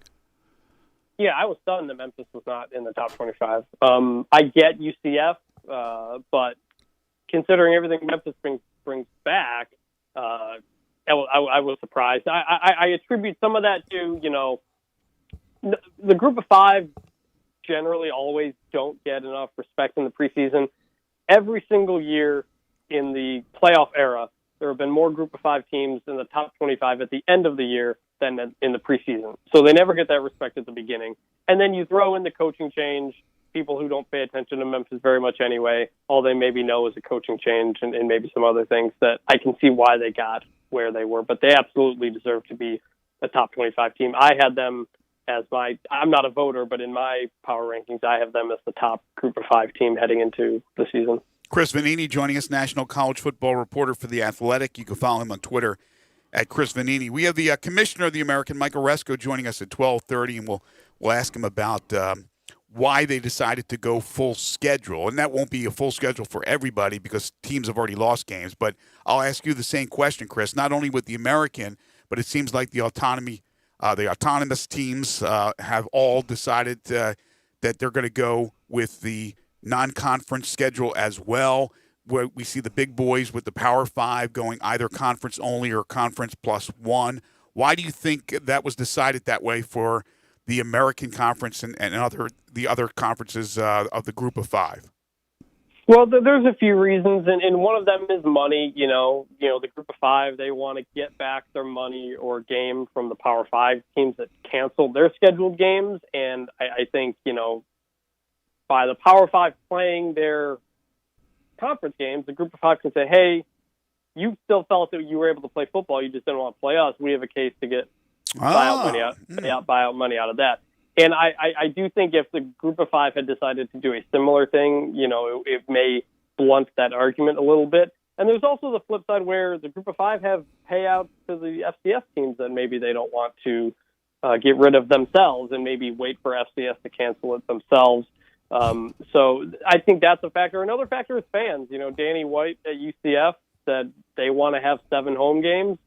B: Yeah, I was stunned that Memphis was not in the top 25. I get UCF, but considering everything Memphis brings back, I was surprised. I attribute some of that to, the group of five generally always don't get enough respect in the preseason. Every single year in the playoff era, there have been more group of five teams in the top 25 at the end of the year than in the preseason. So they never get that respect at the beginning. And then you throw in the coaching change, people who don't pay attention to Memphis very much anyway. All they maybe know is a coaching change and maybe some other things that I can see why they got where they were, but they absolutely deserve to be a top 25 team. I had them as I'm not a voter, but in my power rankings, I have them as the top group of five team heading into the season.
F: Chris Vanini joining us, national college football reporter for The Athletic. You can follow him on Twitter at Chris Vanini. We have the commissioner of the American, Michael Resco, joining us at 12:30, and we'll ask him about why they decided to go full schedule. And that won't be a full schedule for everybody because teams have already lost games. But I'll ask you the same question, Chris, not only with the American, but it seems like the autonomous teams have all decided that they're going to go with the non-conference schedule as well, where we see the big boys with the Power Five going either conference only or conference plus one. Why do you think that was decided that way for the American Conference and the other conferences of the group of five?
B: Well, there's a few reasons, and one of them is money. The group of five, they want to get back their money or game from the Power Five teams that canceled their scheduled games, and I think, by the Power Five playing their conference games, the group of five can say, hey, you still felt that you were able to play football, you just didn't want to play us. We have a case to get buyout money out of that. And I do think if the group of five had decided to do a similar thing, it may blunt that argument a little bit. And there's also the flip side where the group of five have payouts to the FCS teams that maybe they don't want to get rid of themselves and maybe wait for FCS to cancel it themselves. So I think that's a factor. Another factor is fans. Danny White at UCF said they want to have 7 home games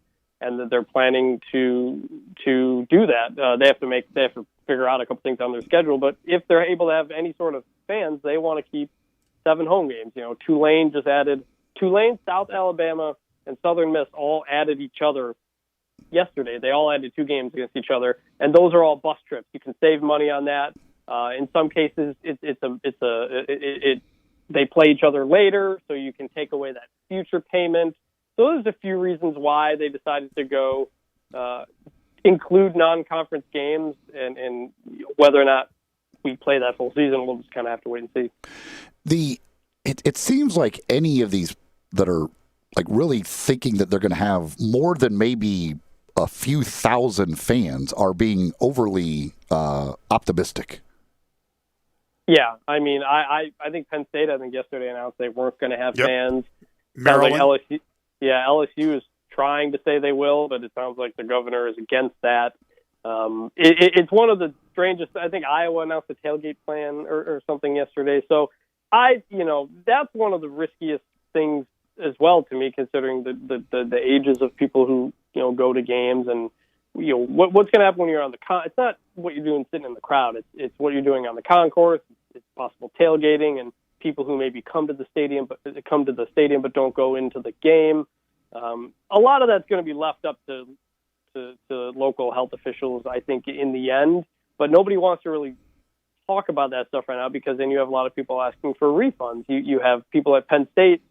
B: and that they're planning to do that. They have to figure out a couple things on their schedule, but if they're able to have any sort of fans, they want to keep 7 home games. Tulane, South Alabama, and Southern Miss all added each other yesterday. They all added 2 games against each other, and those are all bus trips. You can save money on that. In some cases, they play each other later, so you can take away that future payment. So there's a few reasons why they decided to go include non-conference games, and whether or not we play that full season, we'll just kind of have to wait and see.
G: It seems like any of these that are like really thinking that they're going to have more than maybe a few thousand fans are being overly optimistic.
B: Yeah, I mean, I think Penn State, yesterday announced they weren't going to have fans.
F: Maryland.
B: Sounds like LSU is trying to say they will, but it sounds like the governor is against that. It's one of the strangest. I think Iowa announced a tailgate plan or something yesterday. So that's one of the riskiest things as well to me, considering the ages of people who go to games, and what's going to happen when you're on the it's not what you're doing sitting in the crowd. It's what you're doing on the concourse. It's possible tailgating and people who maybe come to the stadium but don't go into the game. A lot of that's going to be left up to local health officials, I think, in the end. But nobody wants to really talk about that stuff right now, because then you have a lot of people asking for refunds. You have people at Penn State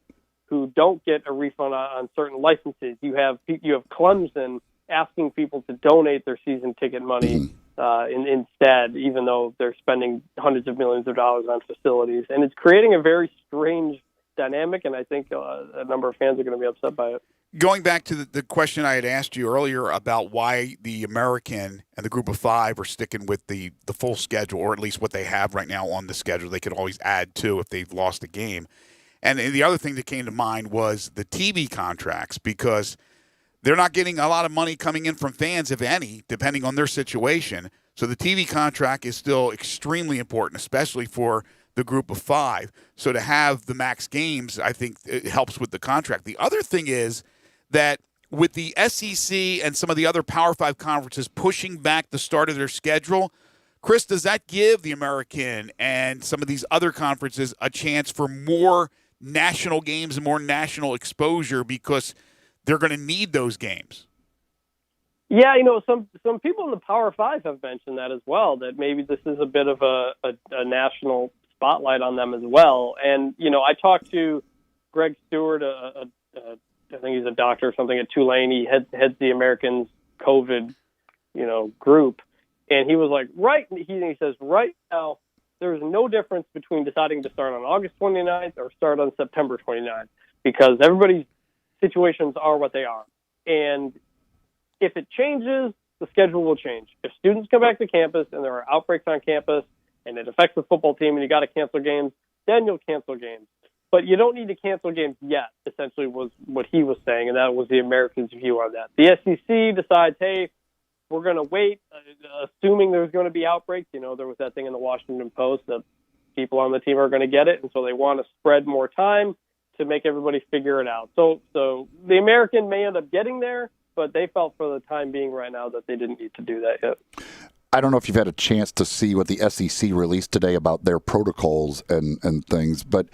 B: who don't get a refund on certain licenses. You have Clemson asking people to donate their season ticket money instead, even though they're spending hundreds of millions of dollars on facilities. And it's creating a very strange dynamic, and I think a number of fans are going to be upset by it.
F: Going back to the question I had asked you earlier about why the American and the group of five are sticking with the full schedule, or at least what they have right now on the schedule. They could always add to if they've lost a game. And the other thing that came to mind was the TV contracts, because they're not getting a lot of money coming in from fans, if any, depending on their situation. So the TV contract is still extremely important, especially for the group of five. So to have the max games, I think it helps with the contract. The other thing is that with the SEC and some of the other Power 5 conferences pushing back the start of their schedule, Chris, does that give the American and some of these other conferences a chance for more national games and more national exposure, because they're going to need those games?
B: Yeah, some people in the Power 5 have mentioned that as well, that maybe this is a bit of a national spotlight on them as well. And, I talked to Greg Stewart, I think he's a doctor or something at Tulane. He heads the Americans COVID, group. And he was like, he says, right now, there's no difference between deciding to start on August 29th or start on September 29th, because everybody's situations are what they are. And if it changes, the schedule will change. If students come back to campus and there are outbreaks on campus and it affects the football team and you got to cancel games, then you'll cancel games. But you don't need to cancel games yet, essentially was what he was saying, and that was the Americans' view on that. The SEC decides, hey, we're going to wait, assuming there's going to be outbreaks. There was that thing in the Washington Post that people on the team are going to get it, and so they want to spread more time to make everybody figure it out. So the American may end up getting there, but they felt for the time being right now that they didn't need to do that yet.
G: I don't know if you've had a chance to see what the SEC released today about their protocols and things, but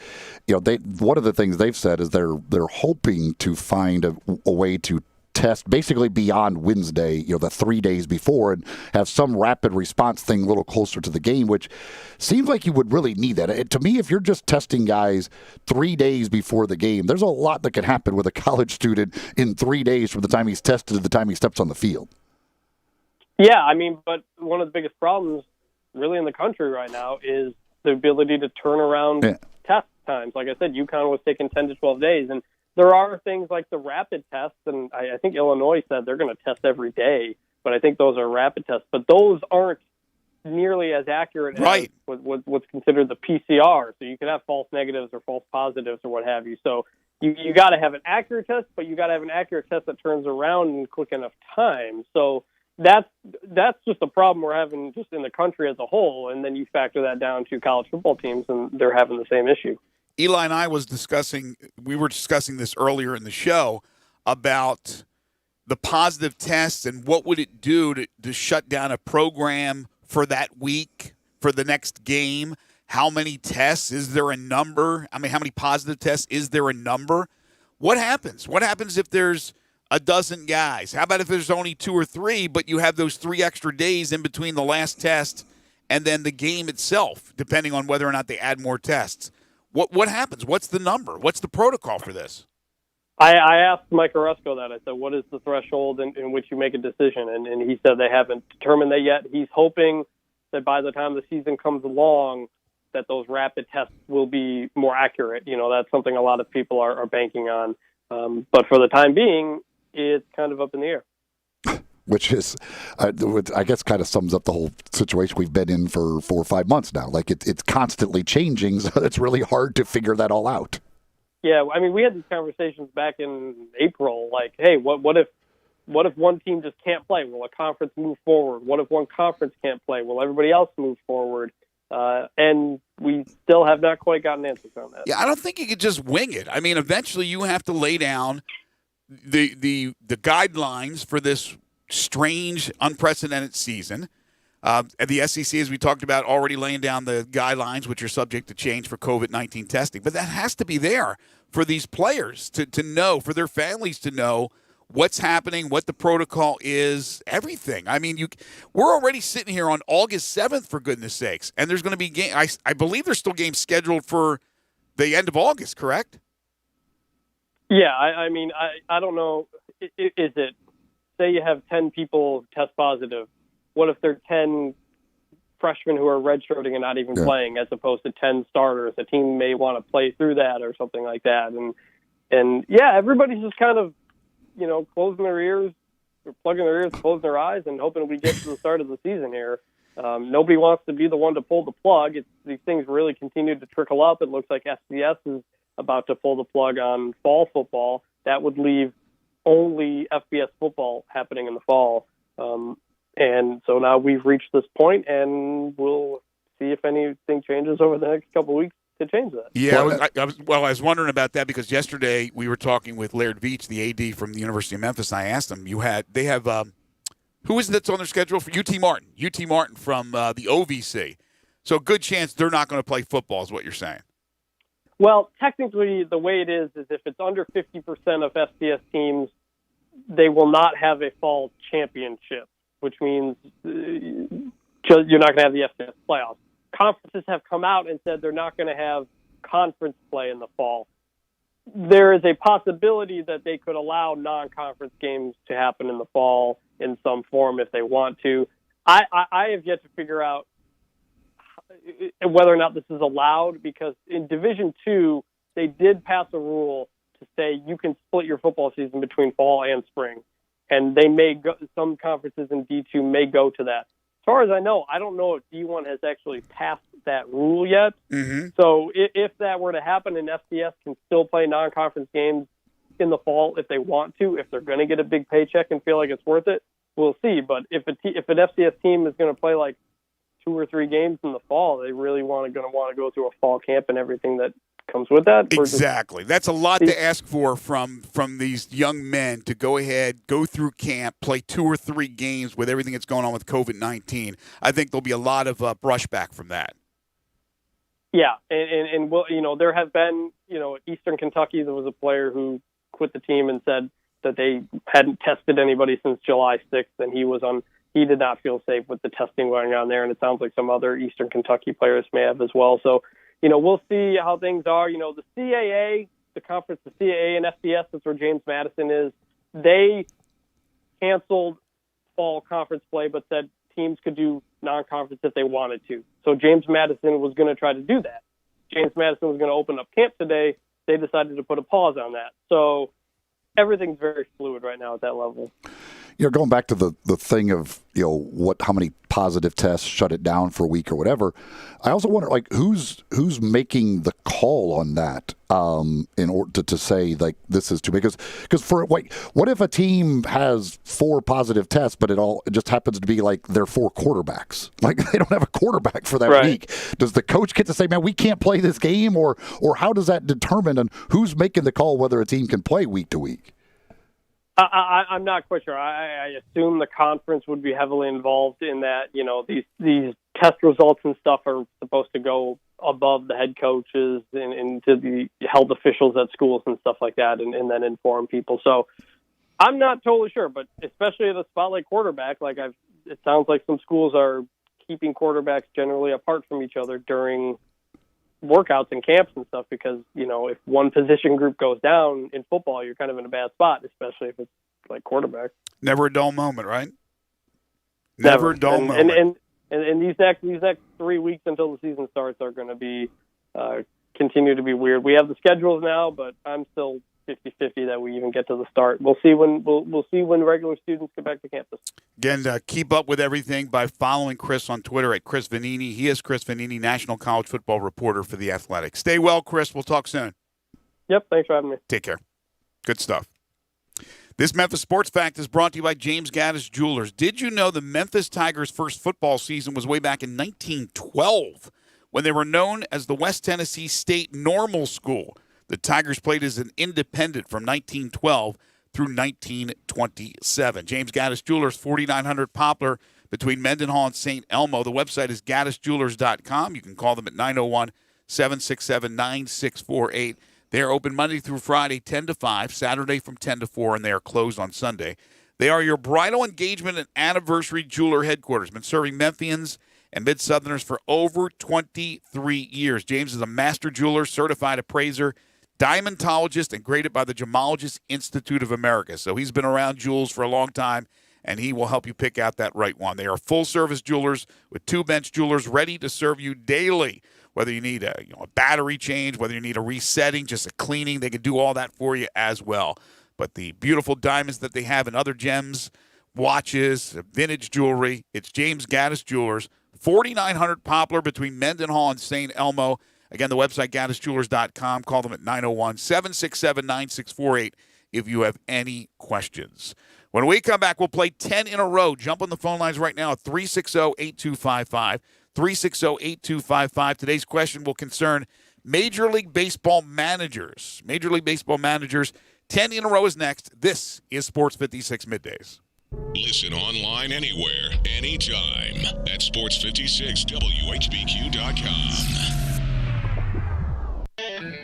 G: one of the things they've said is they're hoping to find a way to test basically beyond Wednesday, the 3 days before, and have some rapid response thing a little closer to the game, which seems like you would really need that. To me, if you're just testing guys 3 days before the game, there's a lot that can happen with a college student in 3 days from the time he's tested to the time he steps on the field.
B: Yeah, but one of the biggest problems really in the country right now is the ability to turn around test times. Like I said, UConn was taking 10 to 12 days. And there are things like the rapid tests, and I think Illinois said they're going to test every day, but I think those are rapid tests. But those aren't nearly as accurate as what's considered the PCR. So you can have false negatives or false positives or what have you. So you got to have an accurate test, but you got to have an accurate test that turns around in quick enough time. So that's just a problem we're having just in the country as a whole. And then you factor that down to college football teams, and they're having the same issue.
F: Eli and I were discussing this earlier in the show about the positive tests and what would it do to shut down a program for that week, for the next game. How many tests? Is there a number? I mean, how many positive tests? Is there a number? What happens? What happens if there's a dozen guys? How about if there's only 2 or 3, but you have those 3 extra days in between the last test and then the game itself, depending on whether or not they add more tests? What happens? What's the number? What's the protocol for this?
B: I asked Mike Oresco that. I said, what is the threshold in which you make a decision? And he said they haven't determined that yet. He's hoping that by the time the season comes along, that those rapid tests will be more accurate. You know, that's something a lot of people are banking on. But for the time being, it's kind of up in the air.
G: Which is, I guess, kind of sums up the whole situation we've been in for 4 or 5 months now. Like, it's constantly changing, so it's really hard to figure that all out.
B: Yeah, I mean, we had these conversations back in April, like, hey, what if one team just can't play? Will a conference move forward? What if one conference can't play? Will everybody else move forward? And we still have not quite gotten answers on that.
F: Yeah, I don't think you could just wing it. I mean, eventually you have to lay down the guidelines for this strange, unprecedented season. At the SEC, as we talked about, already laying down the guidelines, which are subject to change for COVID-19 testing. But that has to be there for these players to know, for their families to know what's happening, what the protocol is, everything. I mean, we're already sitting here on August 7th, for goodness sakes, and there's going to be games. I believe there's still games scheduled for the end of August, correct?
B: Yeah, I mean, I don't know. Is it, say you have 10 people test positive, what if there are 10 freshmen who are redshirting and not even playing, as opposed to 10 starters? A team may want to play through that or something like that. And yeah, everybody's just kind of, closing their ears, or plugging their ears, closing their eyes, and hoping we get to the start of the season here. Nobody wants to be the one to pull the plug. These things really continue to trickle up. It looks like FCS is about to pull the plug on fall football. That would leave only FBS football happening in the fall. And so now we've reached this point, and we'll see if anything changes over the next couple of weeks to change that.
F: Yeah, I was wondering about that because yesterday we were talking with Laird Veach, the AD from the University of Memphis, and I asked him, they have who is it that's on their schedule for UT Martin from the OVC. So good chance they're not going to play football is what you're saying.
B: Well, technically the way it is if it's under 50% of FCS teams, they will not have a fall championship, which means you're not going to have the FCS playoffs. Conferences have come out and said they're not going to have conference play in the fall. There is a possibility that they could allow non-conference games to happen in the fall in some form if they want to. I have yet to figure out whether or not this is allowed, because in Division II, they did pass a rule to say you can split your football season between fall and spring. And they may go, some conferences in D2 may go to that. As far as I know, I don't know if D1 has actually passed that rule yet.
F: Mm-hmm.
B: So if that were to happen, and FCS can still play non-conference games in the fall if they want to, if they're going to get a big paycheck and feel like it's worth it, we'll see. But if an FCS team is going to play like 2 or 3 games in the fall, they really going to want to go through a fall camp and everything that comes with that.
F: Exactly. That's a lot to ask for from these young men to go ahead, go through camp, play 2 or 3 games with everything that's going on with COVID-19. I think there'll be a lot of brushback from that.
B: Yeah, and well, there have been, at Eastern Kentucky, there was a player who quit the team and said that they hadn't tested anybody since July 6th, and he did not feel safe with the testing going on there, and it sounds like some other Eastern Kentucky players may have as well. So, we'll see how things are. The CAA, the conference, the CAA and FCS, that's where James Madison is, they canceled fall conference play but said teams could do non-conference if they wanted to. So James Madison was going to try to do that. James Madison was going to open up camp today, they decided to put a pause on that. So everything's very fluid right now at that level.
G: Going back to the thing of, how many positive tests shut it down for a week or whatever, I also wonder, who's making the call on that in order to say, this is too big? Because for, what if a team has 4 positive tests, but it just happens to be, their 4 quarterbacks? They don't have a quarterback for that week. Does the coach get to say, man, we can't play this game? Or how does that determine, and who's making the call whether a team can play week to week?
B: I'm not quite sure. I assume the conference would be heavily involved in that. These test results and stuff are supposed to go above the head coaches and to the health officials at schools and stuff like that, and then inform people. So I'm not totally sure, but especially at a spot like quarterback, it sounds like some schools are keeping quarterbacks generally apart from each other during workouts and camps and stuff, because if one position group goes down in football, you're kind of in a bad spot, especially if it's like quarterback.
F: Never a dull moment, right? Never a dull
B: moment. And these next 3 weeks until the season starts are going to be continue to be weird. We have the schedules now, but I'm still 50-50 that we even get to the start. We'll see when regular students get back to campus.
F: Again, keep up with everything by following Chris on Twitter at Chris Vanini. He is Chris Vanini, national college football reporter for The Athletic. Stay well, Chris. We'll talk soon.
B: Yep, thanks for having me.
F: Take care. Good stuff. This Memphis Sports Fact is brought to you by James Gaddis Jewelers. Did you know the Memphis Tigers' first football season was way back in 1912 when they were known as the West Tennessee State Normal School? The Tigers played as an independent from 1912 through 1927. James Gaddis Jewelers, 4900 Poplar between Mendenhall and St. Elmo. The website is gaddisjewelers.com. You can call them at 901-767-9648. They are open Monday through Friday, 10 to 5, Saturday from 10 to 4, and they are closed on Sunday. They are your bridal engagement and anniversary jeweler headquarters. Been serving Memphians and Mid-Southerners for over 23 years. James is a master jeweler, certified appraiser, diamondologist, and graded by the Gemologist Institute of America. So he's been around jewels for a long time, and he will help you pick out that right one. They are full-service jewelers with 2-bench jewelers ready to serve you daily. Whether you need a battery change, whether you need a resetting, just a cleaning, they can do all that for you as well. But the beautiful diamonds that they have and other gems, watches, vintage jewelry, it's James Gaddis Jewelers, 4900 Poplar between Mendenhall and St. Elmo. Again, the website, gaddisjewelers.com. Call them at 901-767-9648 if you have any questions. When we come back, we'll play 10 in a row. Jump on the phone lines right now at 360-8255. 360-8255. Today's question will concern Major League Baseball managers. Major League Baseball managers. 10 in a row is next. This is Sports 56 Middays.
A: Listen online anywhere, anytime at sports56whbq.com.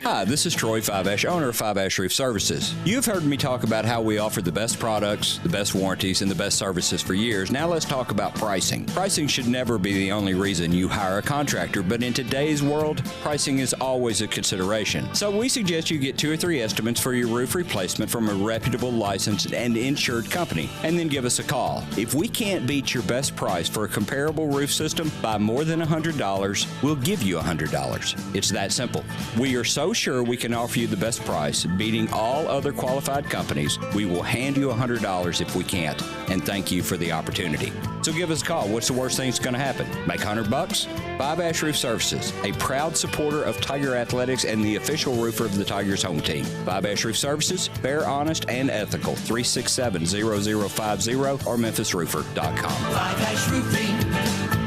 C: Hi, this is Troy Five-Ash, owner of Five-Ash Roof Services. You've heard me talk about how we offer the best products, the best warranties, and the best services for years. Now let's talk about pricing. Pricing should never be the only reason you hire a contractor, but in today's world, pricing is always a consideration. So we suggest you get 2 or 3 estimates for your roof replacement from a reputable, licensed, and insured company, and then give us a call. If we can't beat your best price for a comparable roof system by more than $100, we'll give you $100. It's that simple. We are so sure we can offer you the best price, beating all other qualified companies. We will hand you $100 if we can't, and thank you for the opportunity. So give us a call. What's the worst thing that's going to happen? Make $100? Five-Ash Roof Services, a proud supporter of Tiger Athletics and the official roofer of the Tigers home team. Five-Ash Roof Services, fair, honest, and ethical. 367-0050 or memphisroofer.com.
N: Five-Ash Roofing,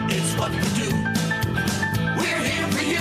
N: it's what we do. We're here for you.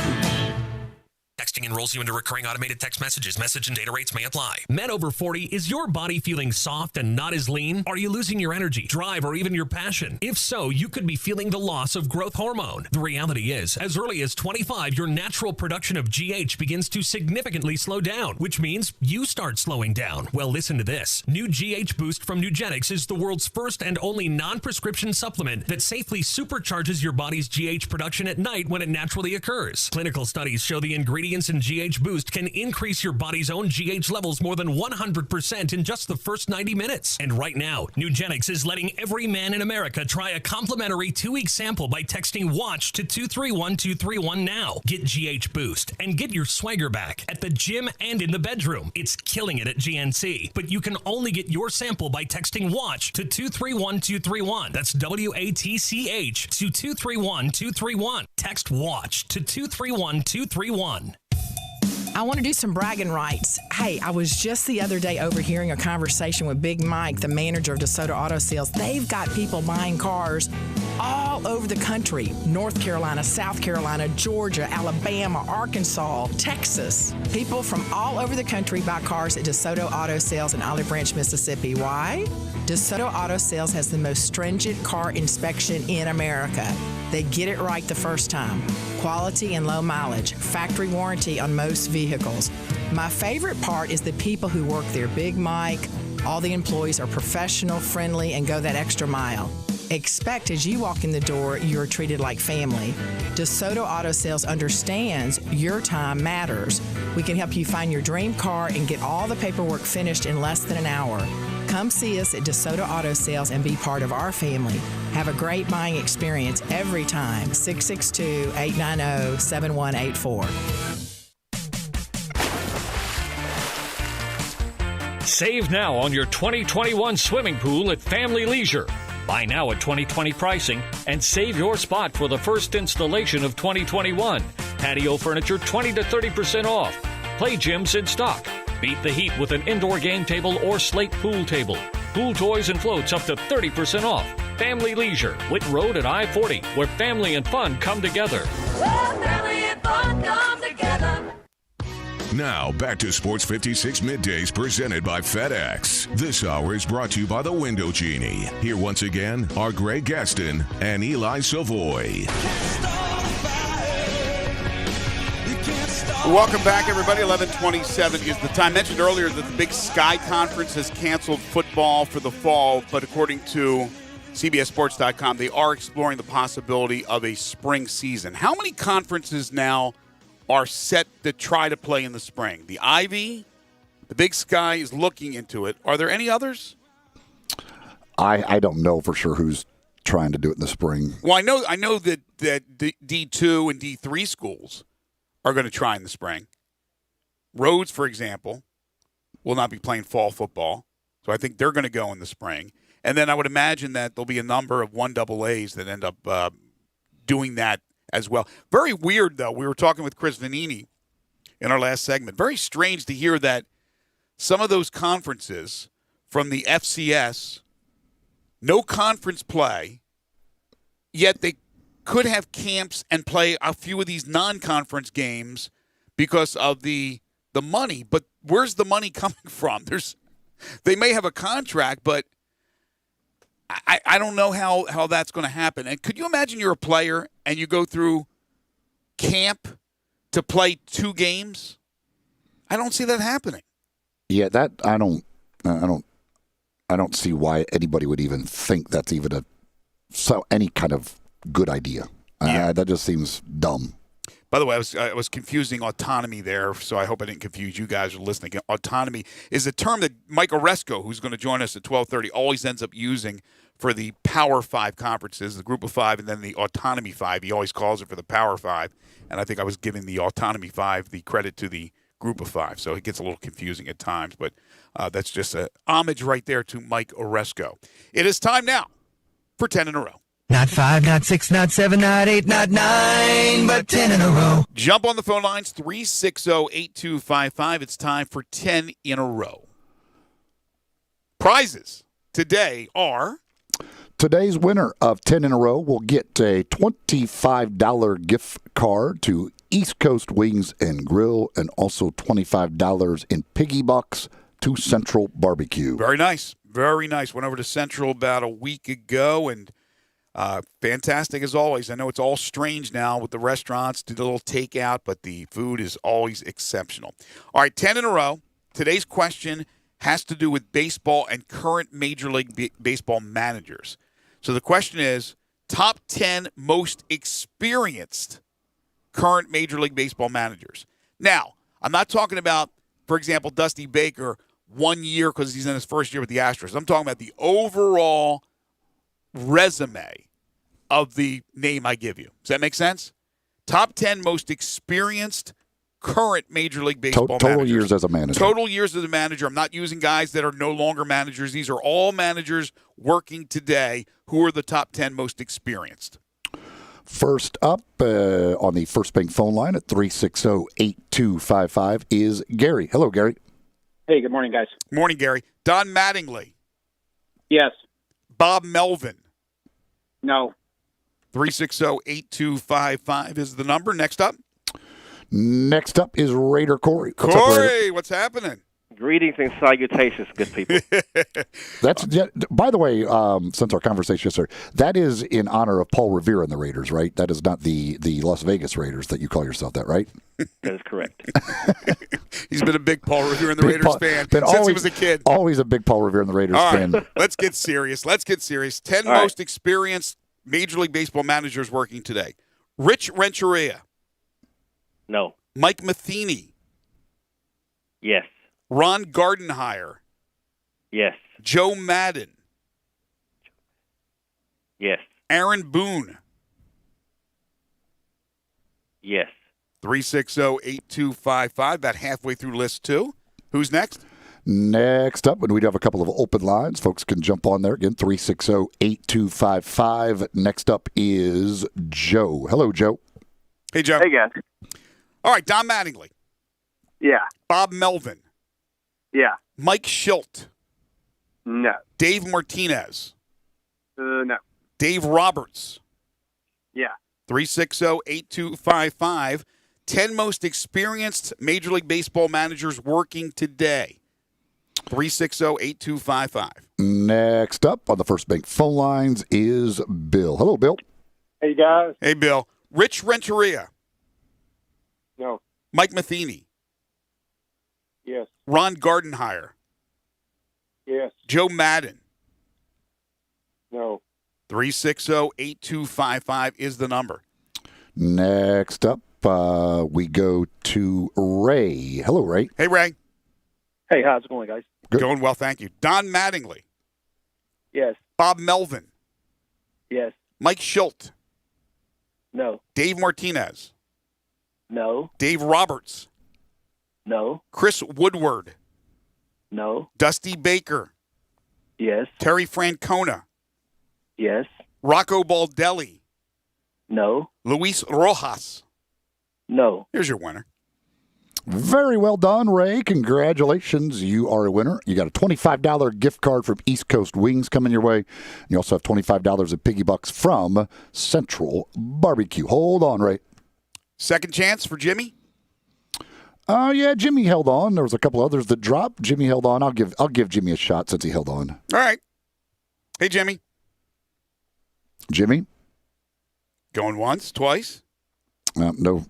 D: Texting enrolls you into recurring automated text messages. Message and data rates may apply. Men over 40, is your body feeling soft and not as lean? Are you losing your energy, drive, or even your passion? If so, you could be feeling the loss of growth hormone. The reality is, as early as 25, your natural production of GH begins to significantly slow down, which means you start slowing down. Well, listen to this. New GH Boost from Nugenix is the world's first and only non-prescription supplement that safely supercharges your body's GH production at night when it naturally occurs. Clinical studies show the ingredients in GH Boost can increase your body's own GH levels more than 100% in just the first 90 minutes. And right now, Nugenix is letting every man in America try a complimentary 2-week sample by texting WATCH to 231231 now. Get GH Boost and get your swagger back at the gym and in the bedroom. It's killing it at GNC, but you can only get your sample by texting WATCH to 231231. That's WATCH to 231231. Text WATCH to 231231.
E: I want to do some bragging rights. Hey, I was just the other day overhearing a conversation with Big Mike, the manager of DeSoto Auto Sales. They've got people buying cars all over the country. North Carolina, South Carolina, Georgia, Alabama, Arkansas, Texas. People from all over the country buy cars at DeSoto Auto Sales in Olive Branch, Mississippi. Why? DeSoto Auto Sales has the most stringent car inspection in America. They get it right the first time. Quality and low mileage. Factory warranty on most vehicles. My favorite part is the people who work there. Big Mike, all the employees are professional, friendly, and go that extra mile. Expect as you walk in the door, you're treated like family. DeSoto Auto Sales understands your time matters. We can help you find your dream car and get all the paperwork finished in less than an hour. Come see us at DeSoto Auto Sales and be part of our family. Have a great buying experience every time. 662-890-7184.
L: Save now on your 2021 swimming pool at Family Leisure. Buy now at 2020 pricing and save your spot for the first installation of 2021. Patio furniture 20 to 30% off. Play gyms in stock. Beat the heat with an indoor game table or slate pool table. Pool toys and floats up to 30% off. Family Leisure, Whit Road at I-40, where family and fun come together.
N: Family and fun come together.
A: Now, back to Sports 56 Middays presented by FedEx. This hour is brought to you by the Window Genie. Here once again are Greg Gaston and Eli Savoy.
F: Welcome back, everybody. 11:27 is the time. Mentioned earlier that the Big Sky Conference has canceled football for the fall, but according to CBSSports.com, they are exploring the possibility of a spring season. How many conferences now are set to try to play in the spring? The Ivy, the Big Sky is looking into it. Are there any others?
G: I don't know for sure who's trying to do it in the spring.
F: Well, I know that D2 and D3 schools are going to try in the spring. Rhodes, for example, will not be playing fall football, so I think they're going to go in the spring. And then I would imagine that there'll be a number of 1AAs that end up doing that as well. Very weird, though. We were talking with Chris Vanini in our last segment. Very strange to hear that some of those conferences from the FCS, no conference play, yet they could have camps and play a few of these non-conference games because of the money. But where's the money coming from? They may have a contract, but I don't know how that's going to happen. And could you imagine you're a player and you go through camp to play 2 games? I don't see that happening.
G: Yeah, that I don't see why anybody would even think that's even any kind of good idea.
F: Yeah.
G: That just seems dumb.
F: By the way, I was confusing autonomy there, so I hope I didn't confuse you guys who are listening. Autonomy is a term that Mike Oresco, who's going to join us at 12:30, always ends up using for the Power 5 conferences, the Group of 5, and then the Autonomy 5. He always calls it for the Power 5, and I think I was giving the Autonomy 5 the credit to the Group of 5, so it gets a little confusing at times, but that's just a homage right there to Mike Oresco. It is time now for 10 in a row.
H: Not 5, not 6, not 7, not 8, not 9, but 10 in a row.
F: Jump on the phone lines, 360-8255. It's time for 10 in a row. Prizes today are...
G: Today's winner of 10 in a row will get a $25 gift card to East Coast Wings and Grill and also $25 in piggy bucks to Central Barbecue.
F: Very nice. Very nice. Went over to Central about a week ago and fantastic as always. I know it's all strange now with the restaurants, do the little takeout, but the food is always exceptional. All right, 10 in a row. Today's question has to do with baseball and current Major League Baseball managers. So the question is, top 10 most experienced current Major League Baseball managers. Now, I'm not talking about, for example, Dusty Baker 1 year because he's in his first year with the Astros. I'm talking about the overall resume of the name I give you. Does that make sense? Top 10 most experienced current Major League Baseball
G: Total
F: managers.
G: years as a manager.
F: Total years as a manager. I'm not using guys that are no longer managers. These are all managers working today. Who are the top 10 most experienced?
G: First up on the First Bank phone line at 360-8255 is Gary. Hello, Gary.
I: Hey, good morning, guys.
F: Morning, Gary. Don Mattingly.
I: Yes.
F: Bob Melvin.
I: No.
F: 360-8255 is the number. Next up.
G: Next up is Raider Corey. What's up,
F: Corey,
G: Raider?
F: what's happening?
J: Greetings and salutations, good people.
G: That's by the way, since our conversation yesterday, that is in honor of Paul Revere and the Raiders, right? That is not the Las Vegas Raiders that you call yourself that, right?
J: That is correct.
F: He's been a big Paul Revere and the Raiders fan since he was a kid.
G: Always a big Paul Revere and the Raiders fan.
F: Let's get serious. 10
J: All
F: most
J: right.
F: experienced Major League Baseball managers working today. Rich Renteria.
J: No.
F: Mike Matheny.
J: Yes.
F: Ron Gardenhire.
J: Yes.
F: Joe Madden.
J: Yes.
F: Aaron Boone.
J: Yes.
F: 360-8255. About halfway through list 2. Who's next?
G: Next up, and we do have a couple of open lines. Folks can jump on there. Again, 360-8255. Next up is Joe. Hello, Joe.
F: Hey, Joe.
I: Hey, guys.
F: All right, Don Mattingly.
I: Yeah.
F: Bob Melvin.
I: Yeah.
F: Mike Schilt.
I: No.
F: Dave Martinez.
I: No.
F: Dave Roberts.
I: Yeah.
F: 360-8255. 10 most experienced Major League Baseball managers working today. 360-8255.
G: Next up on the First Bank phone lines is Bill. Hello, Bill.
I: Hey, guys.
F: Hey, Bill. Rich Renteria.
I: No.
F: Mike Matheny.
I: Yes.
F: Ron Gardenhire.
I: Yes.
F: Joe Madden.
I: No.
F: 360-8255 is the number.
G: Next up, we go to Ray. Hello, Ray.
F: Hey, Ray.
I: Hey, how's it going, guys?
G: Good.
F: Going well, thank you. Don Mattingly.
I: Yes.
F: Bob Melvin.
I: Yes.
F: Mike Schilt.
I: No.
F: Dave Martinez.
I: No.
F: Dave Roberts.
I: No.
F: Chris Woodward.
I: No.
F: Dusty Baker.
I: Yes.
F: Terry Francona.
I: Yes.
F: Rocco Baldelli.
I: No.
F: Luis Rojas.
I: No.
F: Here's your winner.
G: Very well done, Ray. Congratulations. You are a winner. You got a $25 gift card from East Coast Wings coming your way. You also have $25 of piggy bucks from Central Barbecue. Hold on, Ray.
F: Second chance for Jimmy?
G: Yeah, Jimmy held on. There was a couple others that dropped. Jimmy held on. I'll give Jimmy a shot since he held on.
F: All right. Hey, Jimmy.
G: Jimmy?
F: Going once, twice?
G: No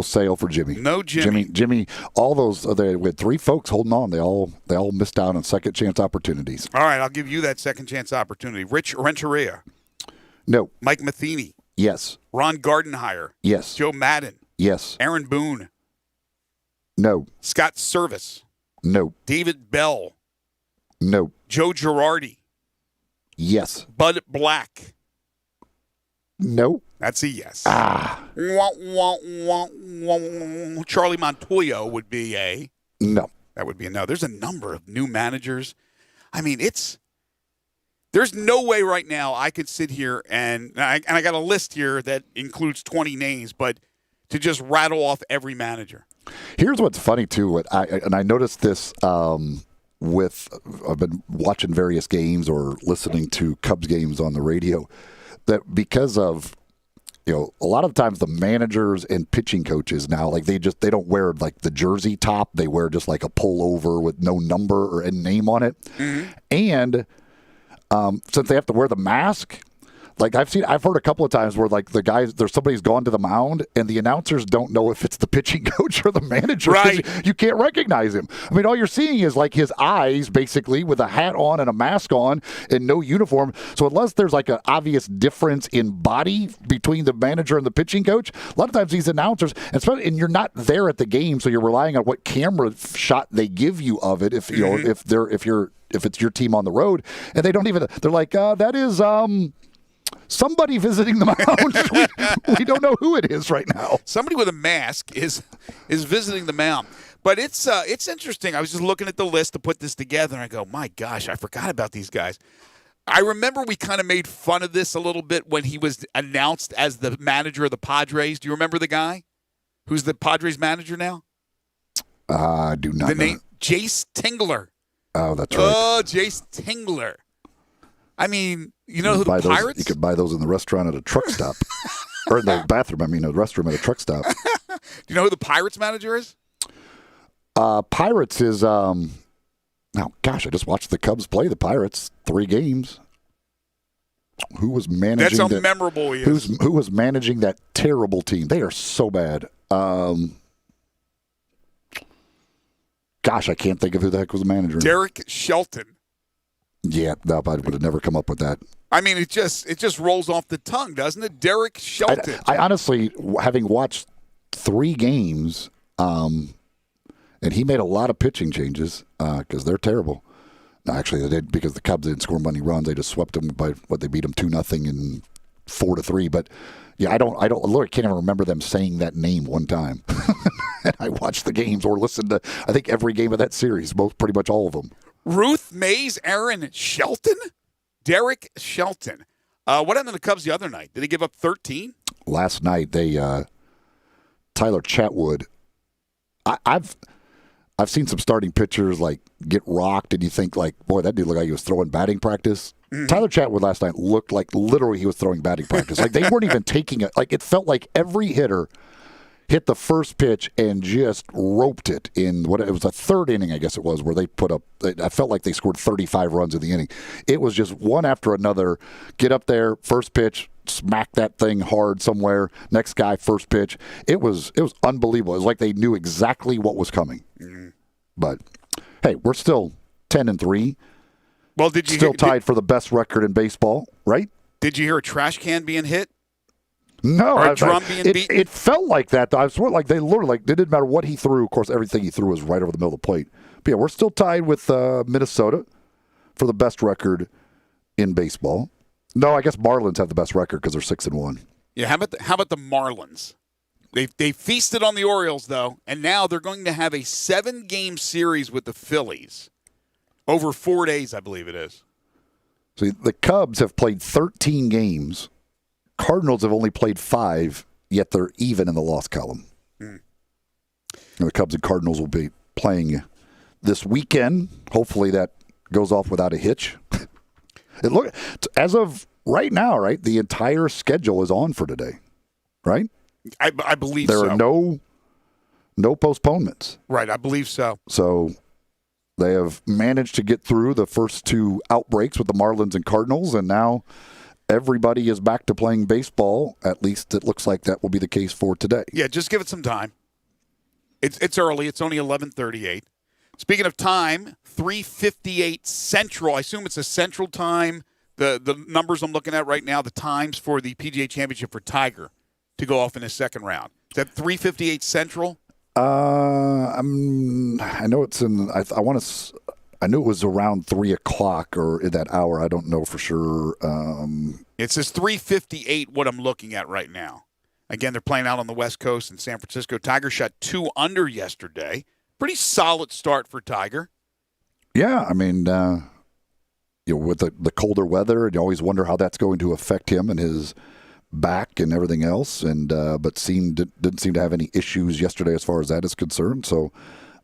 G: sale for Jimmy.
F: No Jimmy.
G: Jimmy. All those they had 3 folks holding on. They all missed out on second chance opportunities.
F: All right, I'll give you that second chance opportunity. Rich Renteria.
G: No.
F: Mike Matheny.
G: Yes.
F: Ron Gardenhire.
G: Yes.
F: Joe Madden.
G: Yes.
F: Aaron Boone.
G: No.
F: Scott Service.
G: No.
F: David Bell.
G: No.
F: Joe Girardi.
G: Yes.
F: Bud Black.
G: No.
F: That's a yes.
G: Ah.
F: Charlie Montoyo would be a
G: no.
F: That would be a no. There's a number of new managers. I mean, there's no way right now I could sit here and I got a list here that includes 20 names, but to just rattle off every manager.
G: Here's what's funny too. I noticed this I've been watching various games or listening to Cubs games on the radio, that because of a lot of times the managers and pitching coaches now, like they don't wear like the jersey top. They wear just like a pullover with no number or a name on it. Mm-hmm. And since they have to wear the mask, Like I've heard a couple of times where like somebody's gone to the mound and the announcers don't know if it's the pitching coach or the manager.
F: Right.
G: You can't recognize him. I mean, all you're seeing is like his eyes basically with a hat on and a mask on and no uniform. So unless there's like an obvious difference in body between the manager and the pitching coach, a lot of times these announcers, and you're not there at the game, so you're relying on what camera shot they give you of it. If you know if it's your team on the road, and they don't even, they're like, that is somebody visiting the mound. we don't know who it is right now.
F: Somebody with a mask is visiting the mound. But it's interesting. I was just looking at the list to put this together, and I go, my gosh, I forgot about these guys. I remember we kind of made fun of this a little bit when he was announced as the manager of the Padres. Do you remember the guy who's the Padres manager now?
G: I do not know.
F: The name, Jace Tingler.
G: Oh, that's right.
F: Oh, Jace Tingler. I mean, you know who the Pirates?
G: You could buy those in the restaurant at a truck stop. Or in the bathroom, a restroom at a truck stop.
F: Do you know who the Pirates manager is?
G: Pirates is, I just watched the Cubs play the Pirates 3 games. Who was managing
F: That's how memorable he is.
G: Who was managing that terrible team? They are so bad. I can't think of who the heck was the manager.
F: Derek Shelton.
G: Yeah, no, I would have never come up with that.
F: I mean, it just rolls off the tongue, doesn't it? Derek Shelton.
G: I honestly, having watched 3 games, and he made a lot of pitching changes because they're terrible. No, actually, they did because the Cubs didn't score many runs. They just swept them by they beat them 2-0 and 4-3. But yeah, I can't even remember them saying that name one time. And I watched the games or listened to I think every game of that series, pretty much all of them.
F: Ruth Mays, Aaron Shelton, Derek Shelton. What happened to the Cubs the other night? Did they give up 13?
G: Last night they Tyler Chatwood. I've seen some starting pitchers like get rocked, and you think like, boy, that dude looked like he was throwing batting practice. Mm-hmm. Tyler Chatwood last night looked like literally he was throwing batting practice. Like they weren't even taking it. Like it felt like every hitter hit the first pitch and just roped it in it was a 3rd inning, I guess it was, where they put up. I felt like they scored 35 runs in the inning. It was just one after another. Get up there, first pitch, smack that thing hard somewhere. Next guy, first pitch. It was unbelievable. It was like they knew exactly what was coming. Mm-hmm. But hey, we're still 10-3.
F: Well, did you
G: still tied for the best record in baseball, right?
F: Did you hear a trash can being hit?
G: No,
F: or a drum being beaten?
G: It felt like that. I swear, like they literally, like it didn't matter what he threw. Of course, everything he threw was right over the middle of the plate. But yeah, we're still tied with Minnesota for the best record in baseball. No, I guess Marlins have the best record because they're 6-1.
F: Yeah, how about the Marlins? They feasted on the Orioles though, and now they're going to have a 7-game series with the Phillies over 4 days, I believe it is.
G: So the Cubs have played 13 games. Cardinals have only played 5, yet they're even in the loss column. Mm. And the Cubs and Cardinals will be playing this weekend. Hopefully that goes off without a hitch. As of right now, right, the entire schedule is on for today, right?
F: I believe so.
G: There are no postponements.
F: Right, I believe so.
G: So they have managed to get through the first 2 outbreaks with the Marlins and Cardinals, and now everybody is back to playing baseball. At least it looks like that will be the case for today.
F: Yeah, just give it some time. It's early. It's only 11:38. Speaking of time, 3:58 Central. I assume it's a Central time. The numbers I'm looking at right now, the times for the PGA Championship for Tiger to go off in his second round. Is that 3:58 Central?
G: I know it's in. I knew it was around 3:00 or in that hour. I don't know for sure.
F: It says 3:58. What I'm looking at right now. Again, they're playing out on the West Coast in San Francisco. Tiger shot 2 under yesterday. Pretty solid start for Tiger.
G: Yeah, I mean, with the colder weather, you always wonder how that's going to affect him and his back and everything else. And but didn't seem to have any issues yesterday as far as that is concerned. So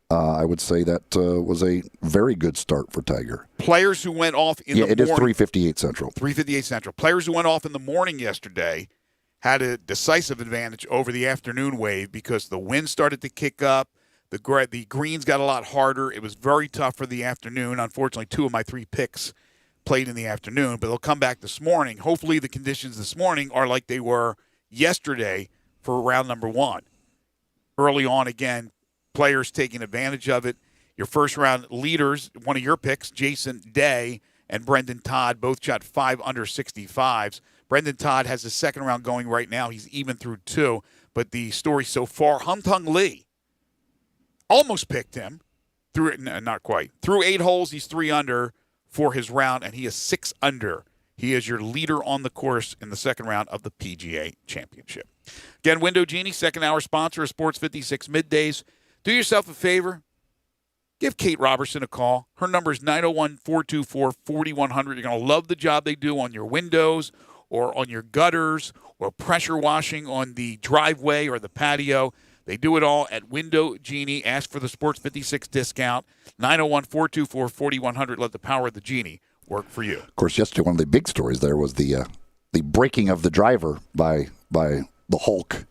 G: I would say that was a very good start for Tiger.
F: Players who went off in the morning.
G: Yeah, it is 3:58 Central.
F: 3:58 Central. Players who went off in the morning yesterday had a decisive advantage over the afternoon wave because the wind started to kick up. The greens got a lot harder. It was very tough for the afternoon. Unfortunately, 2 of my 3 picks played in the afternoon, but they'll come back this morning. Hopefully the conditions this morning are like they were yesterday for round number 1. Early on, again, players taking advantage of it. Your first-round leaders, one of your picks, Jason Day and Brendan Todd, both shot 5 under 65s. Brendan Todd has his second round going right now. He's even through 2. But the story so far, Hung Lee almost picked him. Not quite. Through 8 holes, he's 3 under for his round, and he is 6 under. He is your leader on the course in the second round of the PGA Championship. Again, Window Genie, second hour sponsor of Sports 56 Middays. Do yourself a favor. Give Kate Robertson a call. Her number is 901-424-4100. You're going to love the job they do on your windows or on your gutters or pressure washing on the driveway or the patio. They do it all at Window Genie. Ask for the Sports 56 discount. 901-424-4100. Let the power of the Genie work for you.
G: Of course, yesterday one of the big stories there was the breaking of the driver by the Hulk,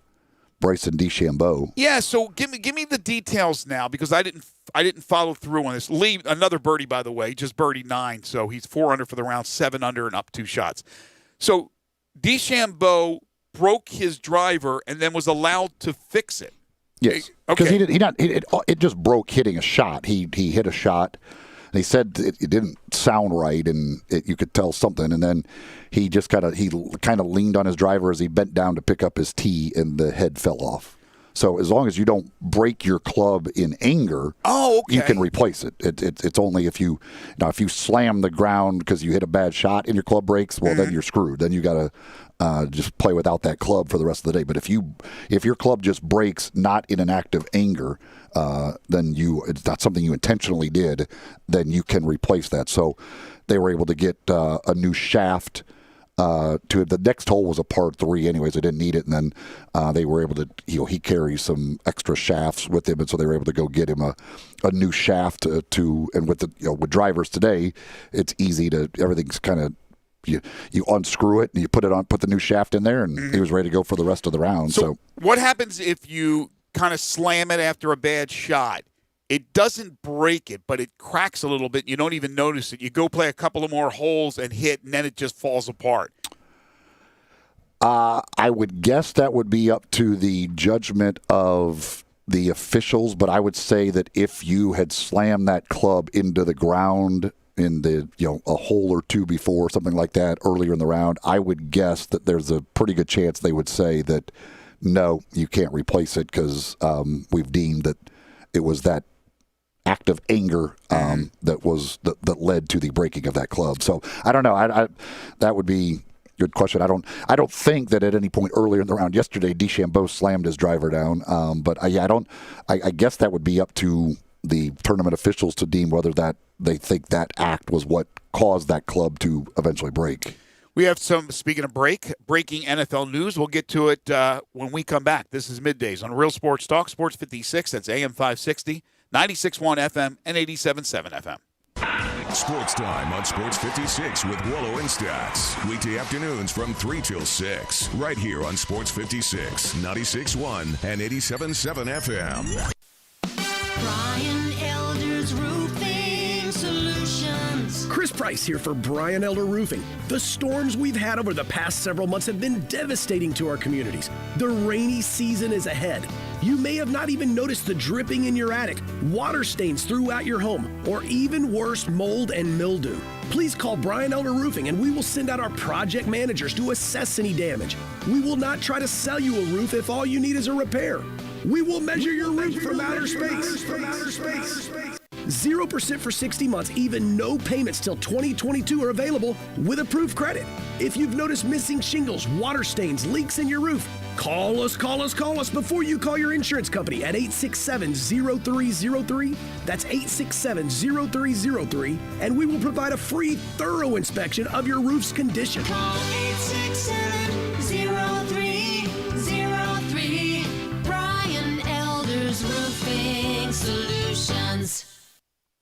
G: Bryson DeChambeau.
F: Yeah, so give me the details now because I didn't follow through on this. Lee, another birdie, by the way, just birdie 9, so he's 4 under for the round, 7 under and up 2 shots. So DeChambeau broke his driver and then was allowed to fix it.
G: Yes, because it just broke hitting a shot. He hit a shot. And he said it didn't sound right, and you could tell something. And then he kind of leaned on his driver as he bent down to pick up his tee, and the head fell off. So as long as you don't break your club in anger, you can replace it. It's only if you slam the ground because you hit a bad shot and your club breaks, well, then you're screwed. Then you got to just play without that club for the rest of the day. But if your club just breaks not in an act of anger, then it's not something you intentionally did, then you can replace that. So they were able to get a new shaft. To the next hole was a par 3 anyways. They didn't need it, and then they were able to. He carries some extra shafts with him, and so they were able to go get him a new shaft to. And with with drivers today, it's easy to everything's kind of. You unscrew it and you put the new shaft in there, and he was ready to go for the rest of the round. So
F: what happens if you kind of slam it after a bad shot? It doesn't break it, but it cracks a little bit. You don't even notice it. You go play a couple of more holes and hit, and then it just falls apart.
G: I would guess that would be up to the judgment of the officials, but I would say that if you had slammed that club into the ground in the a hole or 2 before, something like that, earlier in the round, I would guess that there's a pretty good chance they would say that, no, you can't replace it because we've deemed that it was that act of anger that led to the breaking of that club. So I don't know. I that would be a good question. I don't think that at any point earlier in the round yesterday DeChambeau slammed his driver down. But I guess that would be up to the tournament officials to deem whether that they think that act was what caused that club to eventually break.
F: We have speaking of breaking NFL news. We'll get to it when we come back. This is Middays on Real Sports Talk, Sports 56. That's AM 560. 96.1 FM and 87.7 FM.
A: Sports Time on Sports 56 with Wallow and Stats. Weekday afternoons from 3 till 6. Right here on Sports 56, 96.1 and 87.7 FM.
N: Brian Elder's Roofing Solutions.
K: Chris Price here for Brian Elder Roofing. The storms we've had over the past several months have been devastating to our communities. The rainy season is ahead. You may have not even noticed the dripping in your attic, water stains throughout your home, or even worse, mold and mildew. Please call Brian Elder Roofing and we will send out our project managers to assess any damage. We will not try to sell you a roof if all you need is a repair. We will measure your roof from outer space. 0% for 60 months, even no payments till 2022 are available with approved credit. If you've noticed missing shingles, water stains, leaks in your roof, call us before you call your insurance company at 867-0303. That's 867-0303, and we will provide a free, thorough inspection of your roof's condition.
N: Call 867-0303. Brian Elder's Roofing Solutions.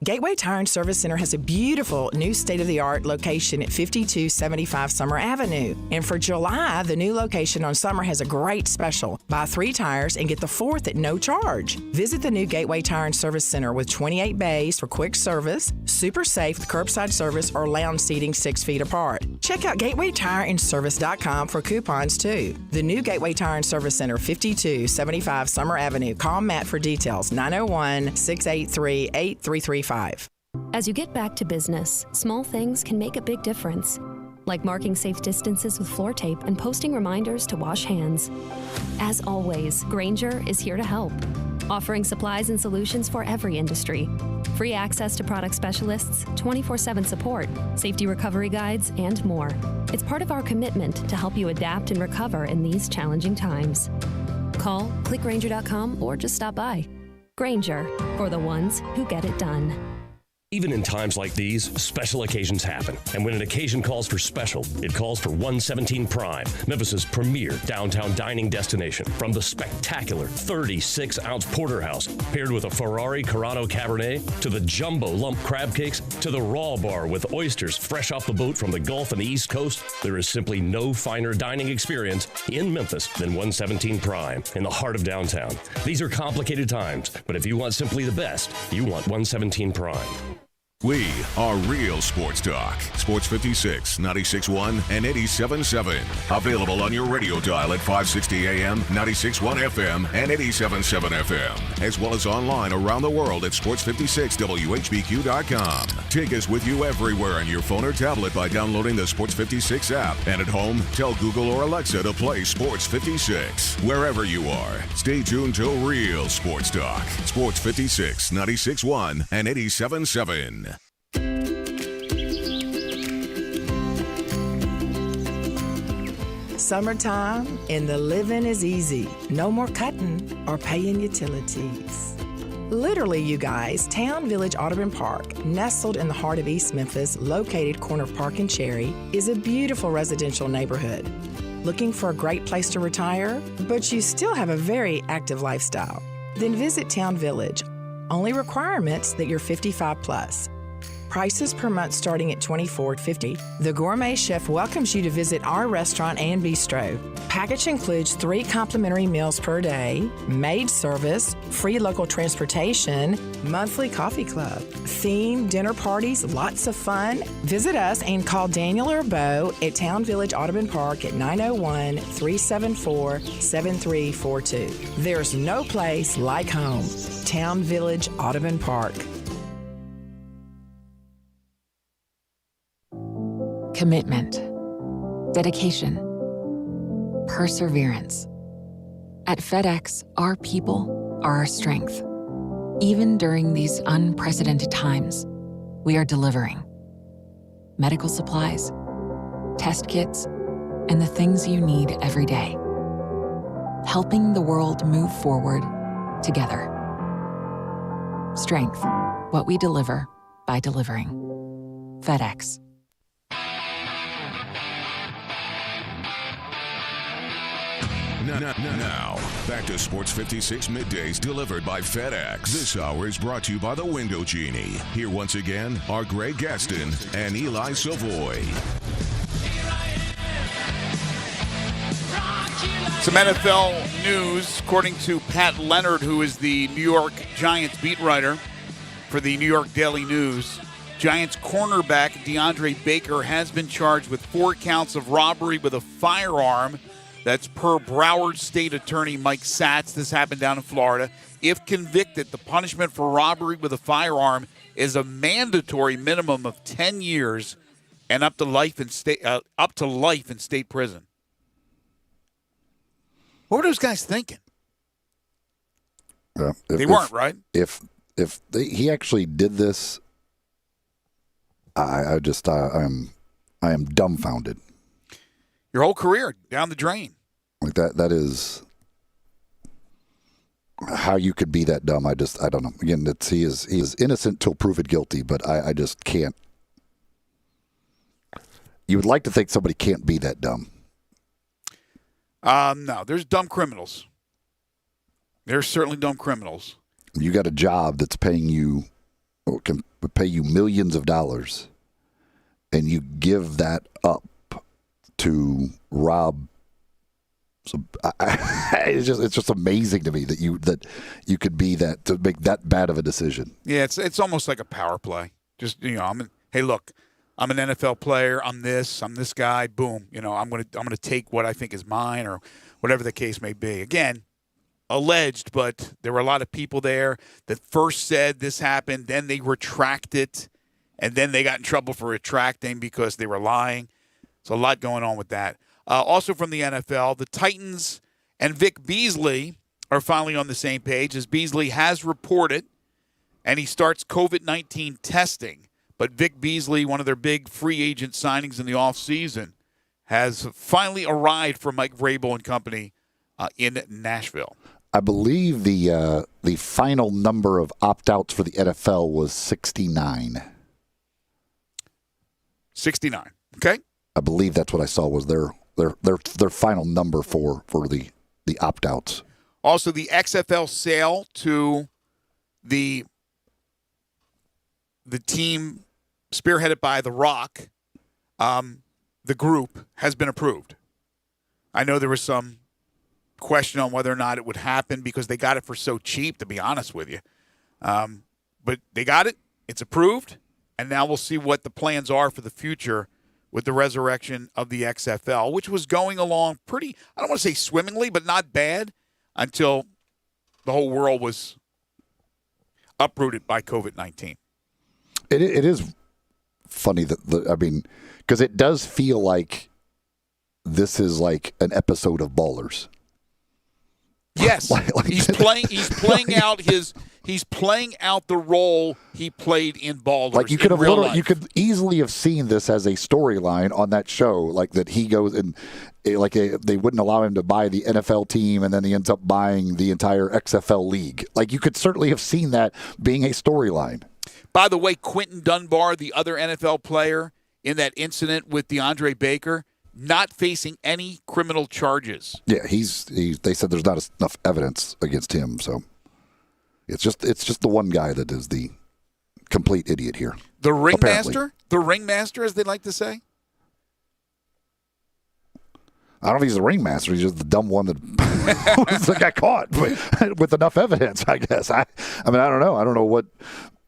E: Gateway Tire and Service Center has a beautiful new state-of-the-art location at 5275 Summer Avenue. And for July, the new location on Summer has a great special. Buy 3 tires and get the 4th at no charge. Visit the new Gateway Tire and Service Center with 28 bays for quick service, super safe curbside service, or lounge seating 6 feet apart. Check out GatewayTireandService.com for coupons, too. The new Gateway Tire and Service Center, 5275 Summer Avenue. Call Matt for details, 901-683-8335.
O: As you get back to business, small things can make a big difference, like marking safe distances with floor tape and posting reminders to wash hands. As always, Grainger is here to help, offering supplies and solutions for every industry. Free access to product specialists, 24/7 support, safety recovery guides, and more. It's part of our commitment to help you adapt and recover in these challenging times. Call, click Grainger.com, or just stop by. Grainger, for the ones who get it done.
P: Even in times like these, special occasions happen. And when an occasion calls for special, it calls for 117 Prime, Memphis's premier downtown dining destination. From the spectacular 36-ounce porterhouse, paired with a Ferrari Carano Cabernet, to the jumbo lump crab cakes, to the raw bar with oysters fresh off the boat from the Gulf and the East Coast, there is simply no finer dining experience in Memphis than 117 Prime, in the heart of downtown. These are complicated times, but if you want simply the best, you want 117 Prime.
A: We are real sports talk. Sports 56, 96.1, and 87.7. Available on your radio dial at 560 AM, 96.1 FM, and 87.7 FM. As well as online around the world at sports56whbq.com. Take us with you everywhere on your phone or tablet by downloading the Sports 56 app. And at home, tell Google or Alexa to play Sports 56. Wherever you are, stay tuned to real sports talk. Sports 56, 96.1, and 87.7.
E: Summertime and the living is easy. No more cutting or paying utilities. Literally, you guys, Town Village Audubon Park, nestled in the heart of East Memphis, located corner of Park and Cherry, is a beautiful residential neighborhood. Looking for a great place to retire, but you still have a very active lifestyle? Then visit Town Village. Only requirements that you're 55 plus. Prices per month starting at $24.50. The Gourmet Chef welcomes you to visit our restaurant and bistro. Package includes 3 complimentary meals per day, maid service, free local transportation, monthly coffee club, themed dinner parties, lots of fun. Visit us and call Daniel or Bo at Town Village Audubon Park at 901-374-7342. There's no place like home. Town Village Audubon Park.
Q: Commitment, dedication, perseverance. At FedEx, our people are our strength. Even during these unprecedented times, we are delivering medical supplies, test kits, and the things you need every day. Helping the world move forward together. Strength, what we deliver by delivering. FedEx.
A: Now, back to Sports 56 Middays delivered by FedEx. This hour is brought to you by the Window Genie. Here once again are Greg Gaston and Eli Savoy.
F: Some NFL news, according to Pat Leonard, who is the New York Giants beat writer for the New York Daily News. Giants cornerback DeAndre Baker has been charged with 4 counts of robbery with a firearm. That's per Broward State Attorney Mike Satz. This happened down in Florida. If convicted, the punishment for robbery with a firearm is a mandatory minimum of 10 years and up to life in state prison. What were those guys thinking? They weren't, right?
G: If he actually did this, I am dumbfounded.
F: Your whole career down the drain.
G: Like that is how you could be that dumb. I don't know. Again, he is innocent till proven guilty, but I just can't. You would like to think somebody can't be that dumb.
F: No, there's dumb criminals. There's certainly dumb criminals.
G: You got a job that's paying you would pay you millions of dollars, and you give that up to rob. So it's just amazing to me that you could be that, to make that bad of a decision.
F: Yeah, it's almost like a power play. Just hey, look, I'm an NFL player. I'm this guy. Boom. I'm gonna take what I think is mine, or whatever the case may be. Again, alleged, but there were a lot of people there that first said this happened, then they retracted, and then they got in trouble for retracting because they were lying. So a lot going on with that. Also from the NFL, the Titans and Vic Beasley are finally on the same page, as Beasley has reported, and he starts COVID-19 testing. But Vic Beasley, one of their big free agent signings in the offseason, has finally arrived for Mike Vrabel and company in Nashville.
G: I believe the final number of opt-outs for the NFL was 69.
F: 69. Okay.
G: I believe that's what I saw was their final number for the opt-outs.
F: Also, the XFL sale to the team spearheaded by The Rock, the group, has been approved. I know there was some question on whether or not it would happen because they got it for so cheap, to be honest with you. But they got it. It's approved. And now we'll see what the plans are for the future with the resurrection of the XFL, which was going along pretty, I don't want to say swimmingly, but not bad until the whole world was uprooted by COVID-19.
G: It is funny because it does feel like this is like an episode of Ballers.
F: Yes, he's playing out the role he played in Ballers.
G: Like you could easily have seen this as a storyline on that show, like that he goes and they wouldn't allow him to buy the NFL team, and then he ends up buying the entire XFL league. Like you could certainly have seen that being a storyline.
F: By the way, Quentin Dunbar, the other NFL player in that incident with DeAndre Baker, not facing any criminal charges.
G: Yeah, they said there's not enough evidence against him, so it's just the one guy that is the complete idiot here.
F: The ringmaster, as they like to say.
G: I don't know if he's the ringmaster. He's just the dumb one that got caught with enough evidence, I guess. I mean, I don't know. I don't know what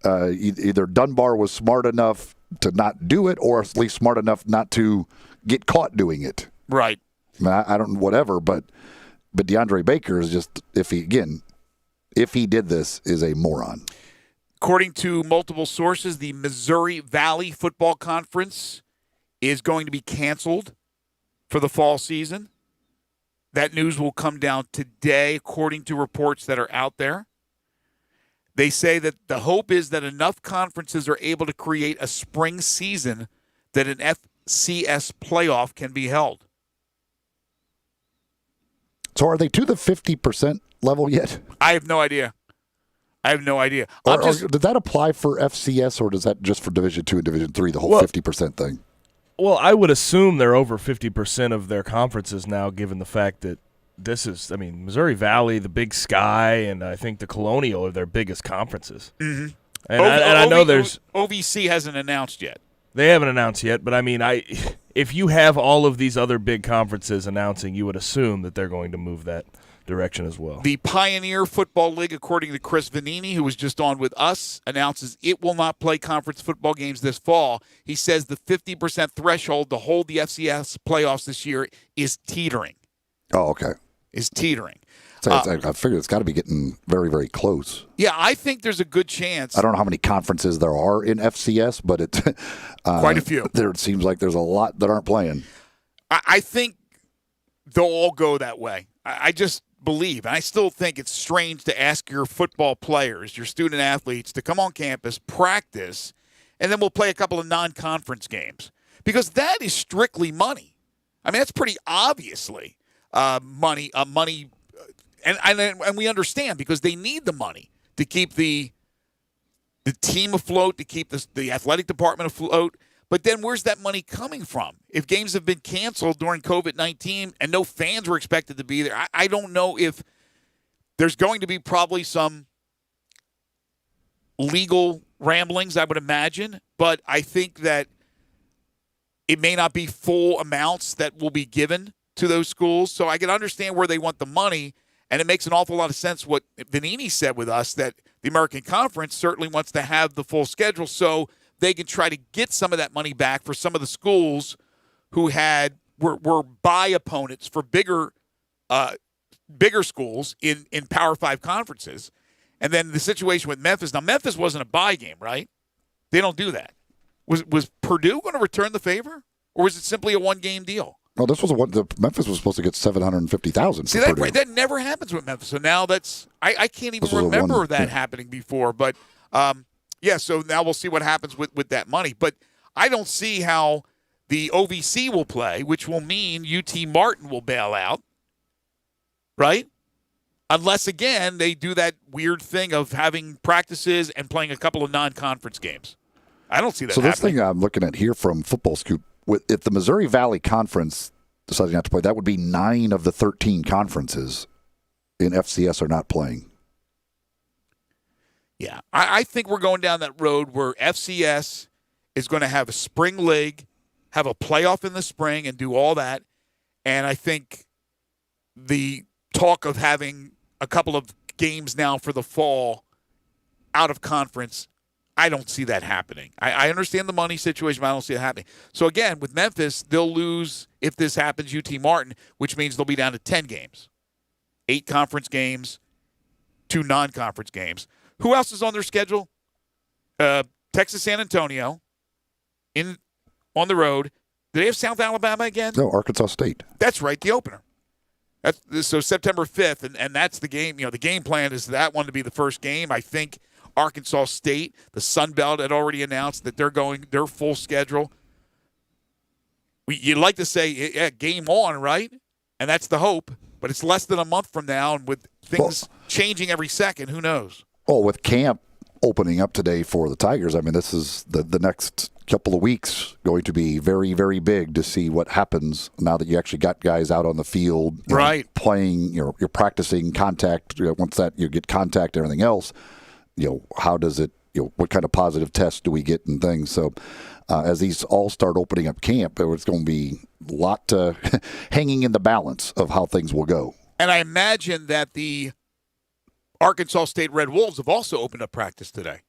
G: either Dunbar was smart enough to not do it, or at least smart enough not to get caught doing it.
F: Right.
G: I mean, I don't, whatever, but DeAndre Baker is just, if he did this, is a moron.
F: According to multiple sources, the Missouri Valley Football Conference is going to be canceled for the fall season. That news will come down today, according to reports that are out there. They say that the hope is that enough conferences are able to create a spring season that an FCS playoff can be held.
G: So are they to the 50% level yet?
F: I have no idea. Did
G: that apply for FCS, or does that just for Division II and Division III, the whole 50% thing?
M: Well, I would assume they're over 50% of their conferences now, given the fact that Missouri Valley, the Big Sky, and I think the Colonial are their biggest conferences.
F: Mm-hmm.
M: And I know there's
F: OVC hasn't announced yet.
M: They haven't announced yet, but if you have all of these other big conferences announcing, you would assume that they're going to move that direction as well.
F: The Pioneer Football League, according to Chris Vanini, who was just on with us, announces it will not play conference football games this fall. He says the 50% threshold to hold the FCS playoffs this year is teetering.
G: Oh, okay.
F: Is teetering.
G: So I figure it's got to be getting very, very close.
F: Yeah, I think there's a good chance.
G: I don't know how many conferences there are in FCS, but it's
F: quite a few.
G: It seems like there's a lot that aren't playing.
F: I think they'll all go that way. I just believe, and I still think it's strange to ask your football players, your student athletes, to come on campus, practice, and then we'll play a couple of non-conference games, because that is strictly money. I mean, that's pretty obviously money. And we understand, because they need the money to keep the team afloat, to keep the athletic department afloat. But then where's that money coming from? If games have been canceled during COVID-19 and no fans were expected to be there, I don't know if there's going to be probably some legal ramblings, I would imagine, but I think that it may not be full amounts that will be given to those schools. So I can understand where they want the money, and it makes an awful lot of sense what Vanini said with us, that the American Conference certainly wants to have the full schedule so they can try to get some of that money back for some of the schools who were bye opponents for bigger schools in Power 5 conferences. And then the situation with Memphis. Now, Memphis wasn't a bye game, right? They don't do that. Was Purdue going to return the favor, or was it simply a one-game deal?
G: No, this was Memphis was supposed to get $750,000.
F: See, that never happens with Memphis. So now I can't even remember that happening before. But so now we'll see what happens with that money. But I don't see how the OVC will play, which will mean UT Martin will bail out, right? Unless, again, they do that weird thing of having practices and playing a couple of non-conference games. I don't see that happening.
G: This thing I'm looking at here from Football Scoop, if the Missouri Valley Conference decided not to play, that would be 9 of the 13 conferences in FCS are not playing.
F: Yeah, I think we're going down that road where FCS is going to have a spring league, have a playoff in the spring, and do all that. And I think the talk of having a couple of games now for the fall out of conference, I don't see that happening. I understand the money situation, but I don't see it happening. So, again, with Memphis, they'll lose, if this happens, UT Martin, which means they'll be down to 10 games. 8 conference games, 2 non-conference games. Who else is on their schedule? Texas San Antonio on the road. Do they have South Alabama again?
G: No, Arkansas State.
F: That's right, the opener. So September 5th, and that's the game. The game plan is that one to be the first game. I think Arkansas State, the Sun Belt, had already announced that they're going their full schedule. You'd like to say, game on, right? And that's the hope. But it's less than a month from now, and with things changing every second, who knows?
G: Oh, with camp opening up today for the Tigers, I mean, this is the next couple of weeks going to be very, very big to see what happens now that you actually got guys out on the field,
F: right?
G: Playing, you're practicing contact. Once that you get contact and everything else, how does it? What kind of positive tests do we get and things? So, as these all start opening up camp, it's going to be a lot hanging in the balance of how things will go.
F: And I imagine that the Arkansas State Red Wolves have also opened up practice today.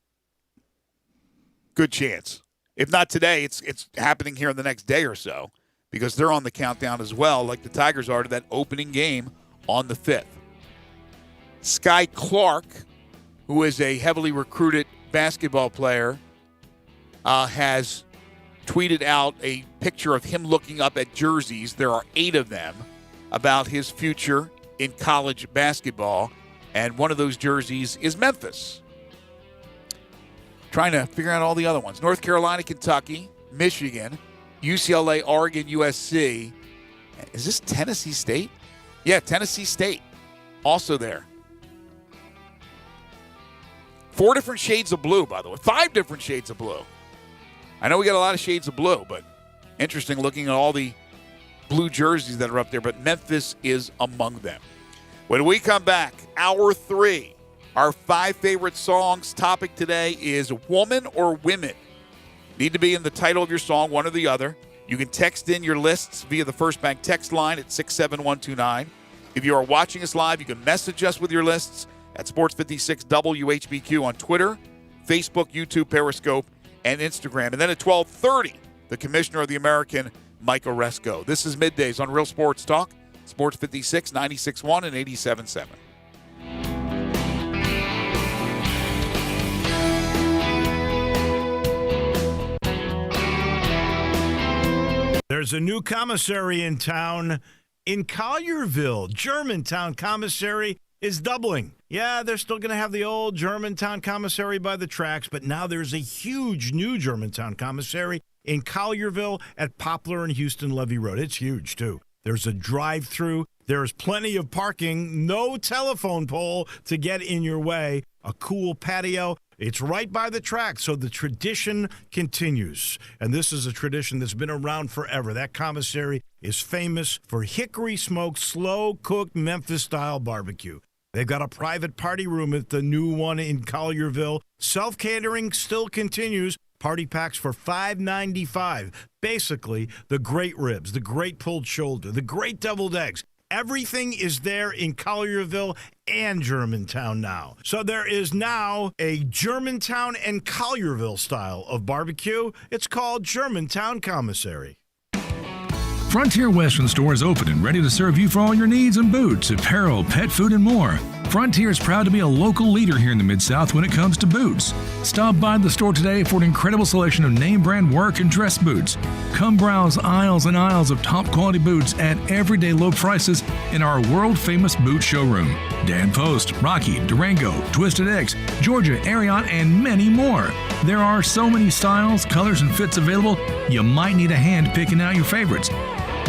F: Good chance. If not today, it's happening here in the next day or so because they're on the countdown as well, like the Tigers are to that opening game on the 5th. Sky Clark, who is a heavily recruited basketball player, has tweeted out a picture of him looking up at jerseys. There are 8 of them about his future in college basketball, and one of those jerseys is Memphis. Trying to figure out all the other ones. North Carolina, Kentucky, Michigan, UCLA, Oregon, USC. Is this Tennessee State? Yeah, Tennessee State. Also there. 4 different shades of blue, by the way. 5 different shades of blue. I know we got a lot of shades of blue, but interesting looking at all the blue jerseys that are up there, but Memphis is among them. When we come back, hour 3, our 5 favorite songs. Topic today is woman or women. Need to be in the title of your song, one or the other. You can text in your lists via the First Bank text line at 67129. If you are watching us live, you can message us with your lists at Sports 56 WHBQ on Twitter, Facebook, YouTube, Periscope, and Instagram. And then at 12:30, the Commissioner of the American, Mike Oresco. This is Middays on Real Sports Talk, Sports 56, 96.1 and 87.7.
R: There's a new commissary in town in Collierville. Germantown Commissary is doubling. Yeah, they're still going to have the old Germantown Commissary by the tracks, but now there's a huge new Germantown Commissary in Collierville at Poplar and Houston Levee Road. It's huge, too. There's a drive-through. There's plenty of parking. No telephone pole to get in your way. A cool patio. It's right by the track, so the tradition continues. And this is a tradition that's been around forever. That commissary is famous for hickory-smoked, slow-cooked Memphis-style barbecue. They've got a private party room at the new one in Collierville, Self-catering still continues. Party packs for $5.95. Basically, the great ribs, the great pulled shoulder, the great deviled eggs. Everything is there in Collierville and Germantown now. So there is now a Germantown and Collierville style of barbecue. It's called Germantown Commissary.
U: Frontier Western Store is open and ready to serve you for all your needs in boots, apparel, pet food, and more. Frontier is proud to be a local leader here in the Mid-South when it comes to boots. Stop by the store today for an incredible selection of name brand work and dress boots. Come browse aisles and aisles of top quality boots at everyday low prices in our world famous boot showroom. Dan Post, Rocky, Durango, Twisted X, Georgia, Ariat, and many more. There are so many styles, colors, and fits available, you might need a hand picking out your favorites.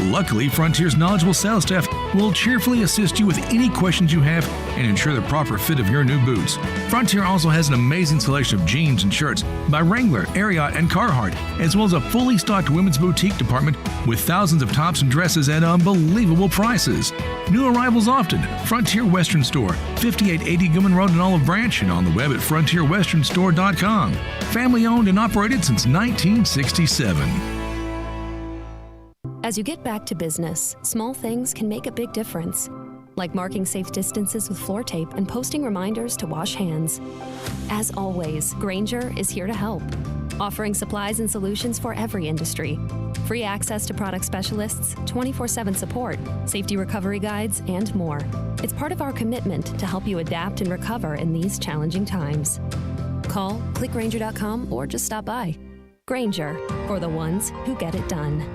U: Luckily, Frontier's knowledgeable sales staff will cheerfully assist you with any questions you have and ensure the proper fit of your new boots. Frontier also has an amazing selection of jeans and shirts by Wrangler, Ariat, and Carhartt, as well as a fully stocked women's boutique department with thousands of tops and dresses at unbelievable prices. New arrivals often. Frontier Western Store, 5880 Gilman Road in Olive Branch, and on the web at frontierwesternstore.com. Family owned and operated since 1967.
O: As you get back to business, small things can make a big difference, like marking safe distances with floor tape and posting reminders to wash hands. As always, Grainger is here to help, offering supplies and solutions for every industry. Free access to product specialists, 24/7 support, safety recovery guides, and more. It's part of our commitment to help you adapt and recover in these challenging times. Call, click Grainger.com, or just stop by. Grainger, for the ones who get it done.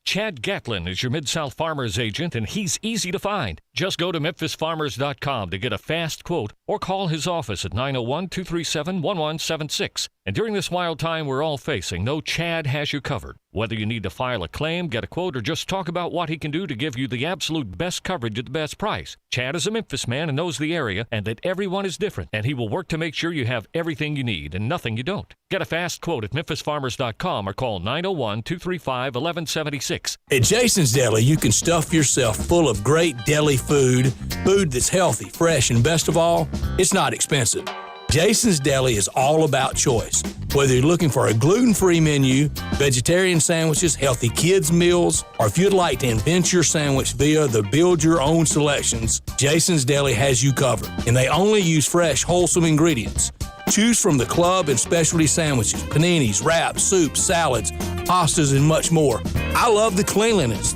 L: Chad Gatlin is your Mid-South Farmers agent, and he's easy to find. Just go to memphisfarmers.com to get a fast quote or call his office at 901-237-1176. And during this wild time we're all facing, know Chad has you covered. Whether you need to file a claim, get a quote, or just talk about what he can do to give you the absolute best coverage at the best price. Chad is a Memphis man and knows the area and that everyone is different, and he will work to make sure you have everything you need and nothing you don't. Get a fast quote at memphisfarmers.com or call 901-235-1176.
S: At Jason's Deli, you can stuff yourself full of great deli food that's healthy, fresh, and best of all, it's not expensive. Jason's Deli is all about choice. Whether you're looking for a gluten-free menu, vegetarian sandwiches, healthy kids' meals, or if you'd like to invent your sandwich via the build-your-own selections, Jason's Deli has you covered. And they only use fresh, wholesome ingredients. Choose from the club and specialty sandwiches, paninis, wraps, soups, salads, pastas, and much more. I love the cleanliness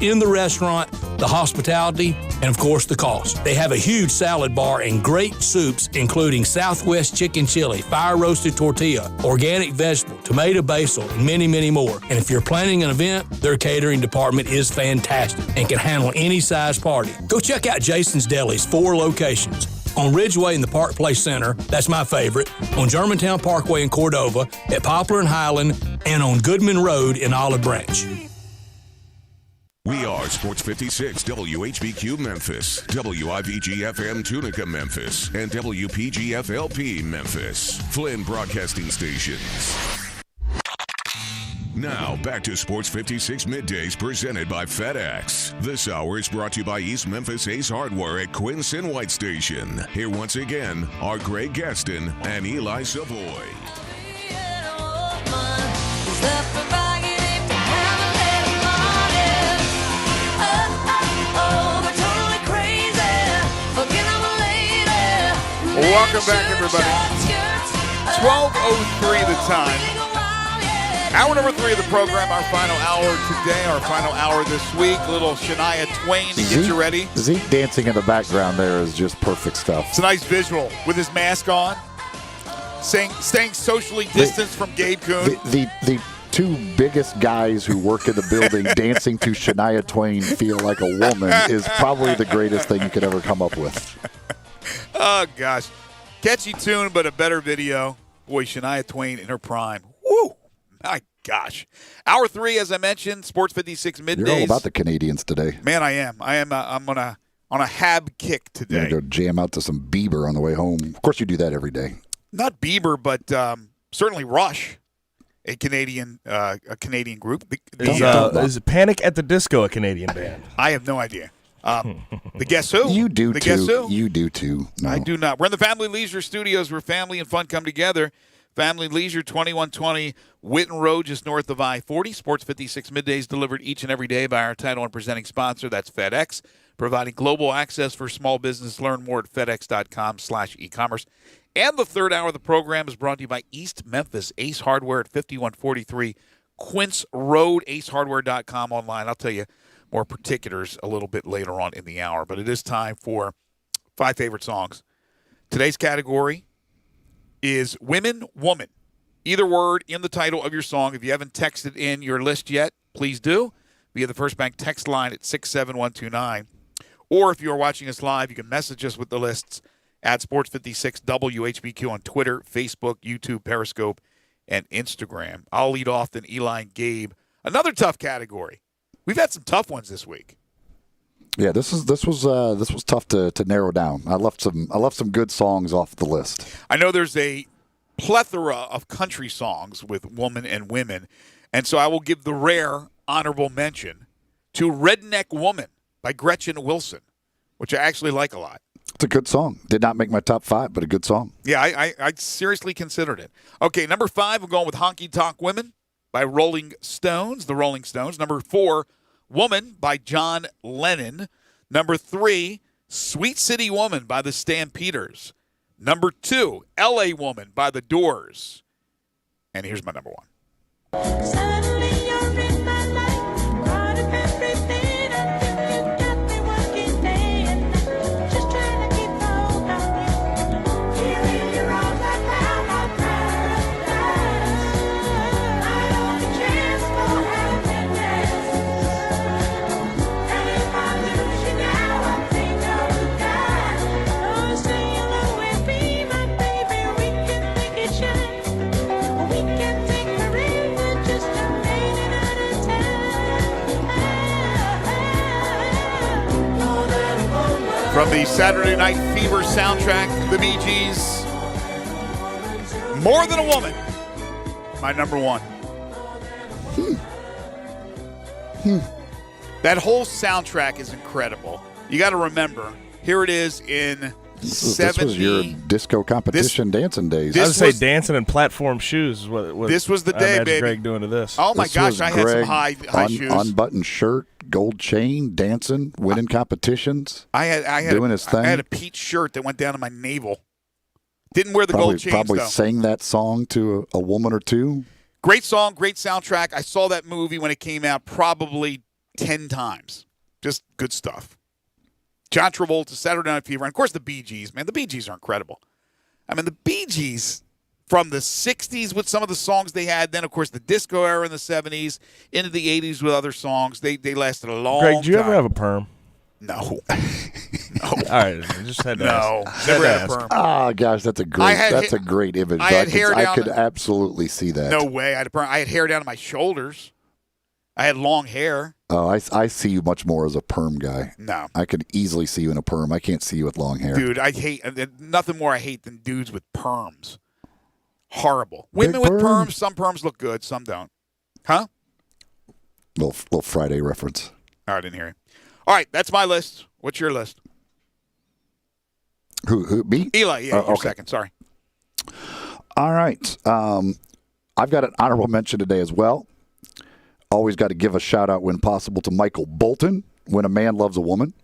S: in the restaurant, the hospitality, and of course the cost. They have a huge salad bar and great soups, including Southwest chicken chili, fire roasted tortilla, organic vegetable, tomato basil, and many, many more. And if you're planning an event, their catering department is fantastic and can handle any size party. Go check out Jason's Deli's 4 locations. On Ridgeway in the Park Place Center, that's my favorite, on Germantown Parkway in Cordova, at Poplar and Highland, and on Goodman Road in Olive Branch.
A: We are Sports 56 WHBQ Memphis, WIVG-FM Tunica Memphis, and WPG-FLP Memphis, Flynn Broadcasting Stations. Now, back to Sports 56 Middays presented by FedEx. This hour is brought to you by East Memphis Ace Hardware at Quincy White Station. Here once again are Greg Gaston and Eli Savoy.
F: Welcome back, everybody. 12:03 the time. Hour number 3 of the program, our final hour today, our final hour this week. Little Shania Twain to get you ready.
G: Zeke dancing in the background there is just perfect stuff.
F: It's a nice visual with his mask on, staying socially distanced from Gabe Kuhn.
G: The 2 biggest guys who work in the building dancing to Shania Twain Feel Like a Woman is probably the greatest thing you could ever come up with.
F: Oh, gosh. Catchy tune, but a better video. Boy, Shania Twain in her prime. Woo! My gosh. Hour 3, as I mentioned, Sports 56 Middays.
G: You're all about the Canadians today.
F: Man, I am. I'm on a Hab kick today.
G: You're going to jam out to some Bieber on the way home. Of course, you do that every day.
F: Not Bieber, but certainly Rush, a Canadian group.
M: Is Panic at the Disco a Canadian band?
F: I have no idea. The Guess Who.
G: You do
F: the
G: too.
F: Guess Who.
G: You do too. No.
F: I do not. We're in the Family Leisure Studios where family and fun come together. Family Leisure, 2120 Whitten Road, just north of I-40. Sports 56 Middays delivered each and every day by our title and presenting sponsor. That's FedEx, providing global access for small business. Learn more at fedex.com/e-commerce. And the third hour of the program is brought to you by East Memphis Ace Hardware at 5143 Quince Road, acehardware.com online. I'll tell you more particulars a little bit later on in the hour. But it is time for 5 favorite songs. Today's category is Women, Woman. Either word in the title of your song. If you haven't texted in your list yet, please do via the First Bank text line at 67129. Or if you are watching us live, you can message us with the lists at Sports 56 WHBQ on Twitter, Facebook, YouTube, Periscope, and Instagram. I'll lead off, then Eli and Gabe. Another tough category. We've had some tough ones this week.
G: Yeah, this was tough to narrow down. I left some good songs off the list.
F: I know there's a plethora of country songs with woman and women, and so I will give the rare honorable mention to Redneck Woman by Gretchen Wilson, which I actually like a lot.
G: It's a good song. Did not make my top 5, but a good song.
F: Yeah, I seriously considered it. Okay, number 5, we're going with Honky Tonk Women by Rolling Stones, the Rolling Stones. Number 4, Woman by John Lennon. Number 3, Sweet City Woman by the Stampeders. Number 2, L.A. Woman by the Doors. And here's my number 1.
N: Suddenly you're in my life, part of everything I do. You got me working day and night, just trying to keep hold on you. Feeling your arms like my paradise. My only chance for happiness. And if I lose you now, I think I will die. Oh, say you'll always be my baby. We can make it shine. We can take forever just to make it out of time.
F: From the Saturday Night Fever soundtrack, the Bee Gees, More Than a Woman, my number 1. That whole soundtrack is incredible. You got to remember, here it is in
G: This was your disco competition dancing days.
M: I would say dancing in platform shoes. Is what
F: This was the
M: I
F: day,
M: imagine
F: baby.
M: Greg doing to this.
F: Oh, my
G: This
F: gosh,
G: was
F: I had some
G: Greg
F: high shoes.
G: Unbuttoned shirt, gold chain, dancing, winning competitions.
F: I had
G: doing his thing.
F: I had a peach shirt that went down to my navel. Didn't wear the gold chains,
G: Probably
F: though.
G: sang that song to a woman or two.
F: Great song, great soundtrack. I saw that movie when it came out probably 10 times. Just good stuff. John Travolta, Saturday Night Fever, and of course the Bee Gees. Man, the Bee Gees are incredible. I mean, the Bee Gees from the 60s with some of the songs they had, then of course the disco era in the 70s, into the 80s with other songs. They lasted a long time.
M: Greg, did you ever have a perm?
F: No.
M: All right, I just had to
F: No,
M: ask.
F: never had a
M: ask.
F: perm.
G: Oh gosh, that's a great image.
F: I had hair
G: I
F: down
G: could
F: the-
G: absolutely see that.
F: No way. I had a perm. I had hair down to my shoulders. I had long hair.
G: Oh, I see you much more as a perm guy.
F: No.
G: I could easily see you in a perm. I can't see you with long hair.
F: Dude, I hate nothing more I hate than dudes with perms. Horrible.
G: Big
F: Women with
G: perm.
F: perms, some perms look good, some don't. Huh?
G: Little Friday reference.
F: Oh, I didn't hear you. All right, that's my list. What's your list?
G: Who me?
F: Eli, yeah, you're
G: okay.
F: second. Sorry.
G: All right. I've got an honorable mention today as well. Always got to give a shout out when possible to Michael Bolton, When a Man Loves a Woman.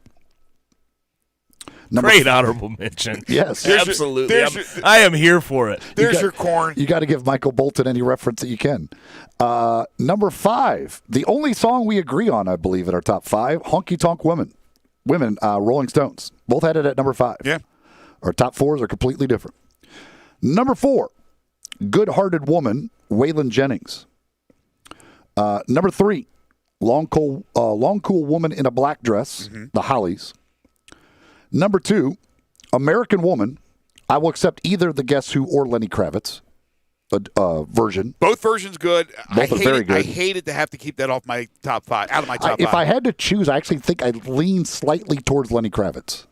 M: Great honorable mention.
G: Yes.
M: Absolutely. I am here for it.
F: There's your corn.
G: You got to give Michael Bolton any reference that you can. Number 5, the only song we agree on, I believe, in our top 5, Honky Tonk Women, Rolling Stones. Both had it at number 5.
F: Yeah.
G: Our top 4s are completely different. Number 4, Good Hearted Woman, Waylon Jennings. Number 3, Long Cool Woman in a Black Dress, The Hollies. Number 2, American Woman. I will accept either the Guess Who or Lenny Kravitz version.
F: Both versions good.
G: Both are very good.
F: I hated to have to keep that off my top 5, out of my top 5.
G: If I had to choose, I actually think I'd lean slightly towards Lenny Kravitz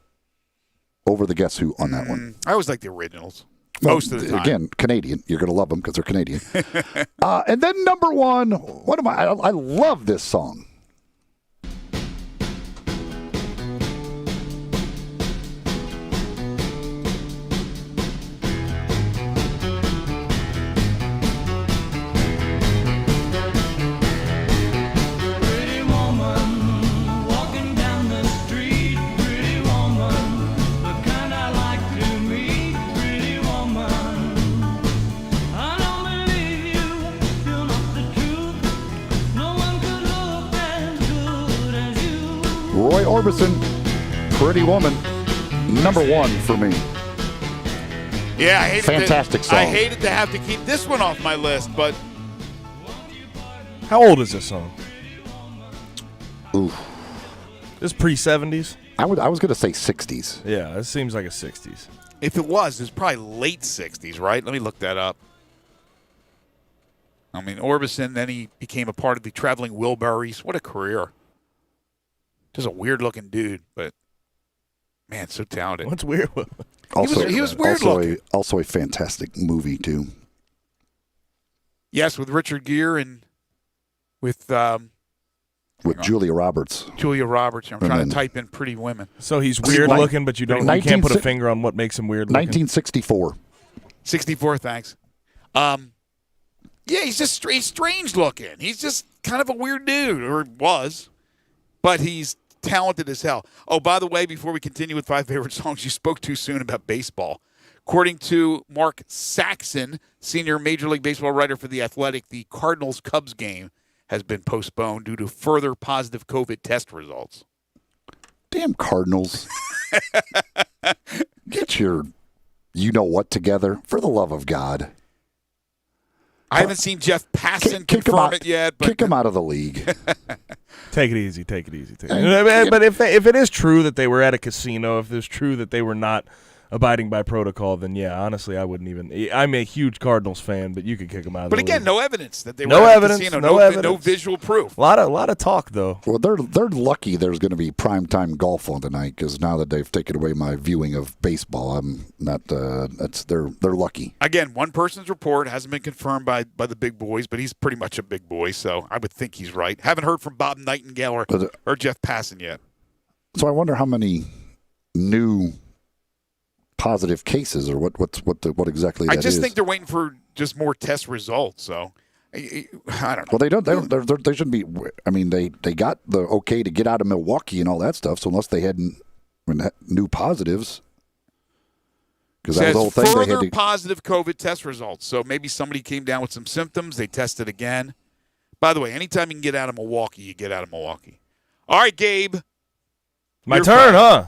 G: over the Guess Who on that one.
F: I always like the originals.
G: Well,
F: Most of the time.
G: Again, Canadian. You're going to love them because they're Canadian. And then number 1, what am I love this song. Roy Orbison, Pretty Woman, number 1 for me.
F: Yeah, I hated
G: Fantastic song.
F: I hated to have to keep this one off my list, but
M: How old is this song?
G: Ooh.
M: This pre-70s?
G: I was going to say 60s.
M: Yeah, this seems like a 60s.
F: if it was probably late 60s, right? Let me look that up. I mean, Orbison, then he became a part of the Traveling Wilburys. What a career. Just a weird-looking dude, but, man, so talented.
M: What's weird?
F: He was weird-looking.
G: Also a fantastic movie, too.
F: Yes, with Richard Gere and with
G: Julia Roberts.
F: Julia Roberts. I'm
G: And
F: trying
G: then-
F: to type in Pretty Women.
M: So he's weird-looking, but you can't put a finger on what makes him weird-looking?
G: 1964.
F: 64, thanks. Yeah, he's strange looking. He's just kind of a weird dude, or was. But he's talented as hell. Oh, by the way, before we continue with 5 favorite songs, you spoke too soon about baseball. According to Mark Saxon, senior Major League Baseball writer for The Athletic, the Cardinals-Cubs game has been postponed due to further positive COVID test results.
G: Damn Cardinals. Get your you-know-what together, for the love of God.
F: I haven't seen Jeff Passan confirm it yet. But
G: kick him out of the league.
M: Take it easy. But if it is true that they were at a casino, if it's true that they were not abiding by protocol, then yeah, honestly, I wouldn't even. I'm a huge Cardinals fan, but you could kick them out of the league.
F: But again, no evidence that they were
M: No
F: at
M: evidence,
F: a casino.
M: no evidence.
F: No visual proof.
M: A lot of talk though.
G: Well, they're lucky there's going to be primetime golf on tonight, because now that they've taken away my viewing of baseball, I'm not. They're lucky.
F: Again, one person's report hasn't been confirmed by the big boys, but he's pretty much a big boy, so I would think he's right. Haven't heard from Bob Nightingale or Jeff Passan yet.
G: So I wonder how many new positive cases, or what exactly that is.
F: I just think they're waiting for just more test results. So I don't know.
G: Well, they shouldn't be. I mean, they got the okay to get out of Milwaukee and all that stuff. So unless they had new positives, because that was the whole thing.
F: Further
G: They had to,
F: positive COVID test results. So maybe somebody came down with some symptoms. They tested again. By the way, anytime you can get out of Milwaukee, you get out of Milwaukee. All right, Gabe.
M: My turn, huh?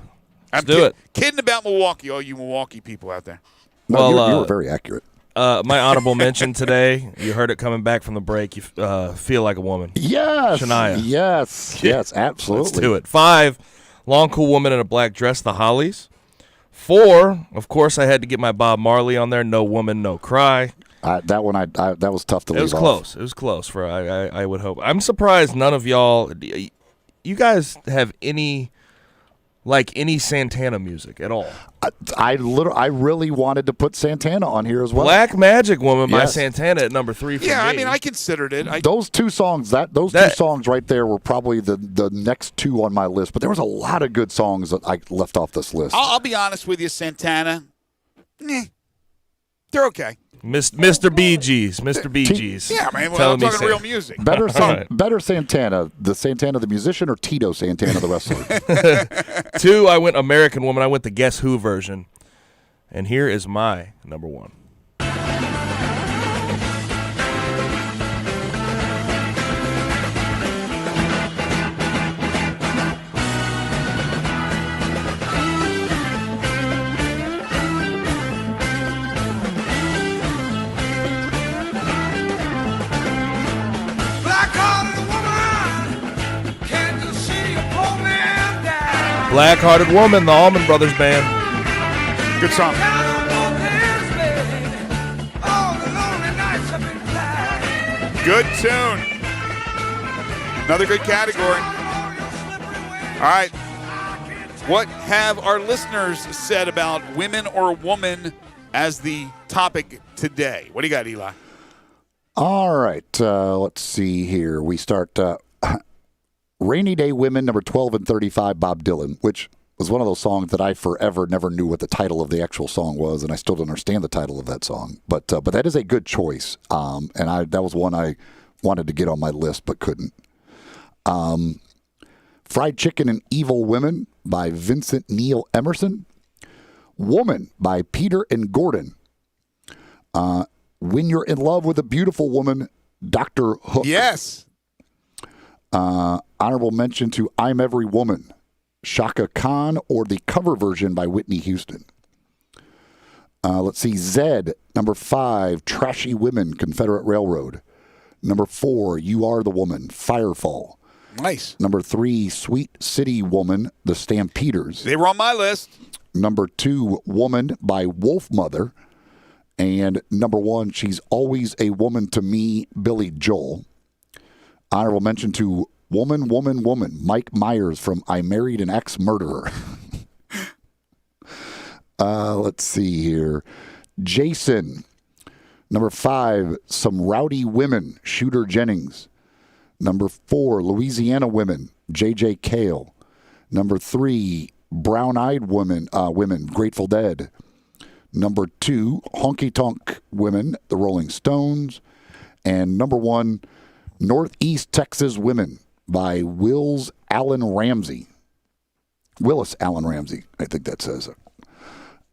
M: Let's do it.
F: Kidding about Milwaukee, all you Milwaukee people out there.
G: no, you were very accurate.
M: My honorable mention today, you heard it coming back from the break, you feel like a woman.
G: Yes.
M: Shania.
G: Yes, absolutely.
M: Let's do it. 5, long, cool woman in a black dress, the Hollies. 4, of course, I had to get my Bob Marley on there, No Woman, No Cry.
G: That one, that was tough to leave off.
M: It was close. For I would hope. I'm surprised none of y'all, you guys have any Santana music at all.
G: I really wanted to put Santana on here as well.
M: Black Magic Woman by
G: Yes.
M: Santana at number 3 for me.
F: Yeah, I mean, I considered it.
G: Those two songs, two songs right there were probably the next two on my list. But there was a lot of good songs that I left off this list.
F: I'll be honest with you, Santana. They're okay.
M: Mr. Bee Gees. Mr. Bee Gees.
F: Yeah, man.
M: Telling
F: I'm
M: me
F: talking real music.
G: Better
M: Right.
G: better Santana, the Santana the musician, or Tito Santana the wrestler?
M: 2, I went American Woman. I went the Guess Who version. And here is my number 1. Black-Hearted Woman, the Allman Brothers Band.
F: Good song. Good tune. Another good category. All right. What have our listeners said about women or woman as the topic today? What do you got, Eli?
G: All right. Let's see here. We start Rainy Day Women, number 12 and 35, Bob Dylan, which was one of those songs that I forever never knew what the title of the actual song was, and I still don't understand the title of that song. But that is a good choice, and that was one I wanted to get on my list but couldn't. Fried Chicken and Evil Women by Vincent Neil Emerson. Woman by Peter and Gordon. When You're in Love with a Beautiful Woman, Dr. Hook.
F: Yes.
G: Honorable mention to I'm Every Woman Shaka Khan, or the cover version by Whitney Houston? Let's see. Zed, number 5, Trashy Women, Confederate Railroad. Number 4, You Are the Woman, Firefall.
F: Nice.
G: Number 3, Sweet City Woman, The Stampeders.
F: They were on my list.
G: Number 2, Woman by Wolfmother. And number 1, She's Always a Woman to Me, Billy Joel. Honorable mention to Woman, Woman, Woman, Mike Myers from I Married an Ex-Murderer. Let's see here. Jason. Number 5, Some Rowdy Women, Shooter Jennings. Number 4, Louisiana Women, J.J. Cale. Number 3, Brown-Eyed Women, Grateful Dead. Number 2, Honky Tonk Women, The Rolling Stones. And number 1, Northeast Texas Women by Willis Allen Ramsey, I think that says it.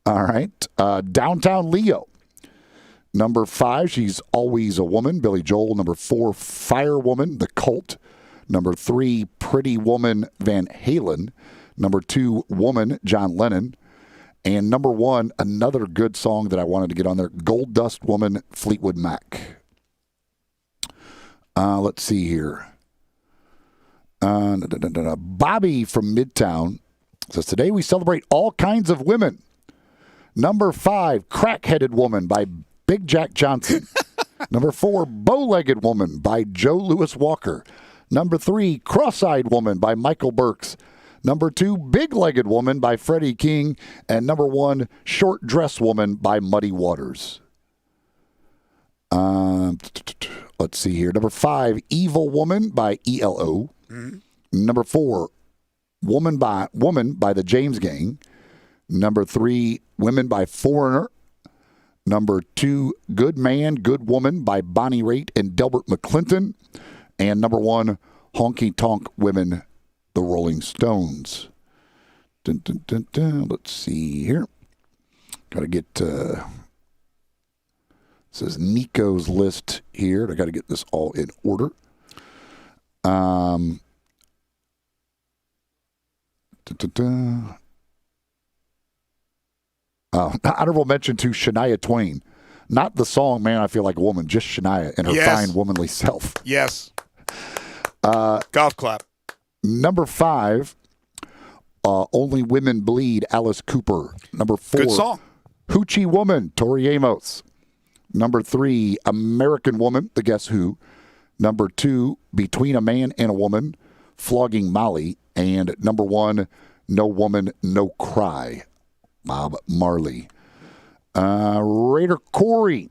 G: All right. Downtown Leo. Number 5, She's Always a Woman, Billy Joel. Number 4, Firewoman, The Cult. Number 3, Pretty Woman, Van Halen. Number 2, Woman, John Lennon. And number 1, another good song that I wanted to get on there, Gold Dust Woman, Fleetwood Mac. Let's see here. Bobby from Midtown says, today we celebrate all kinds of women. Number 5, Crack-Headed Woman by Big Jack Johnson. Number 4, Bow-Legged Woman by Joe Louis Walker. Number 3, Cross-Eyed Woman by Michael Burks. Number 2, Big-Legged Woman by Freddie King. And number 1, Short Dress Woman by Muddy Waters. Let's see here. Number 5, Evil Woman by ELO. Mm-hmm. Number 4, Woman by the James Gang. Number 3, Women by Foreigner. Number 2, Good Man, Good Woman by Bonnie Raitt and Delbert McClinton. And number 1, Honky Tonk Women, The Rolling Stones. Dun, dun, dun, dun. Let's see here. Got to get... This is Nico's list here. I got to get this all in order. Honorable mention to Shania Twain. Not the song, Man, I Feel Like a Woman, just Shania and her fine womanly self.
F: Yes. Golf clap.
G: Number 5, Only Women Bleed, Alice Cooper. Number 4,
F: good song.
G: Hoochie Woman, Tori Amos. Number 3, American Woman, The Guess Who. Number 2, Between a Man and a Woman, Flogging Molly. And number 1, No Woman, No Cry, Bob Marley. Raider Corey.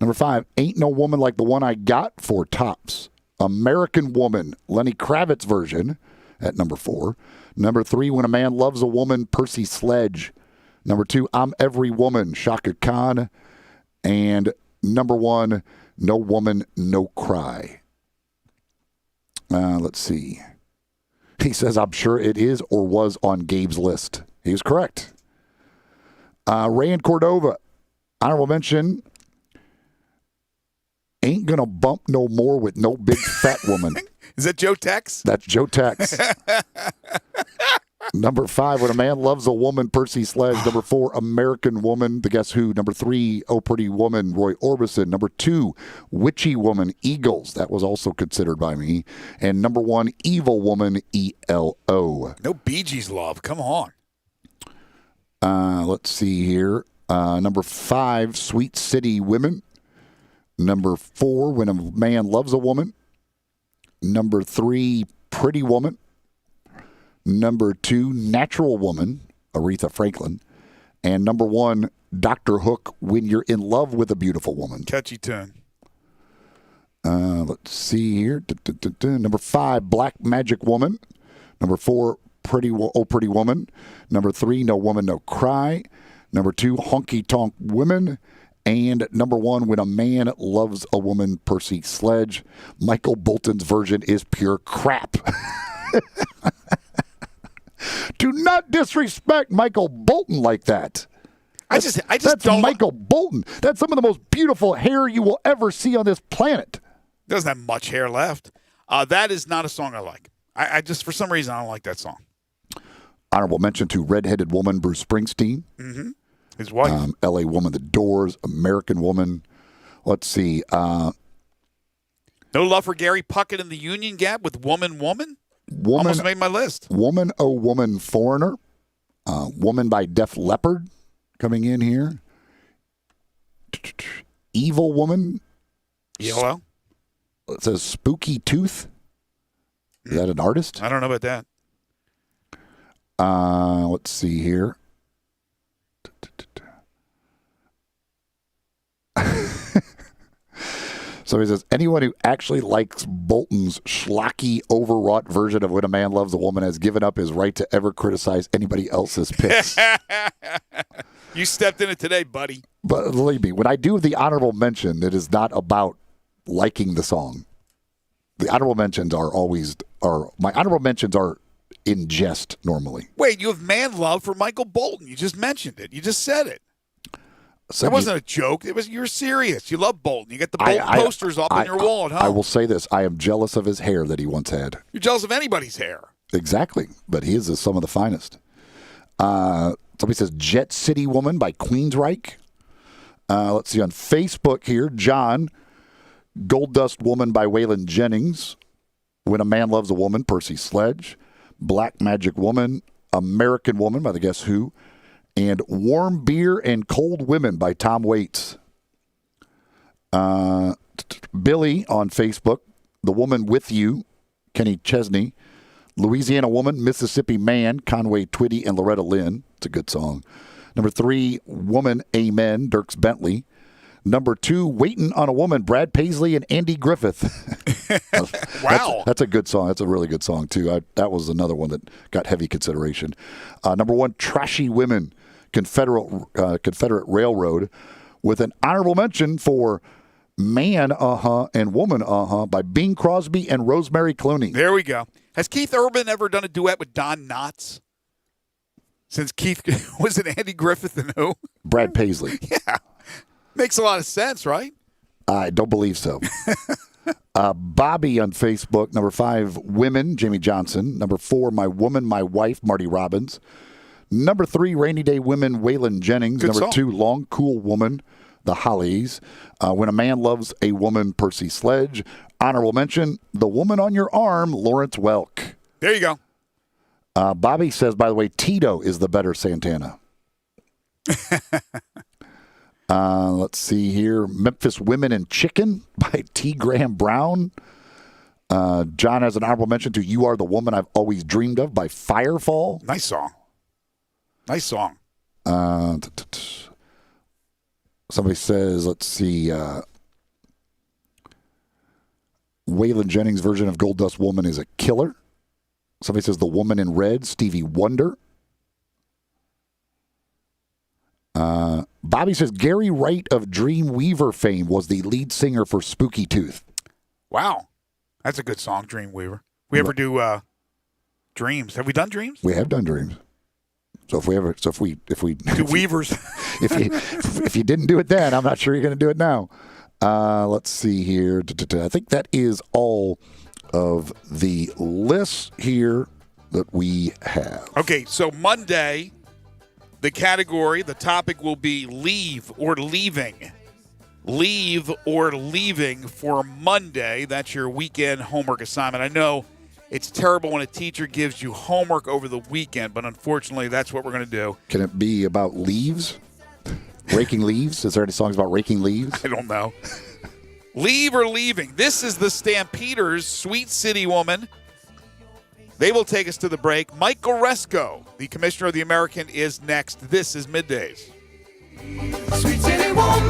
G: Number 5, Ain't No Woman Like the One I Got, 4 tops. American Woman, Lenny Kravitz version at number 4. Number 3, When a Man Loves a Woman, Percy Sledge. Number 2, I'm Every Woman, Shaka Khan. And number 1, No Woman, No Cry. Let's see. He says, I'm sure it is or was on Gabe's list. He was correct. Ray and Cordova. Honorable mention. Ain't Gonna Bump No More with No Big Fat Woman.
F: Is that Joe Tex?
G: That's Joe Tex. Number 5, When a Man Loves a Woman, Percy Sledge. Number 4, American Woman, The Guess Who. Number 3, Oh Pretty Woman, Roy Orbison. Number 2, Witchy Woman, Eagles. That was also considered by me. And number 1, Evil Woman, ELO.
F: No Bee Gees love. Come on.
G: Let's see here. Number 5, Sweet City Women. Number 4, When a Man Loves a Woman. Number 3, Pretty Woman. Number 2, Natural Woman, Aretha Franklin. And number 1, Dr. Hook, When You're in Love with a Beautiful Woman.
F: Catchy tune.
G: Let's see here. Number 5, Black Magic Woman. Number 4, Pretty Woman. Number 3, No Woman, No Cry. Number 2, Honky Tonk Women. And number 1, When a Man Loves a Woman, Percy Sledge. Michael Bolton's version is pure crap. Do not disrespect Michael Bolton like that. That's Michael Bolton. That's some of the most beautiful hair you will ever see on this planet.
F: Doesn't have much hair left. That is not a song I like. I just, for some reason, I don't like that song.
G: Honorable mention to redheaded woman Bruce Springsteen.
F: Mm-hmm. His wife.
G: L.A. Woman, The Doors, American Woman. Let's see.
F: No love for Gary Puckett in the Union Gap with Woman. Almost made my list.
G: Woman, Oh Woman, Foreigner. Woman by Def Leppard coming in here. Evil Woman.
F: ELO.
G: It says Spooky Tooth. Is that an artist?
F: I don't know about that.
G: Let's see here. So he says, anyone who actually likes Bolton's schlocky, overwrought version of When a Man Loves a Woman has given up his right to ever criticize anybody else's picks.
F: You stepped in it today, buddy.
G: But believe me, when I do the honorable mention, it is not about liking the song. The honorable mentions my honorable mentions are in jest normally.
F: Wait, you have man love for Michael Bolton. You just mentioned it. You just said it.
G: So
F: that wasn't a joke. You're serious. You love Bolton. You get the Bolton posters up on your wall at home.
G: I will say this. I am jealous of his hair that he once had.
F: You're jealous of anybody's hair.
G: Exactly. But he is some of the finest. Somebody says Jet City Woman by Queensryche. Let's see on Facebook here. John, Gold Dust Woman by Waylon Jennings. When a Man Loves a Woman, Percy Sledge. Black Magic Woman, American Woman by the Guess Who. And Warm Beer and Cold Women by Tom Waits. Billy on Facebook, The Woman With You, Kenny Chesney. Louisiana Woman, Mississippi Man, Conway Twitty and Loretta Lynn. It's a good song. Number 3, Woman, Amen, Dierks Bentley. Number 2, Waiting on a Woman, Brad Paisley and Andy Griffith.
F: Wow.
G: That's a good song. That's a really good song, too. That was another one that got heavy consideration. Number 1, Trashy Women, Confederate Railroad, with an honorable mention for Man, and Woman, by Bing Crosby and Rosemary Clooney.
F: There we go. Has Keith Urban ever done a duet with Don Knotts? Since Keith was it Andy Griffith and who?
G: Brad Paisley.
F: Yeah. Makes a lot of sense, right?
G: I don't believe so. Bobby on Facebook. Number 5, Women, Jamie Johnson. Number 4, My Woman, My Wife, Marty Robbins. Number 3, Rainy Day Women, Waylon Jennings.
F: Good
G: Number
F: song.
G: 2, Long Cool Woman, The Hollies. When a Man Loves a Woman, Percy Sledge. Honorable mention, The Woman on Your Arm, Lawrence Welk.
F: There you go.
G: Bobby says, by the way, Tito is the better Santana. Let's see here. Memphis Women and Chicken by T. Graham Brown. John has an honorable mention to You Are the Woman I've Always Dreamed of by Firefall.
F: Nice song. Nice song.
G: Somebody says, let's see, Waylon Jennings' version of Gold Dust Woman is a killer. Somebody says The Woman in Red, Stevie Wonder. Bobby says Gary Wright of Dreamweaver fame was the lead singer for Spooky Tooth.
F: Wow. That's a good song, Dreamweaver. We ever do Dreams? Have we done Dreams?
G: We have done Dreams. So if we
F: do Weavers.
G: if you didn't do it then, I'm not sure you're going to do it now. Let's see here. I think that is all of the lists here that we have.
F: Okay, so Monday, the topic will be leave or leaving. Leave or leaving for Monday. That's your weekend homework assignment. I know it's terrible when a teacher gives you homework over the weekend, but unfortunately, that's what we're going to do.
G: Can it be about leaves? Raking leaves? Is there any songs about raking leaves?
F: I don't know. Leave or leaving. This is the Stampeders, Sweet City Woman. They will take us to the break. Mike Goresko, the commissioner of the American, is next. This is Middays.
N: Sweet city woman,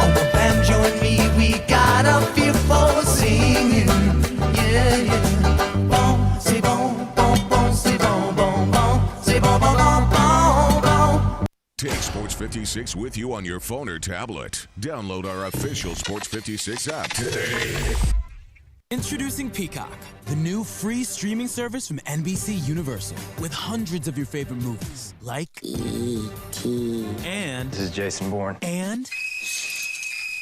N: on the banjo and me, we got a feel for singing. Yeah, yeah. Bon, c'est bon, bon, bon, c'est bon, bon, bon, c'est bon, bon, bon, bon, bon.
A: Take Sports 56 with you on your phone or tablet. Download our official Sports 56 app today.
T: Introducing Peacock, the new free streaming service from NBC Universal, with hundreds of your favorite movies, like E.T. and
V: This is Jason Bourne.
T: and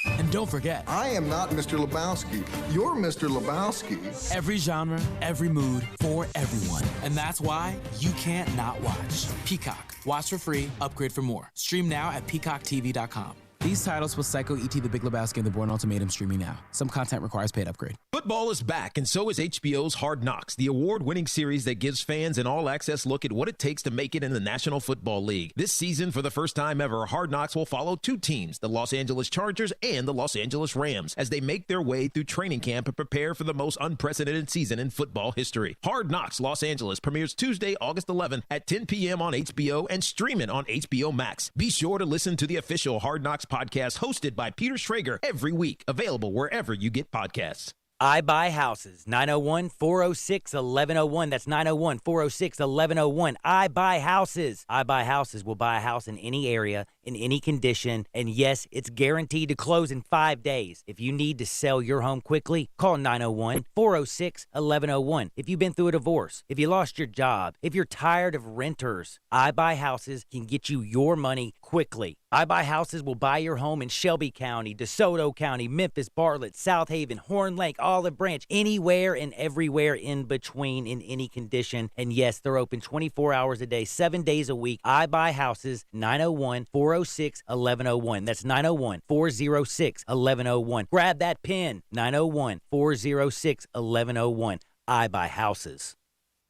T: And don't forget,
B: I am not Mr. Lebowski. You're Mr. Lebowski.
T: every genre, every mood, for everyone. And that's why you can't not watch. Peacock. Watch for free, upgrade for more. Stream now at peacocktv.com. These titles plus Psycho, E.T. The Big Lebowski, and The Bourne Ultimatum streaming now. Some content requires paid upgrade.
V: Football is back, and so is HBO's Hard Knocks, the award-winning series that gives fans an all-access look at what it takes to make it in the National Football League. This season, for the first time ever, Hard Knocks will follow two teams, the Los Angeles Chargers and the Los Angeles Rams, as they make their way through training camp and prepare for the most unprecedented season in football history. Hard Knocks Los Angeles premieres Tuesday, August 11th at 10 p.m. on HBO and stream it on HBO Max. Be sure to listen to the official Hard Knocks podcast hosted by Peter Schrager every week, available wherever you get podcasts.
W: I Buy Houses, 901-406-1101. That's 901-406-1101. I Buy Houses. I Buy Houses will buy a house in any area, in any condition, and yes, it's guaranteed to close in 5 days. If you need to sell your home quickly, call 901-406-1101. If you've been through a divorce, if you lost your job, if you're tired of renters, I Buy Houses can get you your money quickly. I Buy Houses will buy your home in Shelby County, DeSoto County, Memphis, Bartlett, South Haven, Horn Lake, Olive Branch, anywhere and everywhere in between in any condition. And yes, they're open 24 hours a day, 7 days a week. I Buy Houses, 901-406-1101. That's 901-406-1101. Grab that pen, 901-406-1101. I Buy Houses.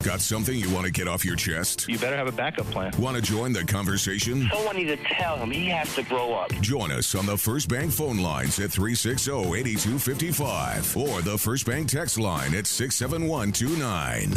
A: Got something you want to get off your chest?
J: You better have a backup plan.
A: Want to join the conversation?
J: Someone needs to tell him he has to grow up.
A: Join us on the First Bank phone lines at 360-8255 or the First Bank text line at 67129.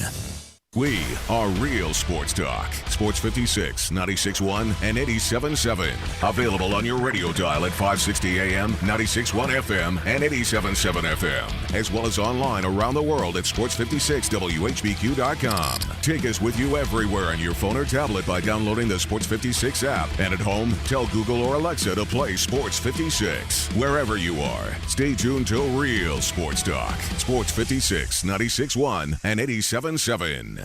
A: We are real sports talk. Sports 56, 96.1, and 87.7. Available on your radio dial at 560 AM, 96.1 FM, and 87.7 FM. As well as online around the world at sports56whbq.com. Take us with you everywhere on your phone or tablet by downloading the Sports 56 app. And at home, tell Google or Alexa to play Sports 56. Wherever you are, stay tuned to real sports talk. Sports 56, 96.1, and 87.7.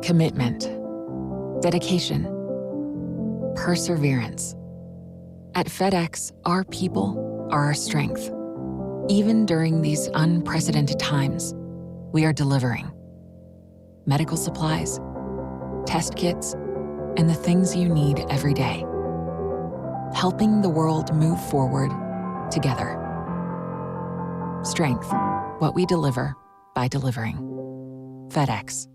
Q: Commitment, dedication, perseverance. At FedEx, our people are our strength. Even during these unprecedented times, we are delivering medical supplies, test kits, and the things you need every day. Helping the world move forward together. Strength, what we deliver by delivering. FedEx.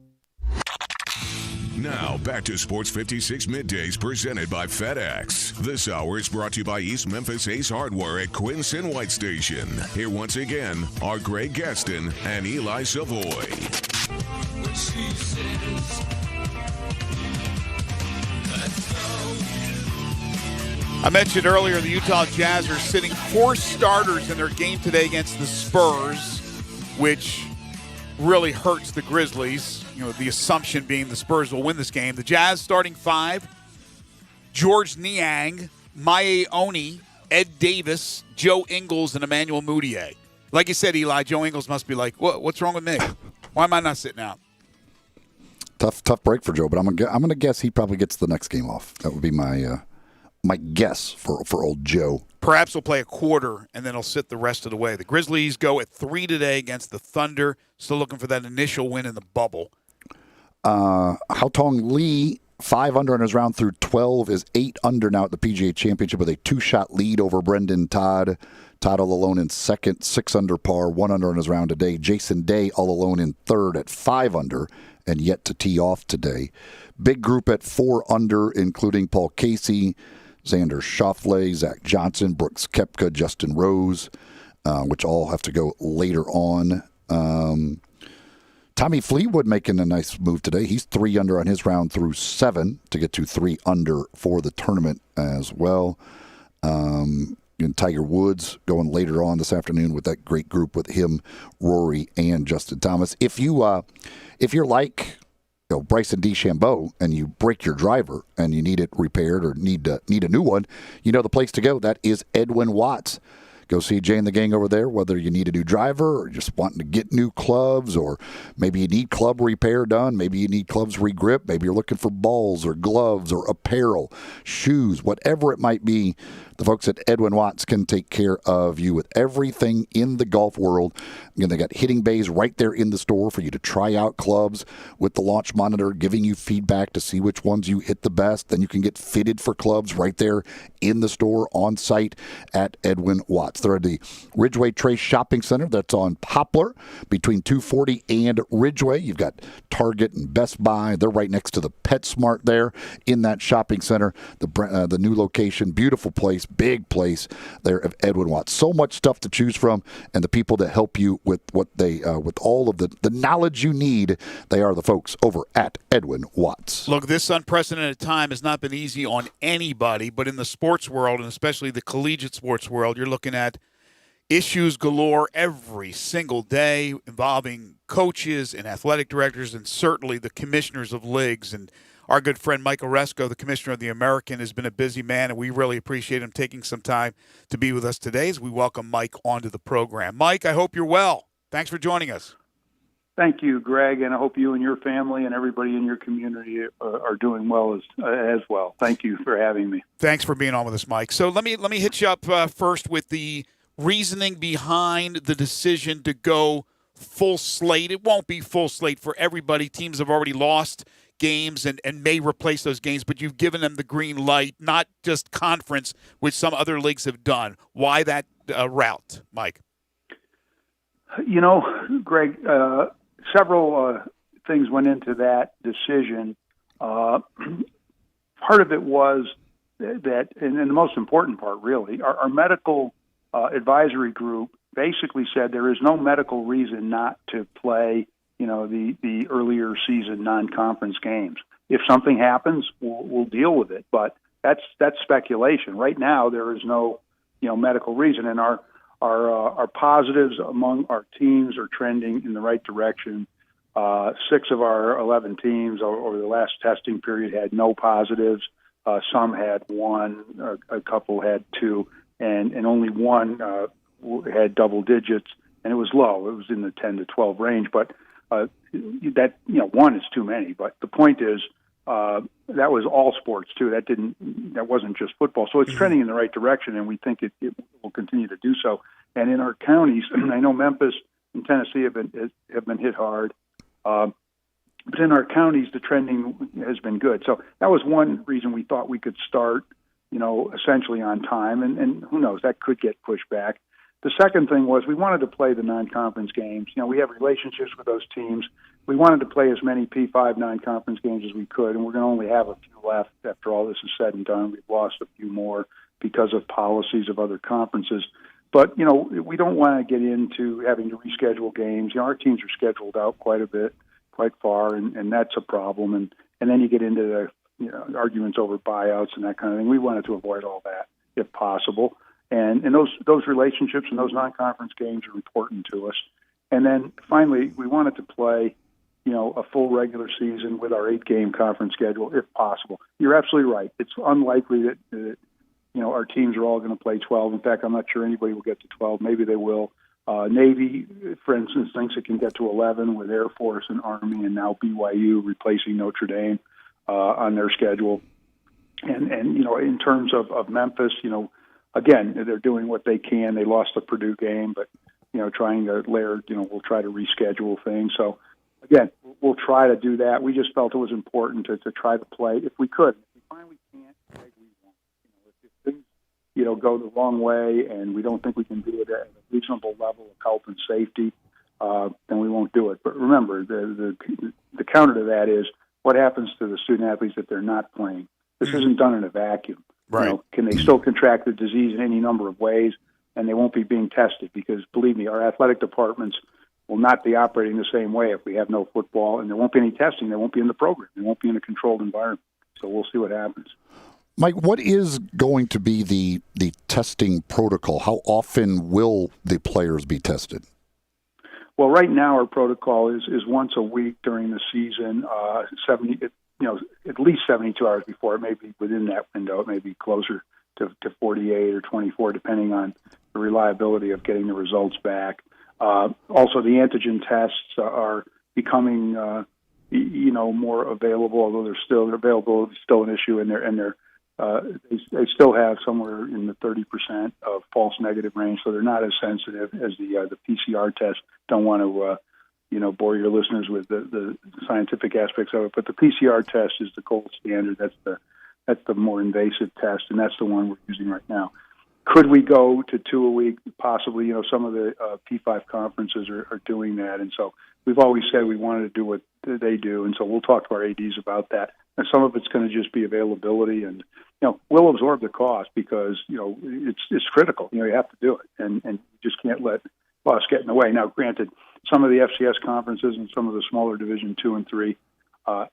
A: Now, back to Sports 56 Middays presented by FedEx. This hour is brought to you by East Memphis Ace Hardware at Quincy White Station. Here once again are Greg Gaston and Eli Savoy.
F: I mentioned earlier the Utah Jazz are sitting 4 starters in their game today against the Spurs, which really hurts the Grizzlies. You know, the assumption being the Spurs will win this game. The Jazz starting 5, George Niang, Mae Oni, Ed Davis, Joe Ingles, and Emmanuel Mudiay. Like you said, Eli, Joe Ingles must be like, what's wrong with me? Why am I not sitting out?
G: Tough break for Joe, but I'm gonna guess he probably gets the next game off. That would be my guess for old Joe.
F: Perhaps he'll play a quarter, and then he'll sit the rest of the way. The Grizzlies go at 3 today against the Thunder. Still looking for that initial win in the bubble.
G: Haotong Lee, 5 under in his round through 12, is 8 under now at the PGA Championship with a 2-shot lead over Brendan Todd. Todd all alone in second, 6 under par, 1 under in his round today. Jason Day all alone in third at 5 under and yet to tee off today. Big group at 4 under, including Paul Casey, Xander Schauffele, Zach Johnson, Brooks Koepka, Justin Rose, which all have to go later on. Tommy Fleetwood making a nice move today. He's 3 under on his round through 7 to get to 3 under for the tournament as well. And Tiger Woods going later on this afternoon with that great group with him, Rory, and Justin Thomas. If you're like Bryson DeChambeau and you break your driver and you need it repaired or need a new one, you know the place to go. That is Edwin Watts. Go see Jay and the gang over there, whether you need a new driver or just wanting to get new clubs, or maybe you need club repair done. Maybe you need clubs regrip. Maybe you're looking for balls or gloves or apparel, shoes, whatever it might be. The folks at Edwin Watts can take care of you with everything in the golf world. Again, they got hitting bays right there in the store for you to try out clubs with the launch monitor, giving you feedback to see which ones you hit the best. Then you can get fitted for clubs right there in the store on site at Edwin Watts. They're at the Ridgeway Trace Shopping Center. That's on Poplar between 240 and Ridgeway. You've got Target and Best Buy. They're right next to the PetSmart there in that shopping center. The new location, beautiful place, big place there at Edwin Watts. So much stuff to choose from, and the people that help you with what they with all of the knowledge you need, they are the folks over at Edwin Watts.
F: Look, this unprecedented time has not been easy on anybody, but in the sports world, and especially the collegiate sports world, you're looking at issues galore every single day involving coaches and athletic directors and certainly the commissioners of leagues. And our good friend Mike Oresco, the commissioner of the American, has been a busy man, and we really appreciate him taking some time to be with us today as we welcome Mike onto the program. Mike, I hope you're well. Thanks for joining us.
C: Thank you, Greg, and I hope you and your family and everybody in your community are doing well as well. Thank you for having me.
F: Thanks for being on with us, Mike. So let me hit you up first with the reasoning behind the decision to go full slate. It won't be full slate for everybody. Teams have already lost games and may replace those games, but you've given them the green light, not just conference, which some other leagues have done. Why that route, Mike?
C: You know, Greg, several things went into that decision. Part of it was that, and the most important part really, our medical advisory group basically said there is no medical reason not to play the earlier season non-conference games. If something happens, we'll deal with it. But that's speculation. Right now, there is no medical reason, and our positives among our teams are trending in the right direction. 6 of our 11 teams over the last testing period had no positives. Some had 1, a couple had 2, and only 1 had double digits, and it was low. It was in the 10 to 12 range, but that 1 is too many. But the point is that was all sports too. That wasn't just football. So it's trending in the right direction, and we think it will continue to do so. And in our counties, I know Memphis and Tennessee have been hit hard, but in our counties the trending has been good. So that was one reason we thought we could start, essentially on time. And who knows, that could get pushed back. The second thing was we wanted to play the non-conference games. We have relationships with those teams. We wanted to play as many P5 non-conference games as we could, and we're going to only have a few left after all this is said and done. We've lost a few more because of policies of other conferences. But, we don't want to get into having to reschedule games. Our teams are scheduled out quite a bit, quite far, and that's a problem. And then you get into the arguments over buyouts and that kind of thing. We wanted to avoid all that if possible. And those relationships and those non-conference games are important to us. And then finally, we wanted to play, a full regular season with our 8-game conference schedule if possible. You're absolutely right. It's unlikely that our teams are all going to play 12. In fact, I'm not sure anybody will get to 12. Maybe they will. Navy, for instance, thinks it can get to 11 with Air Force and Army and now BYU replacing Notre Dame on their schedule. And in terms of Memphis, again, they're doing what they can. They lost the Purdue game, but, trying to layer, we'll try to reschedule things. So, again, we'll try to do that. We just felt it was important to try to play if we could. If we finally can't, we won't. If things, go the wrong way and we don't think we can do it at a reasonable level of health and safety, then we won't do it. But remember, the counter to that is what happens to the student athletes if they're not playing. This isn't done in a vacuum.
F: Right.
C: Can they still contract the disease in any number of ways, and they won't be being tested? Because, believe me, our athletic departments will not be operating the same way if we have no football, and there won't be any testing. They won't be in the program. They won't be in a controlled environment. So we'll see what happens.
G: Mike, what is going to be the testing protocol? How often will the players be tested?
C: Well, right now our protocol is once a week during the season, at least 72 hours before. It may be within that window. It may be closer to 48 or 24, depending on the reliability of getting the results back. Also, the antigen tests are becoming, more available, although their availability is still an issue, and they still have somewhere in the 30% of false negative range, so they're not as sensitive as the PCR test. Don't want to bore your listeners with the scientific aspects of it, but the PCR test is the gold standard. That's the more invasive test, and that's the one we're using right now. Could we go to 2 a week? Possibly. Some of the P5 conferences are doing that, and so we've always said we wanted to do what they do, and so we'll talk to our ADs about that. And some of it's going to just be availability, and we'll absorb the cost because it's critical. You have to do it, and you just can't let costs get in the way. Now, granted, some of the FCS conferences and some of the smaller Division 2 and 3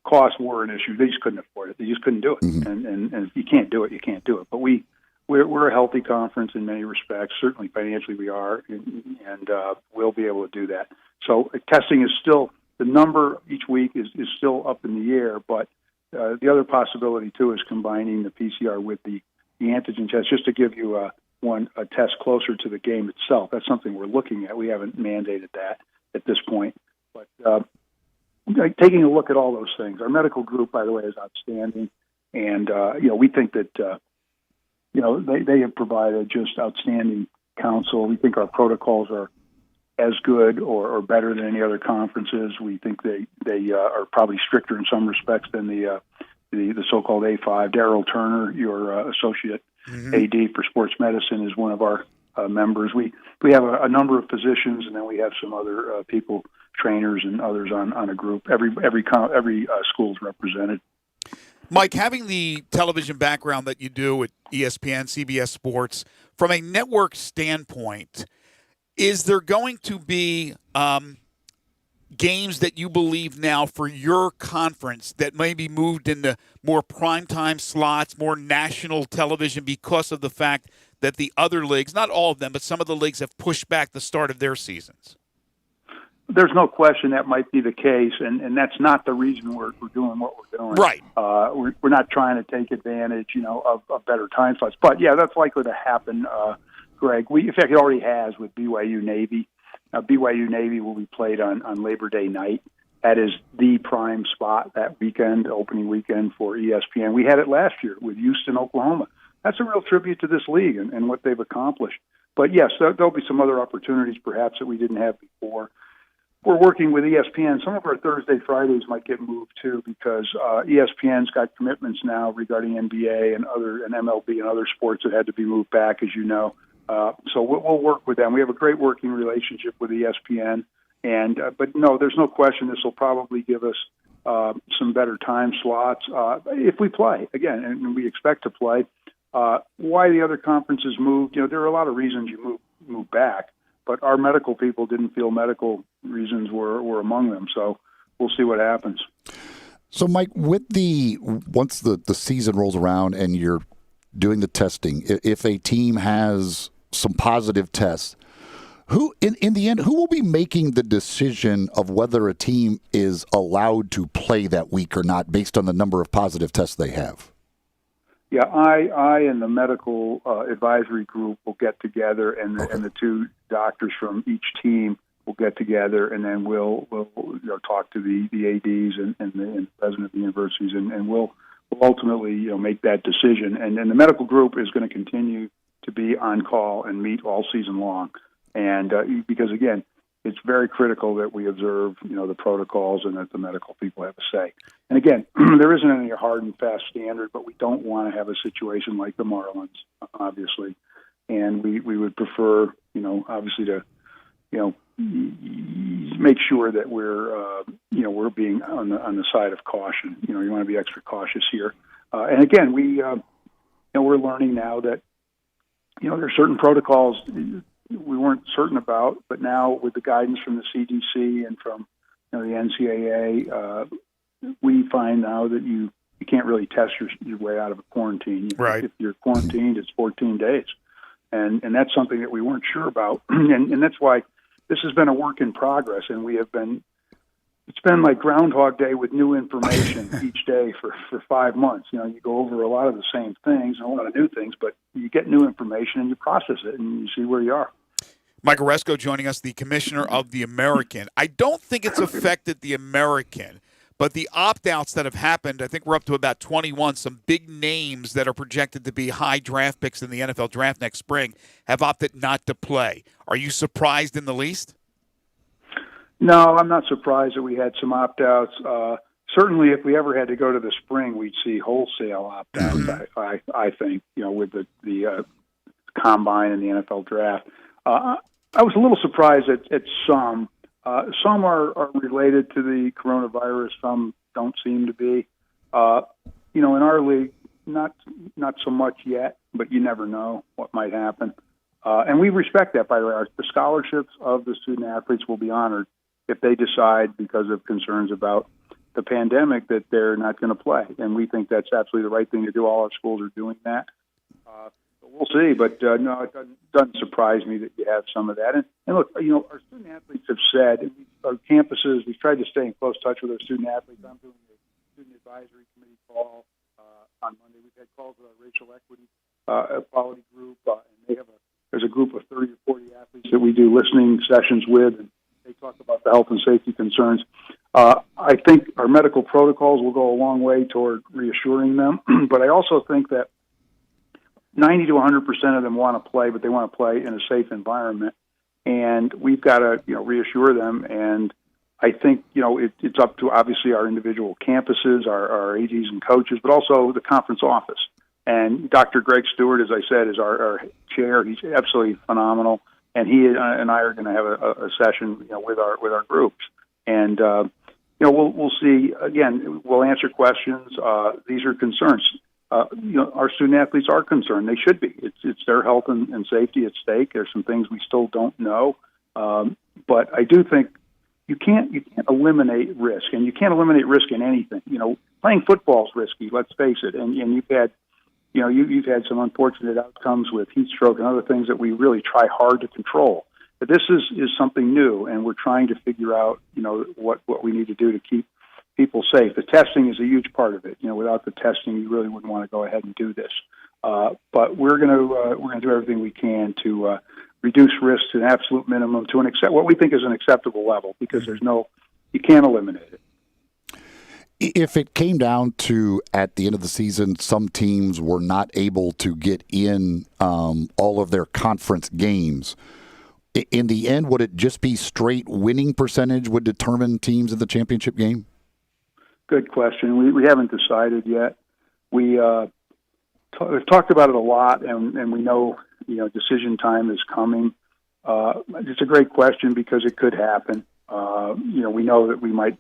C: costs were an issue. They just couldn't afford it. They just couldn't do it, and if you can't do it, you can't do it. But we're a healthy conference in many respects. Certainly financially we are, and we'll be able to do that. So testing is still, the number each week is still up in the air, but the other possibility, too, is combining the PCR with the antigen test, just to give you a test closer to the game itself. That's something we're looking at. We haven't mandated that at this point. But taking a look at all those things, our medical group, by the way, is outstanding. And, we think that, they have provided just outstanding counsel. We think our protocols are as good or better than any other conferences. We think they are probably stricter in some respects than the so-called A5. Darryl Turner, your associate AD for sports medicine, is one of our members. We have a number of physicians, and then we have some other people, trainers and others on a group. Every school is represented.
F: Mike, having the television background that you do at ESPN, CBS Sports, from a network standpoint, is there going to be games that you believe now for your conference that may be moved into more primetime slots, more national television because of the fact that the other leagues, not all of them, but some of the leagues have pushed back the start of their seasons?
C: There's no question that might be the case, and that's not the reason we're doing what we're doing.
F: Right.
C: We're not trying to take advantage, of better time slots. But, yeah, that's likely to happen, Greg. In fact, it already has with BYU Navy. BYU Navy will be played on Labor Day night. That is the prime spot that weekend, opening weekend for ESPN. We had it last year with Houston, Oklahoma. That's a real tribute to this league and what they've accomplished. But, yes, there'll be some other opportunities perhaps that we didn't have before. We're working with ESPN. Some of our Thursday, Fridays might get moved, too, because ESPN's got commitments now regarding NBA and MLB and other sports that had to be moved back, as you know. So we'll work with them. We have a great working relationship with ESPN, but no, there's no question this will probably give us some better time slots if we play again, and we expect to play. Why the other conferences moved? There are a lot of reasons you move back, but our medical people didn't feel medical reasons were among them. So we'll see what happens.
G: So, Mike, once the season rolls around and you're doing the testing, if a team has some positive tests, who in the end, who will be making the decision of whether a team is allowed to play that week or not based on the number of positive tests they have?
C: Yeah, I and the medical advisory group will get together, and the two doctors from each team will get together, and then we'll talk to the ADs and the president of the universities, and we'll ultimately make that decision. And then the medical group is going to continue to be on call and meet all season long, and because again, it's very critical that we observe the protocols and that the medical people have a say. And again, there isn't any hard and fast standard, but we don't want to have a situation like the Marlins, obviously, and we would prefer obviously to make sure that we're being on the side of caution. You want to be extra cautious here. And again, we're learning now that there are certain protocols we weren't certain about, but now with the guidance from the CDC and from the NCAA, we find now that you can't really test your way out of a quarantine.
F: Right.
C: If you're quarantined, it's 14 days, and that's something that we weren't sure about, and that's why this has been a work in progress, and we have been it's been like Groundhog Day with new information each day for 5 months. You know, you go over a lot of the same things and a lot of new things, but you get new information and you process it and you see where you are.
F: Mike Oresco joining us, the commissioner of the American. I don't think it's affected the American, but the opt-outs that have happened, I think we're up to about 21. Some big names that are projected to be high draft picks in the NFL draft next spring have opted not to play. Are you surprised in the least?
C: No, I'm not surprised that we had some opt-outs. Certainly, if we ever had to go to the spring, we'd see wholesale opt-outs, I think, you know, with the combine and the NFL draft. I was a little surprised at some. Some are related to the coronavirus. Some don't seem to be. You know, in our league, not so much yet, but you never know what might happen. And we respect that, by the way. The scholarships of the student athletes will be honored if they decide, because of concerns about the pandemic, that they're not going to play. And we think that's absolutely the right thing to do. All our schools are doing that. We'll see, but no, it doesn't surprise me that you have some of that. And look, you know, our student athletes have said, our campuses, we've tried to stay in close touch with our student athletes. I'm doing a student advisory committee call on Monday. We've had calls with our racial equality group, and they have there's a group of 30 or 40 athletes that we do listening sessions with, and they talk about the health and safety concerns. I think our medical protocols will go a long way toward reassuring them, but I also think that 90 to 100% of them want to play, but they want to play in a safe environment, and we've got to, you know, reassure them. And I think, you know, it's up to obviously our individual campuses, our ADs and coaches, but also the conference office. And Dr. Greg Stewart, as I said, is our chair. He's absolutely phenomenal, and he and I are going to have a session, you know, with our groups. And you know, we'll see. Again, we'll answer questions. These are concerns. You know, our student athletes are concerned. They should be. It's their health and safety at stake. There's some things we still don't know, but I do think you can't eliminate risk, and you can't eliminate risk in anything. You know, playing football is risky. Let's face it. And you've had, you know, you've had some unfortunate outcomes with heat stroke and other things that we really try hard to control. But this is something new, and we're trying to figure out, you know, what we need to do to keep people safe. The testing is a huge part of it. You know, without the testing, you really wouldn't want to go ahead and do this. But we're going to do everything we can to reduce risk to an absolute minimum, to what we think is an acceptable level, because you can't eliminate it.
G: If it came down to, at the end of the season, some teams were not able to get in all of their conference games, in the end, would it just be straight winning percentage would determine teams in the championship game?
C: Good question. We haven't decided yet. We've talked about it a lot, and we know, you know, decision time is coming. It's a great question because it could happen. You know, we know that we might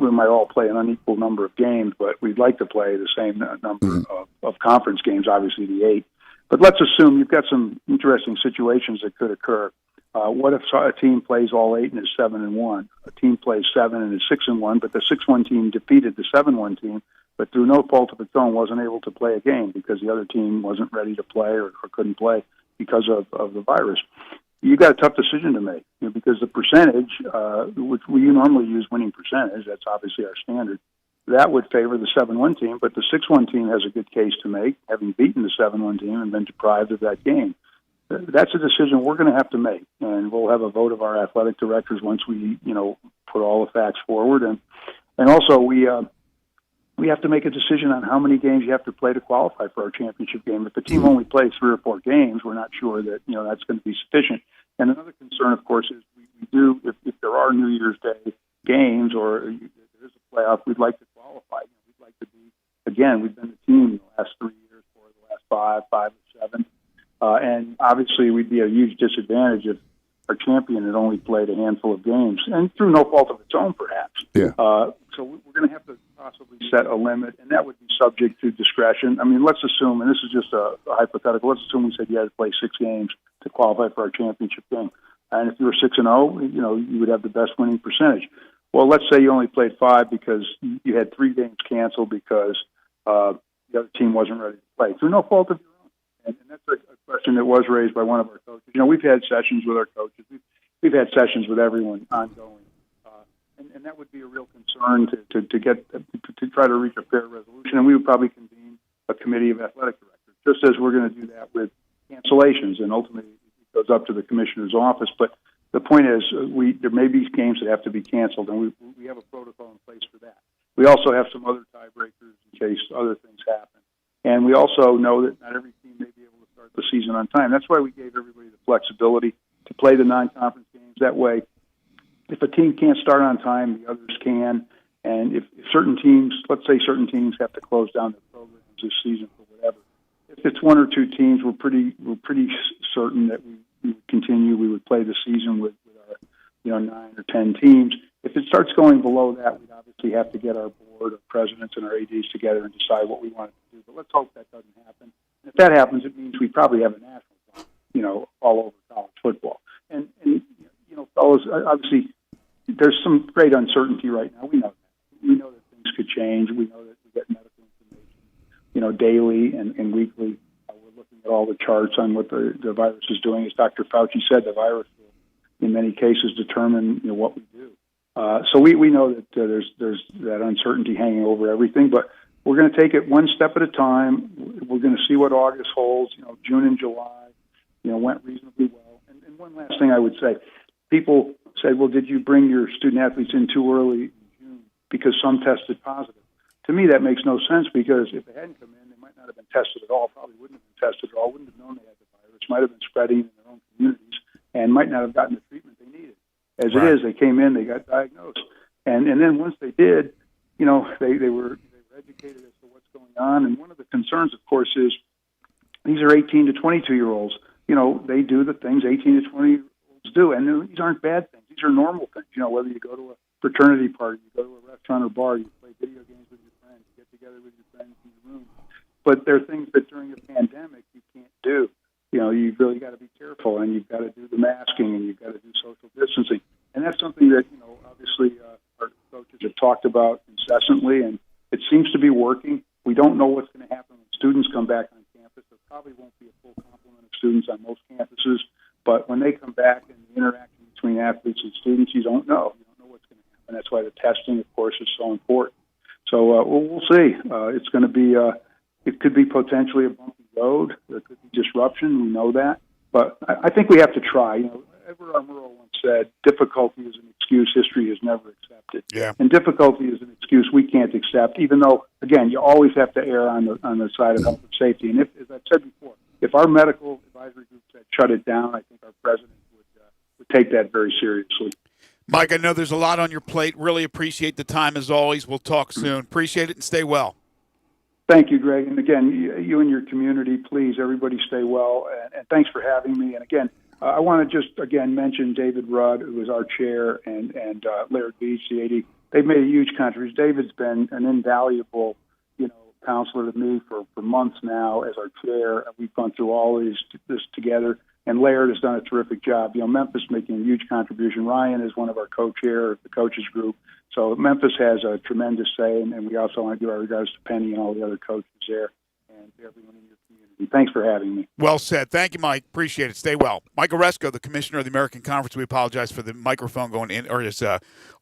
C: all play an unequal number of games, but we'd like to play the same number of conference games, obviously the 8. But let's assume you've got some interesting situations that could occur. What if a team plays all 8 and is 7-1? A team plays 7 and is 6-1, but the 6-1 team defeated the 7-1 team, but through no fault of its own wasn't able to play a game because the other team wasn't ready to play or couldn't play because of the virus. You've got a tough decision to make, you know, because the percentage, which we normally use winning percentage, that's obviously our standard, that would favor the 7-1 team, but the 6-1 team has a good case to make, having beaten the 7-1 team and been deprived of that game. That's a decision we're going to have to make, and we'll have a vote of our athletic directors once we, you know, put all the facts forward, and also we have to make a decision on how many games you have to play to qualify for our championship game. If the team only plays 3 or 4 games, we're not sure that, you know, that's going to be sufficient. And another concern, of course, is we do if there are New Year's Day games or there is a playoff, we'd like to qualify. You know, we'd like to be, again, we've been the team the last 3 years, for the last 5 or 7. And obviously, we'd be a huge disadvantage if our champion had only played a handful of games, and through no fault of its own, perhaps.
G: Yeah.
C: So we're going to have to possibly set a limit, and that would be subject to discretion. I mean, let's assume, and this is just a hypothetical, let's assume we said you had to play 6 games to qualify for our championship game. And if you were 6-0, you know, you would have the best winning percentage. Well, let's say you only played 5 because you had 3 games canceled because the other team wasn't ready to play, through no fault of your own. And that's a question that was raised by one of our coaches. You know, we've had sessions with our coaches. We've had sessions with everyone ongoing. and that would be a real concern to try to reach a fair resolution. And we would probably convene a committee of athletic directors, just as we're going to do that with cancellations, and ultimately it goes up to the commissioner's office. But the point is, there may be games that have to be canceled, and we have a protocol in place for that. We also have some other tiebreakers in case other things happen. And we also know that not every team may be able to start the season on time. That's why we gave everybody the flexibility to play the non-conference games. That way, if a team can't start on time, the others can. And if certain teams, let's say certain teams have to close down their programs this season for whatever, if it's one or two teams, we're pretty certain that we would continue. We would play the season with our 9 or 10 teams. If it starts going below that, we'd obviously have to get our board of presidents and our ADs together and decide what we want to do. But let's hope that doesn't happen. And if that happens, it means we probably have a national final, all over college football. And fellas, obviously, there's some great uncertainty right now. We know that. We know that things could change. We know that we get medical information, daily and weekly. We're looking at all the charts on what the virus is doing. As Dr. Fauci said, the virus will, in many cases, determine what we do. So we know that there's that uncertainty hanging over everything, but we're going to take it one step at a time. We're going to see what August holds. June and July, went reasonably well. And one last thing I would say, people say, well, did you bring your student athletes in too early in June because some tested positive? To me, that makes no sense, because if they hadn't come in, they might not have been tested at all, probably wouldn't have been tested at all, wouldn't have known they had the virus, might have been spreading in their own communities, and might not have gotten the treatment they needed. As it is, they came in, they got diagnosed. And then once they did, they were educated as to what's going on. And one of the concerns, of course, is these are 18 to 22-year-olds. They do the things 18 to 20-year-olds do. And these aren't bad things. These are normal things. Whether you go to a fraternity party, you go to a restaurant or bar, you play video games with your friends, you get together with your friends in your room. But there are things that during a pandemic you can't do. You've really got to be careful, and you've got to do the masking, and you've got to do social distancing. And that's something that, obviously our coaches have talked about incessantly, and it seems to be working. We don't know what's going to happen when students come back on campus. There probably won't be a full complement of students on most campuses, but when they come back and the interaction between athletes and students, you don't know. You don't know what's going to happen. That's why the testing, of course, is so important. So we'll see. It's going to be, it could be potentially a bumpy road. There could be disruption. We know that. But I think we have to try. Edward R. Murrow once said, difficulty is an excuse history has never accepted.
F: Yeah.
C: And difficulty is an excuse we can't accept, even though, again, you always have to err on the side of health and safety. And if, as I've said before, if our medical advisory group said shut it down, I think our president would take that very seriously.
F: Mike, I know there's a lot on your plate. Really appreciate the time as always. We'll talk soon. Appreciate it, and stay well.
C: Thank you, Greg. And again, you and your community, please, everybody stay well. And thanks for having me. And again, I want to just, again, mention David Rudd, who is our chair, and Laird Beach, the AD. They've made a huge contribution. David's been an invaluable, counselor to me for months now as our chair. We've gone through all this together. And Laird has done a terrific job. Memphis making a huge contribution. Ryan is one of our co-chair of the coaches group. So Memphis has a tremendous say, and we also want to give our regards to Penny and all the other coaches there and everyone in your community. Thanks for having me.
F: Well said. Thank you, Mike. Appreciate it. Stay well. Mike Oresco, the commissioner of the American Conference. We apologize for the microphone going in, or his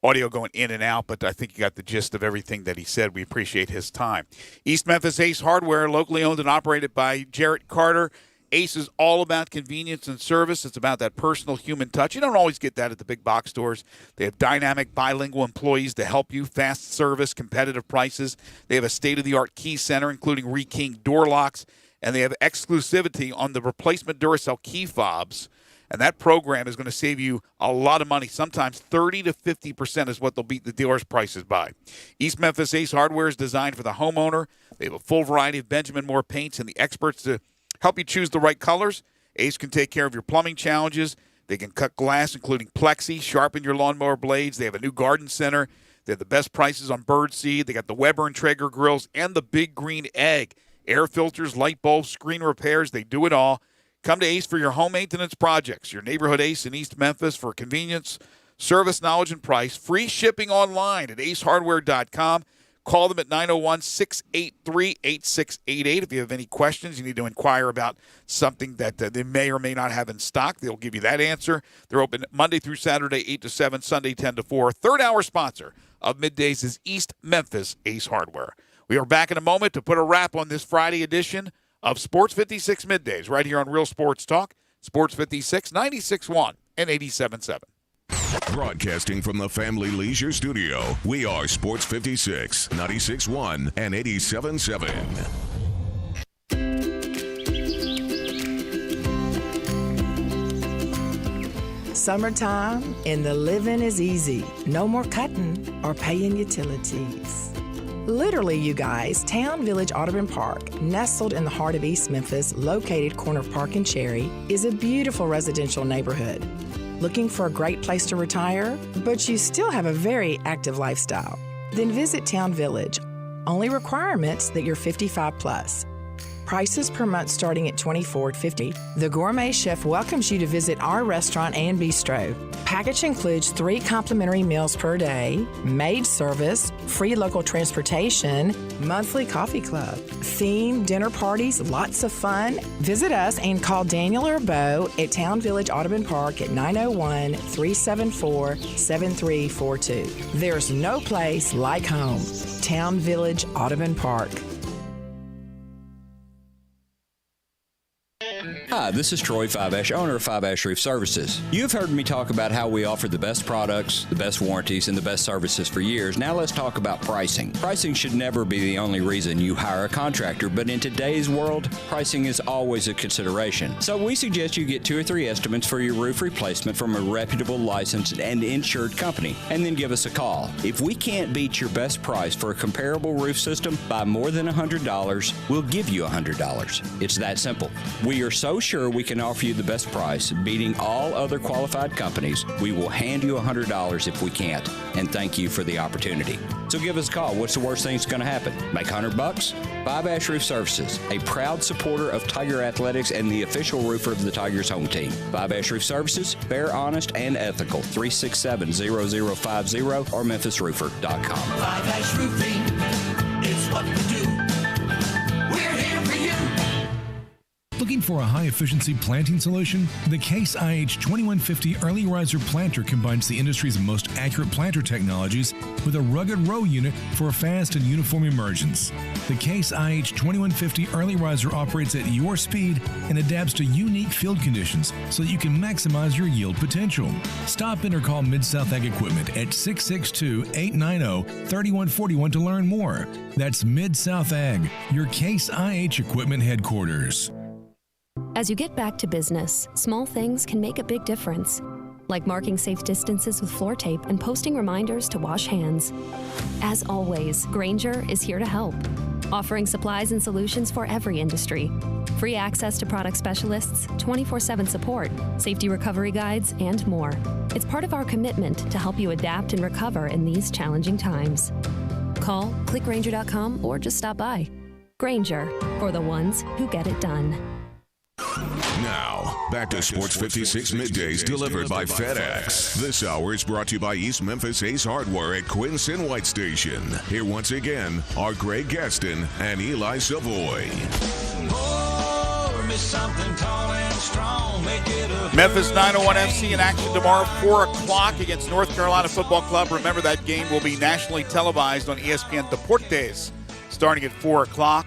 F: audio going in and out, but I think you got the gist of everything that he said. We appreciate his time. East Memphis Ace Hardware, locally owned and operated by Jarrett Carter. Ace is all about convenience and service. It's about that personal human touch. You don't always get that at the big box stores. They have dynamic bilingual employees to help you, fast service, competitive prices. They have a state-of-the-art key center, including rekeying door locks, and they have exclusivity on the replacement Duracell key fobs. And that program is going to save you a lot of money. Sometimes 30 to 50% is what they'll beat the dealer's prices by. East Memphis Ace Hardware is designed for the homeowner. They have a full variety of Benjamin Moore paints and the experts to help you choose the right colors. Ace can take care of your plumbing challenges. They can cut glass, including plexi, sharpen your lawnmower blades. They have a new garden center. They have the best prices on birdseed. They got the Weber and Traeger grills and the Big Green Egg. Air filters, light bulbs, screen repairs, they do it all. Come to Ace for your home maintenance projects. Your neighborhood Ace in East Memphis for convenience, service, knowledge, and price. Free shipping online at acehardware.com. Call them at 901-683-8688. If you have any questions, you need to inquire about something that they may or may not have in stock, they'll give you that answer. They're open Monday through Saturday, 8 to 7, Sunday, 10 to 4. Third hour sponsor of Middays is East Memphis Ace Hardware. We are back in a moment to put a wrap on this Friday edition of Sports 56 Middays right here on Real Sports Talk, Sports 56, 96.1 and 87.7.
A: Broadcasting from the Family Leisure Studio, we are Sports 56, 96.1 and 87.7.
E: Summertime and the living is easy. No more cutting or paying utilities. Literally, you guys, Town Village Audubon Park, nestled in the heart of East Memphis, located corner of Park and Cherry, is a beautiful residential neighborhood. Looking for a great place to retire, but you still have a very active lifestyle? Then visit Town Village. Only requirements that you're 55 plus. Prices per month starting at $24.50. The Gourmet Chef welcomes you to visit our restaurant and bistro. Package includes 3 complimentary meals per day, maid service, free local transportation, monthly coffee club, themed dinner parties, lots of fun. Visit us and call Daniel or Bo at Town Village Audubon Park at 901-374-7342. There's no place like home. Town Village Audubon Park.
D: Hi, this is Troy Five-Ash, owner of Five-Ash Roof Services. You've heard me talk about how we offer the best products, the best warranties, and the best services for years. Now let's talk about pricing. Pricing should never be the only reason you hire a contractor, but in today's world, pricing is always a consideration. So we suggest you get 2 or 3 estimates for your roof replacement from a reputable, licensed, and insured company, and then give us a call. If we can't beat your best price for a comparable roof system by more than $100, we'll give you $100. It's that simple. We are so sure we can offer you the best price, beating all other qualified companies. We will hand you $100 if we can't, and thank you for the opportunity. So give us a call. What's the worst thing that's going to happen? Make $100? Five-Ash Roof Services, a proud supporter of Tiger Athletics and the official roofer of the Tigers home team. Five-Ash Roof Services, fair, honest, and ethical. 367-0050 or memphisroofer.com.
N: Five-Ash Roofing, it's what we do. We're here for you.
U: Looking for a high-efficiency planting solution? The Case IH 2150 Early Riser Planter combines the industry's most accurate planter technologies with a rugged row unit for fast and uniform emergence. The Case IH 2150 Early Riser operates at your speed and adapts to unique field conditions so that you can maximize your yield potential. Stop in or call Mid-South Ag Equipment at 662-890-3141 to learn more. That's Mid-South Ag, your Case IH Equipment headquarters.
O: As you get back to business, small things can make a big difference, like marking safe distances with floor tape and posting reminders to wash hands. As always, Grainger is here to help, offering supplies and solutions for every industry. Free access to product specialists, 24/7 support, safety recovery guides, and more. It's part of our commitment to help you adapt and recover in these challenging times. Call, click Grainger.com, or just stop by. Grainger, for the ones who get it done.
A: Now, back to Sports 56 Middays delivered by FedEx. This hour is brought to you by East Memphis Ace Hardware at Quincy White Station. Here once again are Greg Gaston and Eli Savoy.
F: Memphis 901 FC in action tomorrow, 4 o'clock against North Carolina Football Club. Remember, that game will be nationally televised on ESPN Deportes starting at 4 o'clock.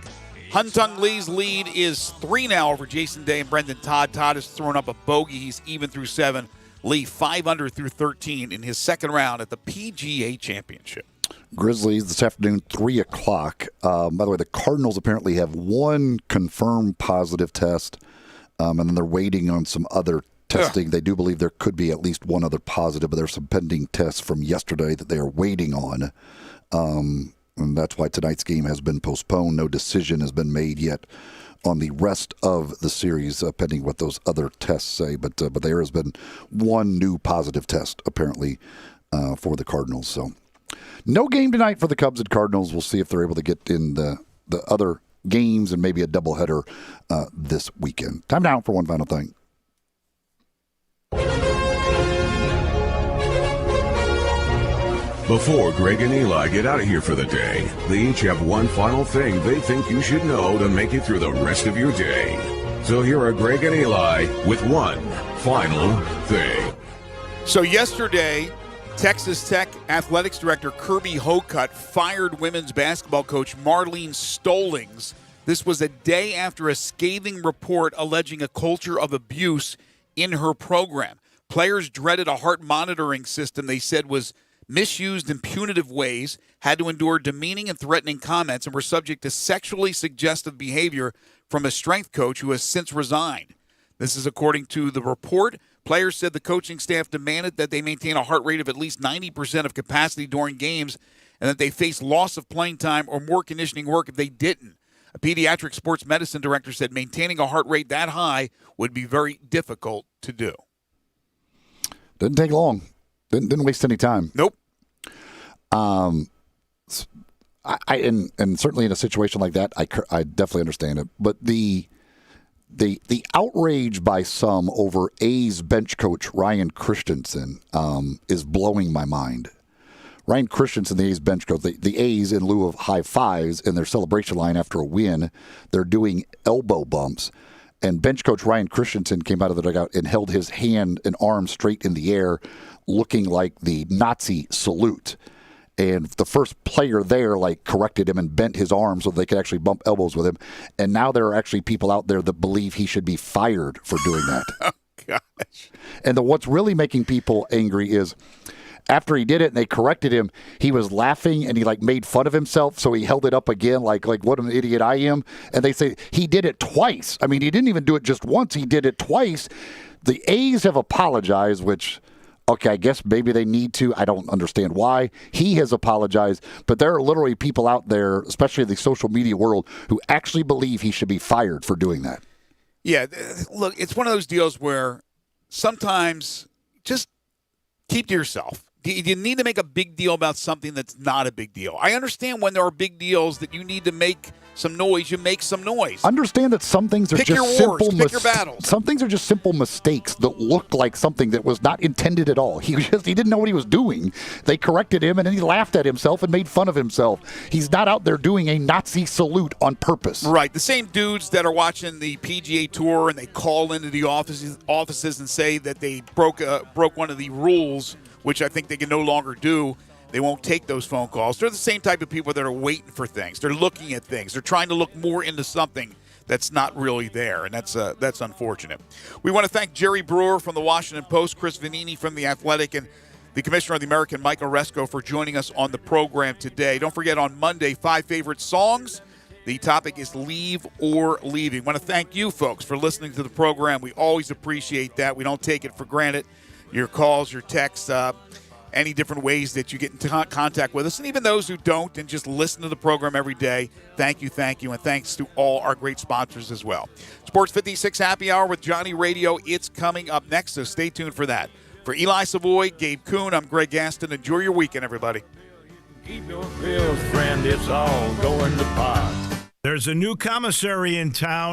F: Huntung Lee's lead is 3 now over Jason Day and Brendan Todd. Todd has thrown up a bogey. He's even through 7. Lee 5 under through 13 in his second round at the PGA Championship.
G: Grizzlies this afternoon, 3 o'clock. By the way, the Cardinals apparently have 1 confirmed positive test, and then they're waiting on some other testing. They do believe there could be at least 1 other positive, but there's some pending tests from yesterday that they are waiting on. And that's why tonight's game has been postponed. No decision has been made yet on the rest of the series, pending what those other tests say. But there has been 1 new positive test, apparently, for the Cardinals. So no game tonight for the Cubs and Cardinals. We'll see if they're able to get in the other games and maybe a doubleheader this weekend. Time now for one final thing.
A: Before Greg and Eli get out of here for the day, they each have one final thing they think you should know to make it through the rest of your day. So here are Greg and Eli with one final thing.
F: So yesterday, Texas Tech Athletics Director Kirby Hocutt fired women's basketball coach Marlene Stallings. This was a day after a scathing report alleging a culture of abuse in her program. Players dreaded a heart monitoring system they said was misused in punitive ways, had to endure demeaning and threatening comments, and were subject to sexually suggestive behavior from a strength coach who has since resigned. This is according to the report. Players said the coaching staff demanded that they maintain a heart rate of at least 90% of capacity during games and that they face loss of playing time or more conditioning work if they didn't. A pediatric sports medicine director said maintaining a heart rate that high would be very difficult to do.
G: Didn't take long. Didn't waste any time.
F: Nope.
G: And certainly in a situation like that, I definitely understand it. But the outrage by some over A's bench coach Ryan Christensen is blowing my mind. Ryan Christensen, the A's bench coach, the A's, in lieu of high fives in their celebration line after a win, they're doing elbow bumps. And bench coach Ryan Christensen came out of the dugout and held his hand and arm straight in the air, looking like the Nazi salute. And the first player there corrected him and bent his arm so they could actually bump elbows with him. And now there are actually people out there that believe he should be fired for doing that.
F: Oh, gosh.
G: And what's really making people angry is after he did it and they corrected him, he was laughing and he made fun of himself. So he held it up again like what an idiot I am. And they say he did it twice. I mean, he didn't even do it just once. He did it twice. The A's have apologized, which, okay, I guess maybe they need to. I don't understand why. He has apologized. But there are literally people out there, especially in the social media world, who actually believe he should be fired for doing that.
F: Yeah, look, it's one of those deals where sometimes just keep to yourself. You need to make a big deal about something that's not a big deal. I understand when there are big deals that you need to make some noise, you make some noise.
G: Understand that some things are
F: pick
G: just
F: your wars,
G: simple
F: pick your battles.
G: Some things are just simple mistakes that looked like something that was not intended at all. He didn't know what he was doing. They corrected him, and then he laughed at himself and made fun of himself. He's not out there doing a Nazi salute on purpose.
F: Right. The same dudes that are watching the PGA Tour and they call into the offices and say that they broke one of the rules, which I think they can no longer do. They won't take those phone calls. They're the same type of people that are waiting for things. They're looking at things. They're trying to look more into something that's not really there, and that's unfortunate. We want to thank Jerry Brewer from the Washington Post, Chris Vanini from The Athletic, and the Commissioner of the American, Mike Oresco, for joining us on the program today. Don't forget, on Monday, 5 favorite songs. The topic is Leave or Leaving. I want to thank you folks for listening to the program. We always appreciate that. We don't take it for granted. Your calls, your texts, any different ways that you get in contact with us. And even those who don't and just listen to the program every day, thank you. And thanks to all our great sponsors as well. Sports 56 Happy Hour with Johnny Radio. It's coming up next, so stay tuned for that. For Eli Savoy, Gabe Kuhn, I'm Greg Gaston. Enjoy your weekend, everybody.
R: Keep your bills, friend. It's all going to pot. There's a new commissary in town.